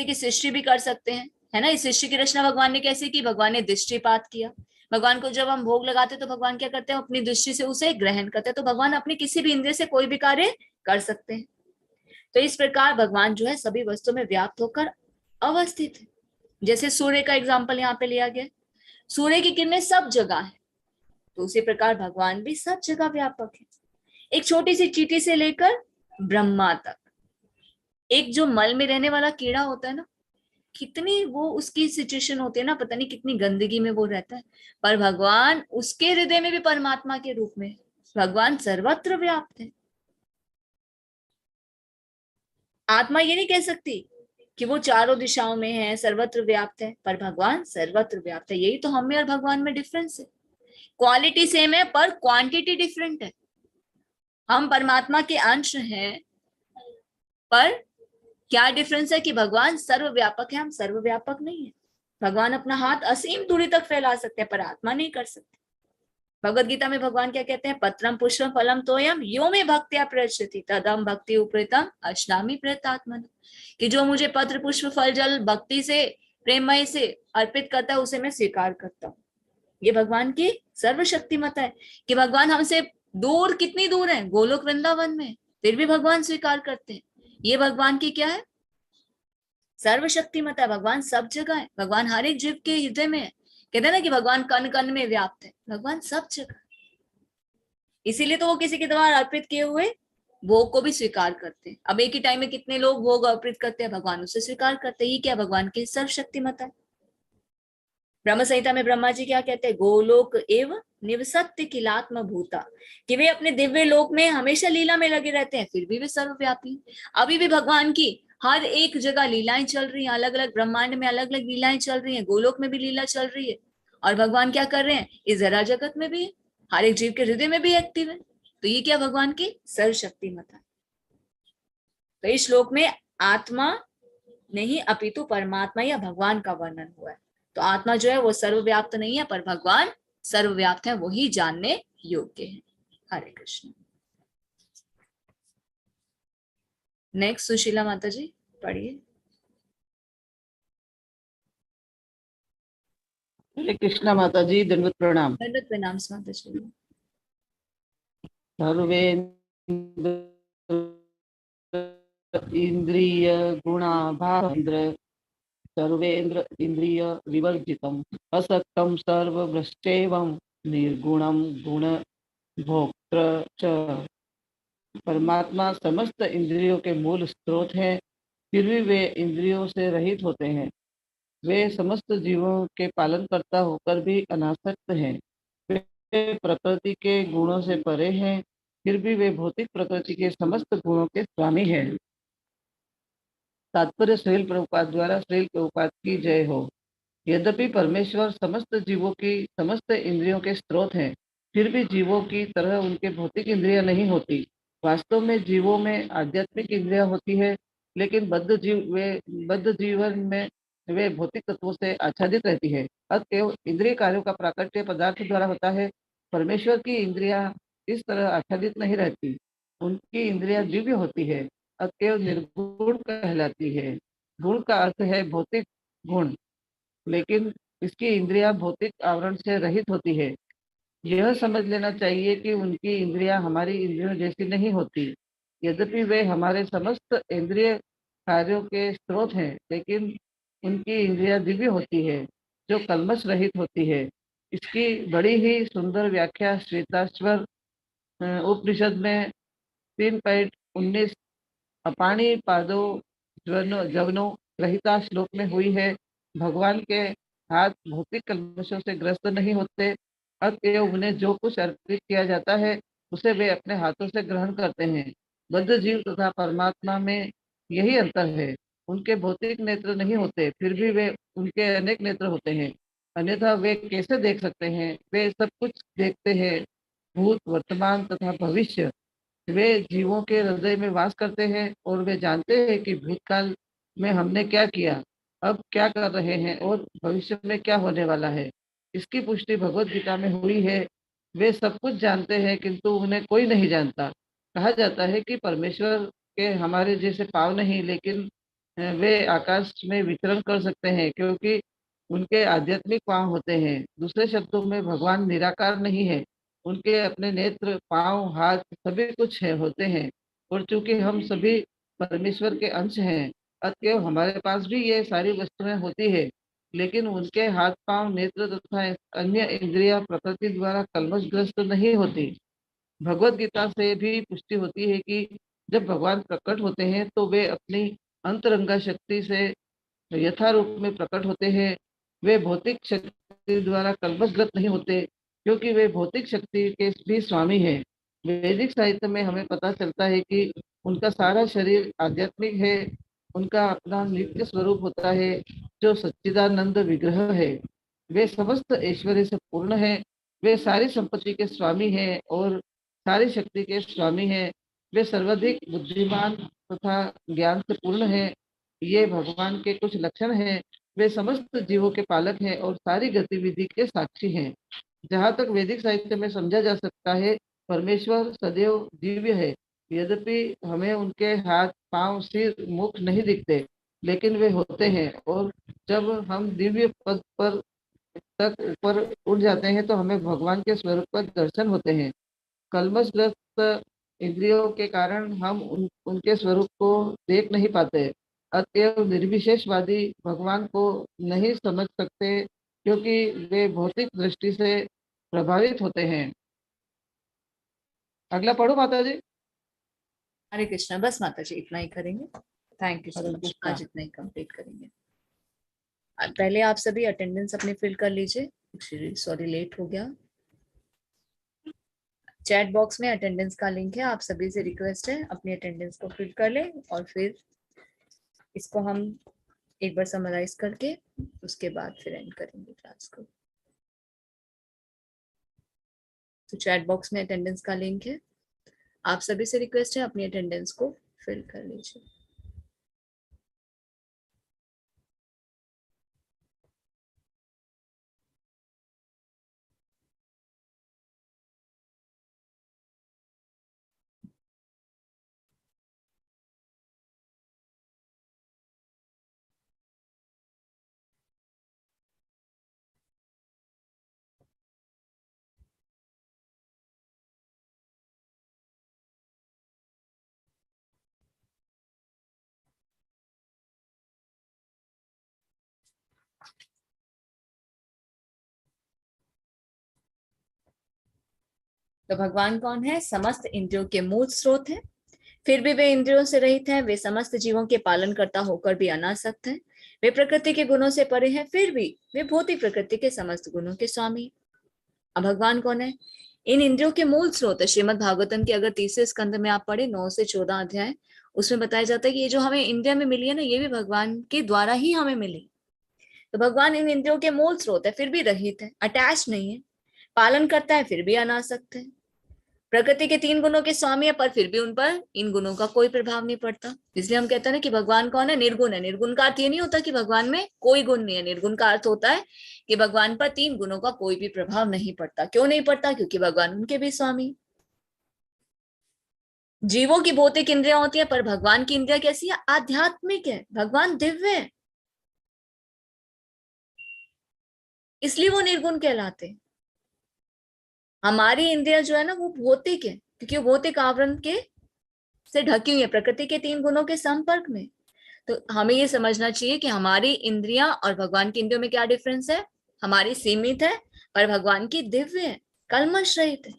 की सृष्टि भी कर सकते हैं, है ना। इस सृष्टि की रचना भगवान ने कैसे की? भगवान ने दृष्टिपात किया। भगवान को जब हम भोग लगाते हैं तो भगवान क्या करते हैं? अपनी दृष्टि से उसे ग्रहण करते हैं। तो भगवान अपनी किसी भी इंद्रिय से कोई भी कार्य कर सकते हैं। तो इस प्रकार भगवान जो है सभी वस्तुओं में व्याप्त होकर अवस्थित है। जैसे सूर्य का एग्जाम्पल यहाँ पे लिया गया, सूर्य की किरणें सब जगह है, तो उसी प्रकार भगवान भी सब जगह व्यापक है। एक छोटी सी चींटी से लेकर ब्रह्मा तक। एक जो मल में रहने वाला कीड़ा होता है ना, कितनी वो उसकी सिचुएशन होती है ना, पता नहीं कितनी गंदगी में वो रहता है, पर भगवान उसके हृदय में भी परमात्मा के रूप में, भगवान सर्वत्र व्याप्त है। आत्मा ये नहीं कह सकती कि वो चारों दिशाओं में है, सर्वत्र व्याप्त है, पर भगवान सर्वत्र व्याप्त है। यही तो हम में और भगवान में डिफरेंस है। क्वालिटी सेम है पर क्वांटिटी डिफरेंट है। हम परमात्मा के अंश हैं, पर क्या डिफरेंस है कि भगवान सर्वव्यापक है, हम सर्वव्यापक नहीं है। भगवान अपना हाथ असीम दूरी तक फैला सकते हैं, पर आत्मा नहीं कर सकते। भगवद गीता में भगवान क्या कहते हैं? पत्रम पुष्पम फलम तोयम यो में भक्त्या प्रयच्छति तदम भक्ति उपृतम अश्नामि प्रयतात्मन। कि जो मुझे पत्र पुष्प फल जल भक्ति से, प्रेममय से अर्पित करता है, उसे मैं स्वीकार करता हूँ। ये भगवान की सर्वशक्तिमता है कि भगवान हमसे दूर, कितनी दूर है, गोलोक वृंदावन में, फिर भी भगवान स्वीकार करते हैं। ये भगवान की क्या है? सर्वशक्तिमता है। भगवान सब जगह है, भगवान हर एक जीव के हृदय में है। कहते हैं ना कि भगवान कण कण में व्याप्त है, भगवान सब जगह। इसीलिए तो वो किसी के द्वारा अर्पित किए हुए भोग को भी स्वीकार करते हैं। अब एक ही टाइम में कितने लोग भोग अर्पित करते हैं, भगवान उसे स्वीकार करते हैं। ये क्या? भगवान की सर्वशक्तिमता है। ब्रह्म संहिता में ब्रह्मा जी क्या कहते हैं? गोलोक एव निवसत्य किलात्म भूता, कि वे अपने दिव्य लोक में हमेशा लीला में लगे रहते हैं, फिर भी वे सर्वव्यापी। अभी भी भगवान की हर एक जगह लीलाएं चल रही हैं, अलग अलग ब्रह्मांड में अलग अलग लीलाएं चल रही हैं, गोलोक में भी लीला चल रही है, और भगवान क्या कर रहे हैं? इस जरा जगत में भी, हर एक जीव के हृदय में भी एक्टिव है। तो ये क्या? भगवान की सर्वशक्तिमता है। तो इस श्लोक में आत्मा नहीं अपितु परमात्मा या भगवान का वर्णन हुआ है। तो आत्मा जो है वो सर्वव्याप्त नहीं है, पर भगवान सर्वव्याप्त है, वही जानने योग्य है। हरे कृष्ण। नेक्स्ट सुशीला माता जी पढ़िए। हरे कृष्णा माता जी, दंडवत प्रणाम। दंडवत प्रणाम माता जी। सर्वेन्द्र इंद्रिय गुणाभान्द्र सर्वेन्द्र इंद्रिय विवर्जितम असक्तम सर्वभ्रष्टेवं निर्गुणम गुण भोक्तृ च। परमात्मा समस्त इंद्रियों के मूल स्रोत हैं, फिर भी वे इंद्रियों से रहित होते हैं। वे समस्त जीवों के पालनकर्ता होकर भी अनासक्त हैं। वे प्रकृति के गुणों से परे हैं, फिर भी वे भौतिक प्रकृति के समस्त गुणों के स्वामी हैं। तात्पर्य श्रील प्रभुपाद द्वारा श्रील प्रभुपाद की जय हो। यद्यपि परमेश्वर समस्त जीवों की समस्त इंद्रियों के स्रोत हैं, फिर भी जीवों की तरह उनके भौतिक इंद्रियां नहीं होती। वास्तव में जीवों में आध्यात्मिक इंद्रियां होती है, लेकिन बद्ध जीवन में वे भौतिक तत्वों से आच्छादित रहती है। अतएव इंद्रिय कार्यों का प्राकट्य पदार्थ द्वारा होता है। परमेश्वर की इंद्रियां इस तरह आच्छादित नहीं रहती, उनकी इंद्रियां दिव्य होती है, अतएव निर्गुण कहलाती है। गुण का अर्थ है भौतिक गुण, लेकिन इसकी इंद्रियां भौतिक आवरण से रहित होती है। यह समझ लेना चाहिए कि उनकी इंद्रियां हमारी इंद्रियों जैसी नहीं होती। यद्यपि वे हमारे समस्त इंद्रिय कार्यों के स्रोत हैं, लेकिन उनकी इंद्रियां दिव्य होती है, जो कल्मश रहित होती है। इसकी बड़ी ही सुंदर व्याख्या श्वेताश्वर उपनिषद में 3.19 अपाणी पादो जवनो ग्रहिता श्लोक में हुई है। भगवान के हाथ भौतिक कल्मशों से ग्रस्त नहीं होते, अतएव उन्हें जो कुछ अर्पित किया जाता है उसे वे अपने हाथों से ग्रहण करते हैं। बद्ध जीव तथा परमात्मा में यही अंतर है। उनके भौतिक नेत्र नहीं होते, फिर भी वे उनके अनेक नेत्र होते हैं, अन्यथा वे कैसे देख सकते हैं? वे सब कुछ देखते हैं, भूत, वर्तमान तथा भविष्य। वे जीवों के हृदय में वास करते हैं और वे जानते हैं कि भूतकाल में हमने क्या किया, अब क्या कर रहे हैं और भविष्य में क्या होने वाला है। इसकी पुष्टि भगवत गीता में हुई है। वे सब कुछ जानते हैं, किंतु उन्हें कोई नहीं जानता। कहा जाता है कि परमेश्वर के हमारे जैसे पाँव नहीं, लेकिन वे आकाश में विचरण कर सकते हैं, क्योंकि उनके आध्यात्मिक पाँव होते हैं। दूसरे शब्दों में भगवान निराकार नहीं है, उनके अपने नेत्र, पाँव, हाथ सभी कुछ है होते हैं। और चूंकि हम सभी परमेश्वर के अंश हैं, अतएव हमारे पास भी ये सारी वस्तुएं होती है, लेकिन उनके हाथ, पाँव, नेत्र तथा अन्य इंद्रियां प्रकृति द्वारा कलमशग्रस्त नहीं होती। भगवत गीता से भी पुष्टि होती है कि जब भगवान प्रकट होते हैं तो वे अपनी अंतरंगा शक्ति से यथा रूप में प्रकट होते हैं। वे भौतिक शक्ति द्वारा कलमशग्रस्त नहीं होते, क्योंकि वे भौतिक शक्ति के भी स्वामी हैं। वैदिक साहित्य में हमें पता चलता है कि उनका सारा शरीर आध्यात्मिक है। उनका अपना नित्य स्वरूप होता है, जो सच्चिदानंद विग्रह है। वे समस्त ऐश्वर्य से पूर्ण है। वे सारी संपत्ति के स्वामी हैं और सारी शक्ति के स्वामी हैं। वे सर्वाधिक बुद्धिमान तथा ज्ञान से पूर्ण है। ये भगवान के कुछ लक्षण हैं। वे समस्त जीवों के पालक हैं और सारी गतिविधि के साक्षी हैं। जहाँ तक वैदिक साहित्य में समझा जा सकता है, परमेश्वर सदैव दिव्य है। यद्यपि हमें उनके हाथ, पांव, सिर, मुख नहीं दिखते, लेकिन वे होते हैं। और जब हम दिव्य पद पर तक ऊपर उठ जाते हैं तो हमें भगवान के स्वरूप का दर्शन होते हैं। कलमशग्रस्त इंद्रियों के कारण हम उनके स्वरूप को देख नहीं पाते। अतएव निर्विशेषवादी भगवान को नहीं समझ सकते, क्योंकि वे भौतिक दृष्टि से प्रभावित होते हैं। अगला पढ़ो माता जी। हरे कृष्णा। बस माता जी इतना ही करेंगे। Thank you so Hare much. Krishna. आज इतना ही कंप्लीट करेंगे। पहले आप सभी अटेंडेंस अपने फिल कर लीजिए। सॉरी लेट हो गया। चैट बॉक्स में अटेंडेंस का लिंक है, आप सभी से रिक्वेस्ट है अपनी अटेंडेंस को फिल कर लें और फिर इसको हम एक बार समराइज करके उसके बाद फिर एंड करेंगे क्लास को। तो चैट बॉक्स में अटेंडेंस का लिंक है, आप सभी से रिक्वेस्ट है अपनी अटेंडेंस को फिल कर लीजिए। तो भगवान कौन है? समस्त इंद्रियों के मूल स्रोत है, फिर भी वे इंद्रियों से रहित हैं। वे समस्त जीवों के पालन करता होकर भी अनासक्त हैं। वे प्रकृति के गुणों से परे हैं, फिर भी वे भौतिक प्रकृति के समस्त गुणों के स्वामी। अब भगवान कौन है? इन इंद्रियों के मूल स्रोत है। श्रीमद् भागवतम के अगर 3 स्कंद में आप पढ़े 9 से 14 अध्याय, उसमें बताया जाता है कि ये जो हमें इंद्रिया में मिली है ना, ये भी भगवान के द्वारा ही हमें मिली। तो भगवान इन इंद्रियों के मूल स्रोत है, फिर भी रहित है, अटैच नहीं है, पालन करता है, फिर भी अनासक्त है। प्रकृति के 3 गुणों के स्वामी है, पर फिर भी उन पर इन गुणों का कोई प्रभाव नहीं पड़ता। इसलिए हम कहते हैं ना कि भगवान कौन है? निर्गुण है। निर्गुण का अर्थ ये नहीं होता कि भगवान में कोई गुण नहीं है। निर्गुण का अर्थ होता है कि भगवान पर 3 गुणों का कोई भी प्रभाव नहीं पड़ता। क्यों नहीं पड़ता? क्योंकि भगवान उनके भी स्वामी। जीवों की भौतिक इंद्रियां होती है, पर भगवान की इंद्रिया कैसी है? आध्यात्मिक है। भगवान दिव्य है, इसलिए वो निर्गुण कहलाते हैं। हमारी इंद्रियां जो है ना वो भौतिक है, क्योंकि वो भौतिक आवरण के से ढकी हुई है, प्रकृति के 3 गुणों के संपर्क में। तो हमें ये समझना चाहिए कि हमारी इंद्रियां और भगवान की इंद्रियों में क्या डिफरेंस है। हमारी सीमित है पर भगवान की दिव्य है, कल्मश रहित है।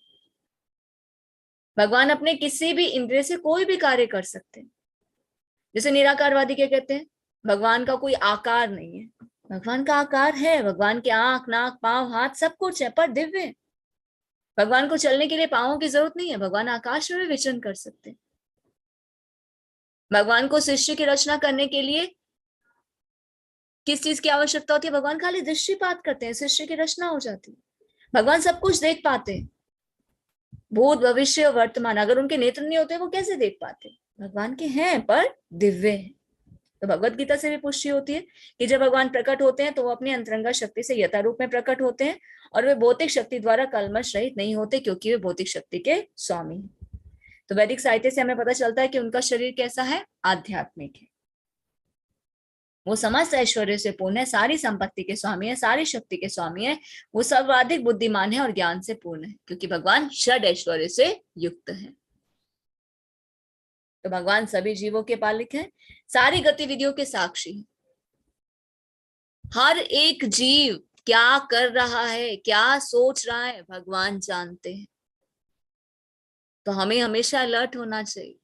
भगवान अपने किसी भी इंद्रिय से कोई भी कार्य कर सकते हैं। जैसे निराकारवादी क्या कहते हैं, भगवान का कोई आकार नहीं है। भगवान का आकार है, भगवान के आंख, नाक, पांव, हाथ सब कुछ है, पर दिव्य है। भगवान को चलने के लिए पांवों की जरूरत नहीं है, भगवान आकाश में भी विचरण कर सकते हैं। भगवान को सृष्टि की रचना करने के लिए किस चीज की आवश्यकता होती है, भगवान खाली दृष्टिपात करते हैं, सृष्टि की रचना हो जाती है। भगवान सब कुछ देख पाते हैं, भूत, भविष्य, वर्तमान। अगर उनके नेत्र नहीं होते वो कैसे देख पाते। भगवान के हैं पर दिव्य हैं। तो भगवत गीता से भी पुष्टि होती है कि जब भगवान प्रकट होते हैं तो वो अपनी अंतरंगा शक्ति से यथा रूप में प्रकट होते हैं, और वे भौतिक शक्ति द्वारा कल्मश रहित नहीं होते, क्योंकि वे भौतिक शक्ति के स्वामी हैं। तो वैदिक साहित्य से हमें पता चलता है कि उनका शरीर कैसा है, आध्यात्मिक है। वो समस्त ऐश्वर्य से पूर्ण है, सारी संपत्ति के स्वामी है, सारी शक्ति के स्वामी है। वो सर्वाधिक बुद्धिमान है और ज्ञान से पूर्ण है, क्योंकि भगवान षड ऐश्वर्य से युक्त है। तो भगवान सभी जीवों के पालक हैं, सारी गतिविधियों के साक्षी हैं। हर एक जीव क्या कर रहा है, क्या सोच रहा है, भगवान जानते हैं। तो हमें हमेशा अलर्ट होना चाहिए।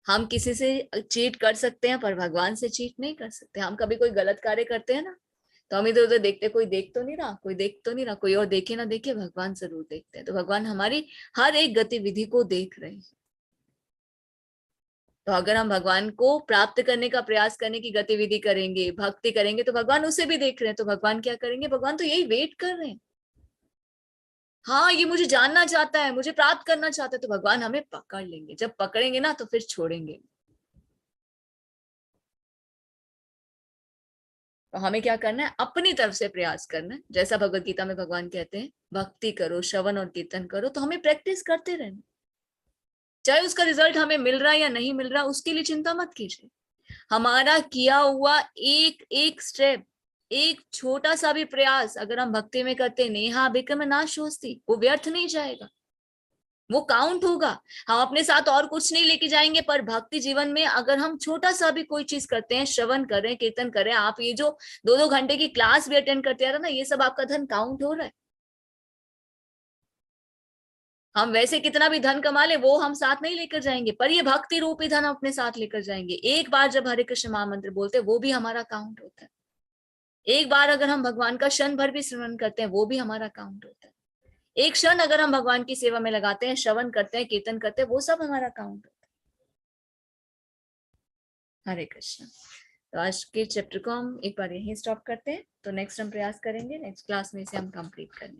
हम किसी से चीट कर सकते हैं पर भगवान से चीट नहीं कर सकते। हम कभी कोई गलत कार्य करते हैं ना, तो हम इधर उधर देखते, कोई देख तो नहीं रहा, कोई देख तो नहीं रहा, कोई और देखे ना देखे, भगवान जरूर देखते हैं। तो भगवान हमारी हर एक गतिविधि को देख रहे हैं। तो अगर हम भगवान को प्राप्त करने का प्रयास करने की गतिविधि करेंगे, भक्ति करेंगे, तो भगवान उसे भी देख रहे हैं। तो भगवान क्या करेंगे, भगवान तो यही वेट कर रहे हैं। हाँ, ये मुझे जानना चाहता है, मुझे प्राप्त करना चाहता है, तो भगवान हमें पकड़ लेंगे। जब पकड़ेंगे ना तो फिर छोड़ेंगे। तो हमें क्या करना है, अपनी तरफ से प्रयास करना है। जैसा भगवत गीता में भगवान कहते हैं, भक्ति करो, श्रवण और कीर्तन करो। तो हमें प्रैक्टिस करते रहना, चाहे उसका रिजल्ट हमें मिल रहा है या नहीं मिल रहा, उसके लिए चिंता मत कीजिए। हमारा किया हुआ एक एक स्टेप, एक छोटा सा भी प्रयास अगर हम भक्ति में करते, नेहा बिक्रम नाशोस्ति, वो व्यर्थ नहीं जाएगा, वो काउंट होगा। हम अपने साथ और कुछ नहीं लेके जाएंगे, पर भक्ति जीवन में अगर हम छोटा सा भी कोई चीज करते हैं, श्रवण कर रहे हैं, कीर्तन कर रहे हैं, आप ये जो 2-2 घंटे की क्लास भी अटेंड करते आ रहे ना, ये सब आपका धन काउंट हो रहा है। हम वैसे कितना भी धन कमा ले, वो हम साथ नहीं लेकर जाएंगे, पर ये भक्ति रूपी धन अपने साथ लेकर जाएंगे। एक बार जब हरे कृष्ण महामंत्र बोलते हैं, वो भी हमारा काउंट होता है। एक बार अगर हम भगवान का क्षण भर भी स्मरण करते हैं, वो भी हमारा काउंट होता है। एक क्षण अगर हम भगवान की सेवा में लगाते हैं, श्रवण करते हैं, कीर्तन करते हैं, वो सब हमारा काउंट होता है। हरे कृष्ण। तो आज के चैप्टर को हम एक बार यहीं स्टॉप करते हैं। तो नेक्स्ट हम प्रयास करेंगे नेक्स्ट क्लास में इसे हम कंप्लीट करेंगे।